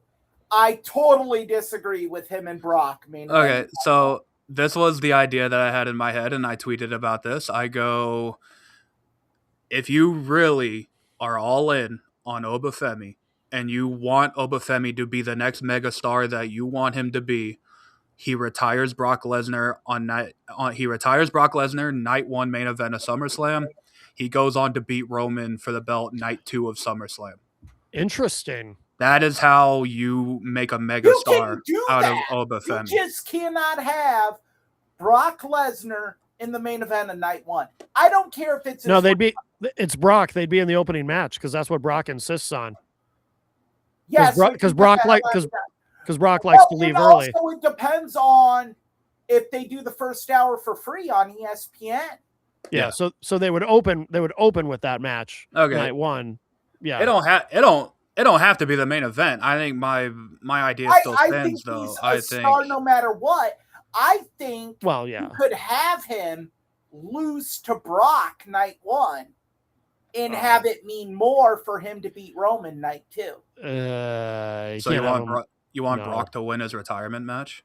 I totally disagree with him and Brock main eventing. Okay, so this was the idea that I had in my head, and I tweeted about this. I go, if you really are all in on Obafemi, and you want Obafemi to be the next megastar that you want him to be, he retires Brock Lesnar night 1 main event of SummerSlam. He goes on to beat Roman for the belt night 2 of SummerSlam. Interesting. That is how you make a megastar out of Obafemi. You just cannot have Brock Lesnar in the main event of night 1. I don't care if it's it's Brock. They'd be in the opening match because that's what Brock insists on. Yes, because because Brock likes to leave early. Also, it depends on if they do the first hour for free on ESPN. Yeah. So they would open with that match. Okay. Night one. Yeah. It don't have to be the main event. I think my idea still stands, though. I think star no matter what. I think you could have him lose to Brock night one and have it mean more for him to beat Roman night two. So you want Brock to win his retirement match?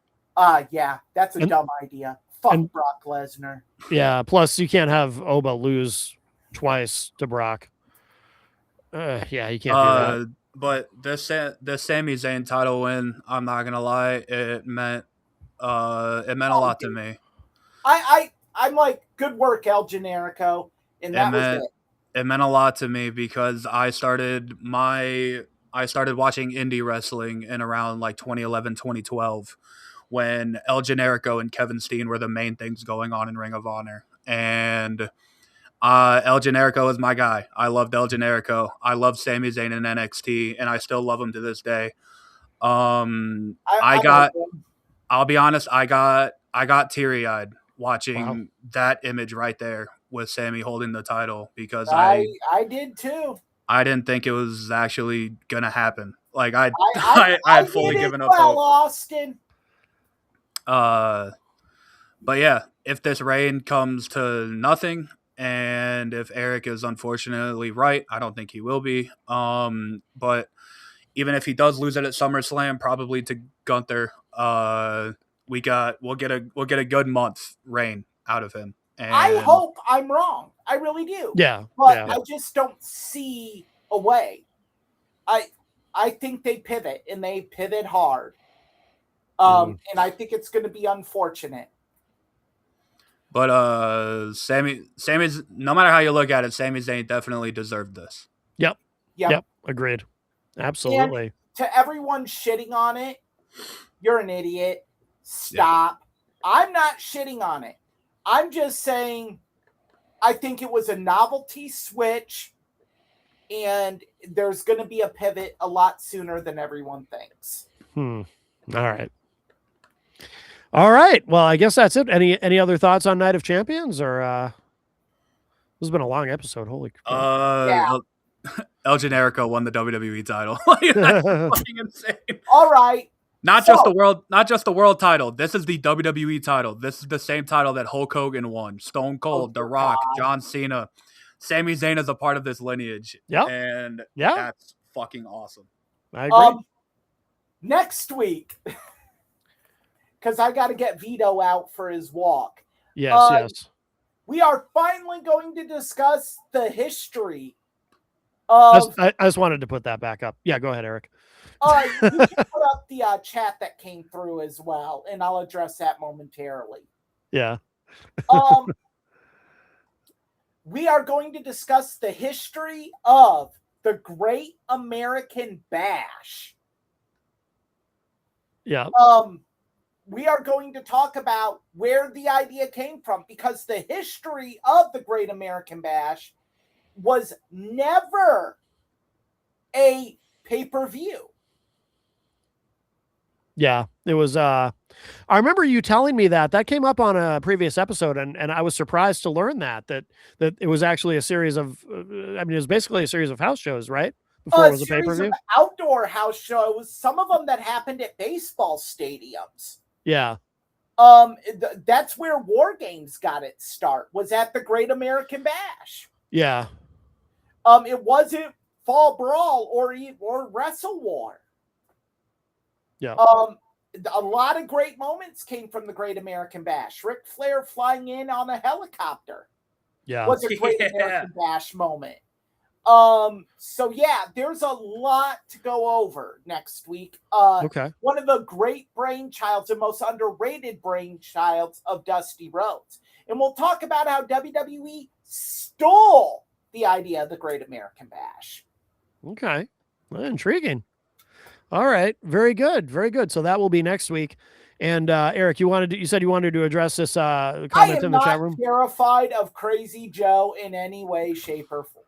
Yeah, that's a dumb idea. Fuck Brock Lesnar. Yeah, plus you can't have Oba lose twice to Brock. Yeah, you can't do that. But this Sami Zayn title win, I'm not gonna lie, it meant a lot to me. I'm like, good work, El Generico, and that was it. It meant a lot to me because I started watching indie wrestling in around like 2011, 2012, when El Generico and Kevin Steen were the main things going on in Ring of Honor. And El Generico is my guy. I loved El Generico. I love Sami Zayn in NXT, and I still love him to this day. I'll be honest, I got teary-eyed watching that image right there with Sami holding the title, because I did too. I didn't think it was actually gonna happen. Like I had fully given up hope. Austin. But yeah, if this reign comes to nothing, and if Eric is unfortunately right, I don't think he will be. But even if he does lose it at SummerSlam, probably to Gunther, we'll get a good month reign out of him. And I hope I'm wrong. I really do. Yeah. But I just don't see a way. I think they pivot, and they pivot hard. And I think it's going to be unfortunate. But Sammy's, no matter how you look at it, Sami Zayn definitely deserved this. Yep. Agreed. Absolutely. And to everyone shitting on it, you're an idiot. Stop. Yeah. I'm not shitting on it. I'm just saying I think it was a novelty switch, and there's going to be a pivot a lot sooner than everyone thinks. All right. Well, I guess that's it. Any other thoughts on Night of Champions, or this has been a long episode. Holy crap. El Generico won the WWE title. That's fucking insane. All right. Not just the world title. This is the WWE title. This is the same title that Hulk Hogan won. Stone Cold, The Rock, John Cena. Sami Zayn is a part of this lineage. Yeah. And that's fucking awesome. I agree. Next week, because I got to get Vito out for his walk. Yes. We are finally going to discuss the history of... I just wanted to put that back up. Yeah, go ahead, Eric. You can put up the chat that came through as well, and I'll address that momentarily. Yeah. We are going to discuss the history of the Great American Bash. Yeah. We are going to talk about where the idea came from, because the history of the Great American Bash was never a pay-per-view. Yeah, it was. I remember you telling me that came up on a previous episode, and I was surprised to learn that it was actually a series of. It was basically a series of house shows, right? Before it was a pay-per-view. Outdoor house shows, some of them that happened at baseball stadiums. Yeah. That's where War Games got its start. Was at the Great American Bash. Yeah. It wasn't Fall Brawl or Wrestle War. Yeah. A lot of great moments came from the Great American Bash. Ric Flair flying in on a helicopter. Yeah. Was a Great American Bash moment. So yeah, there's a lot to go over next week. Okay. One of the great brainchilds and most underrated brainchilds of Dusty Rhodes. And we'll talk about how WWE stole the idea of the Great American Bash. Okay. Well, intriguing. All right. Very good. Very good. So that will be next week. And Eric, you said you wanted to address this comment in the chat room. I am not terrified of Crazy Joe in any way, shape, or form.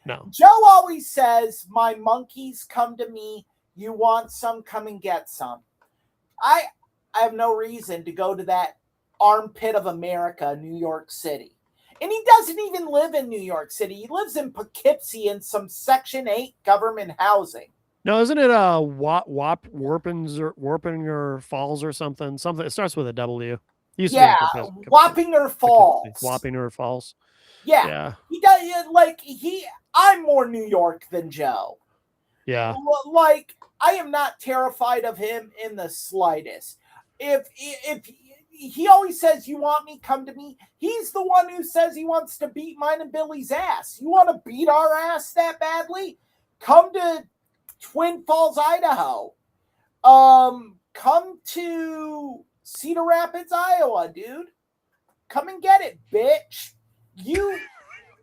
No. Joe always says, "My monkeys come to me. You want some? Come and get some." I have no reason to go to that armpit of America, New York City. And he doesn't even live in New York City. He lives in Poughkeepsie in some Section 8 government housing. No, isn't it Warpinger Falls or something? Something. It starts with a W. Yeah, Wappinger Falls. Wappinger Falls. Yeah. He does like I'm more New York than Joe. Yeah. Like, I am not terrified of him in the slightest. If he always says, "You want me? Come to me." He's the one who says he wants to beat mine and Billy's ass. You want to beat our ass that badly? Come to Twin Falls, Idaho. Come to Cedar Rapids, Iowa, dude. Come and get it, bitch. You,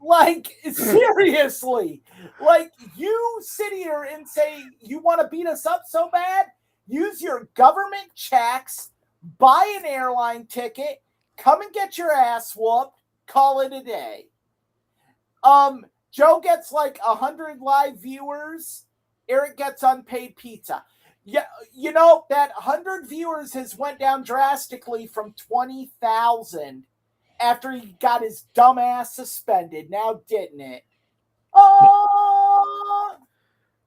like, seriously. Like, you sit here and say you want to beat us up so bad? Use your government checks, buy an airline ticket, come and get your ass whooped, call it a day. Joe gets like 100 live viewers. Eric gets unpaid pizza. Yeah, you know, that 100 viewers has went down drastically from 20,000 after he got his dumb ass suspended. Now, didn't it? Oh!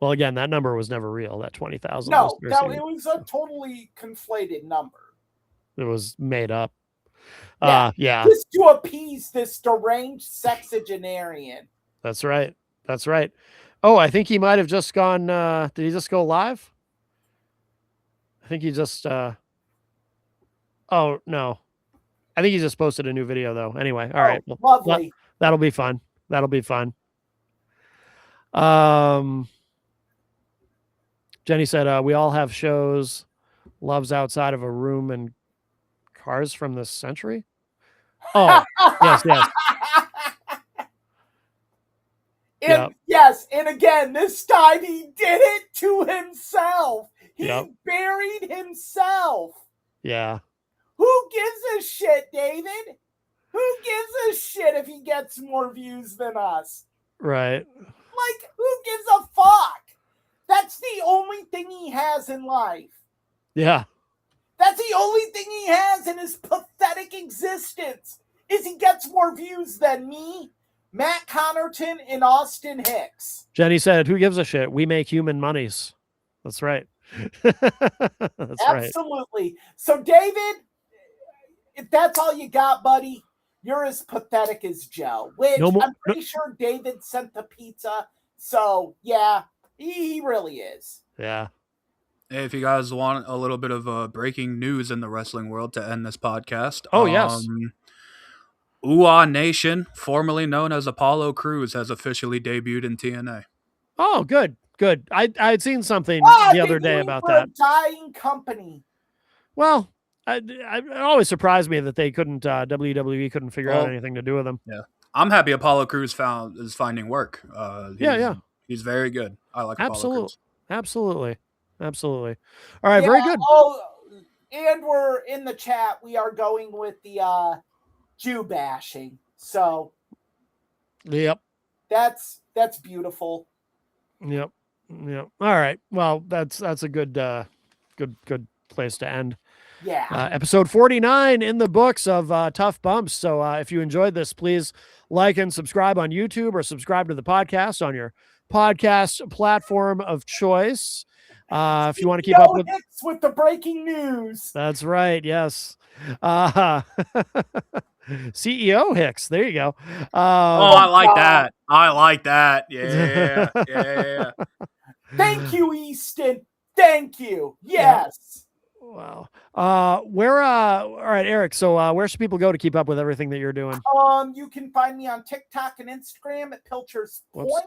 Well, again, that number was never real. That 20,000. No, it was a totally conflated number. It was made up. Yeah. Just to appease this deranged sexagenarian. That's right. That's right. Oh, I think he might have just gone. Did he just go live? I think he just. Oh no, I think he just posted a new video though. Anyway, all right. Well, lovely. That'll be fun. That'll be fun. Jenny said, "We all have shows. Love's outside of a room and Cars from this century." Oh, yes. And yes, and again, this time he did it to himself. He buried himself. Yeah. Who gives a shit, David? Who gives a shit if he gets more views than us? Right. Like, who gives a fuck? That's the only thing he has in life. Yeah. That's the only thing he has in his pathetic existence, is he gets more views than me, Matt Connerton, and Austin Hicks. Jenny said, "Who gives a shit? We make human monies." That's right. That's absolutely right. So, David, if that's all you got, buddy, you're as pathetic as Joe, which I'm pretty sure David sent the pizza. So, yeah, he really is. Yeah. Hey, if you guys want a little bit of breaking news in the wrestling world to end this podcast. Oh, yes. IPMNation, formerly known as Apollo Crews, has officially debuted in TNA. Oh, good. I had seen something the other day about that. A dying company. Well, it always surprised me that they couldn't, WWE couldn't figure out anything to do with them. Yeah. I'm happy Apollo Crews is finding work. He's very good. I like Apollo Crews. Absolutely. All right, very good. Oh, and we're in the chat. We are going with the Jew bashing. So, yep. That's beautiful. Yep. All right. Well, that's a good place to end. Yeah. Episode 49 in the books of Tough Bumps. So if you enjoyed this, please like and subscribe on YouTube or subscribe to the podcast on your podcast platform of choice. If you want to keep up with the breaking news. That's right. Yes. CEO Hicks. There you go. I like that. Yeah. Thank you, Easton. Thank you. Yes. Wow. All right, Eric. So where should people go to keep up with everything that you're doing? You can find me on TikTok and Instagram at Pilcher's Point.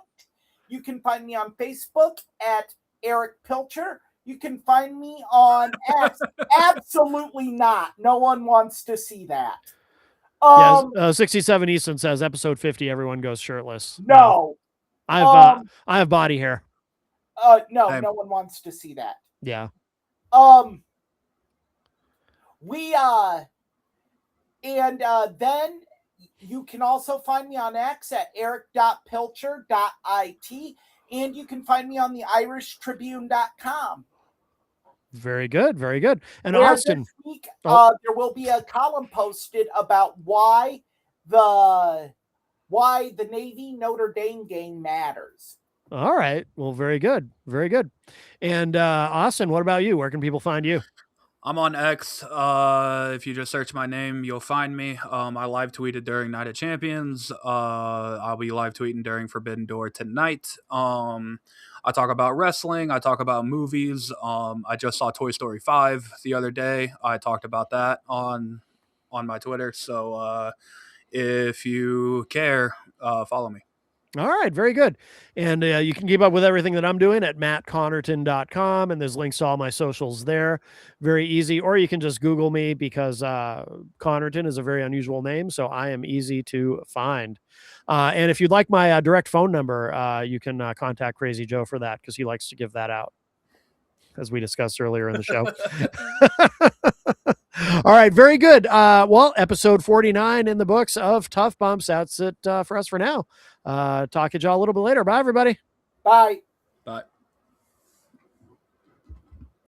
You can find me on Facebook at Eric Pilcher. You can find me on X. Absolutely not. No one wants to see that. 67 Easton says episode 50. Everyone goes shirtless. No. I have body hair. No one wants to see that. Yeah. Then you can also find me on X at eric.pilcher.it, and you can find me on the irishtribune.com. Very good. Very good. And Where Austin, this week, there will be a column posted about why the Navy Notre Dame game matters. all right. Well, very good. Very good. And Austin, what about you? Where can people find you? I'm on X. If you just search my name, you'll find me. I live tweeted during Night of Champions. I'll be live tweeting during Forbidden Door tonight. I talk about wrestling. I talk about movies. I just saw Toy Story 5 the other day. I talked about that on my Twitter. So if you care, follow me. All right, very good. And you can keep up with everything that I'm doing at mattconnerton.com, and there's links to all my socials there. Very easy. Or you can just Google me because Connerton is a very unusual name, so I am easy to find. And if you'd like my direct phone number, you can contact Crazy Joe for that because he likes to give that out, as we discussed earlier in the show. All right, very good. Well, episode 49 in the books of Tough Bumps. That's it for us for now. Talk to y'all a little bit later. Bye, everybody. Bye. Bye.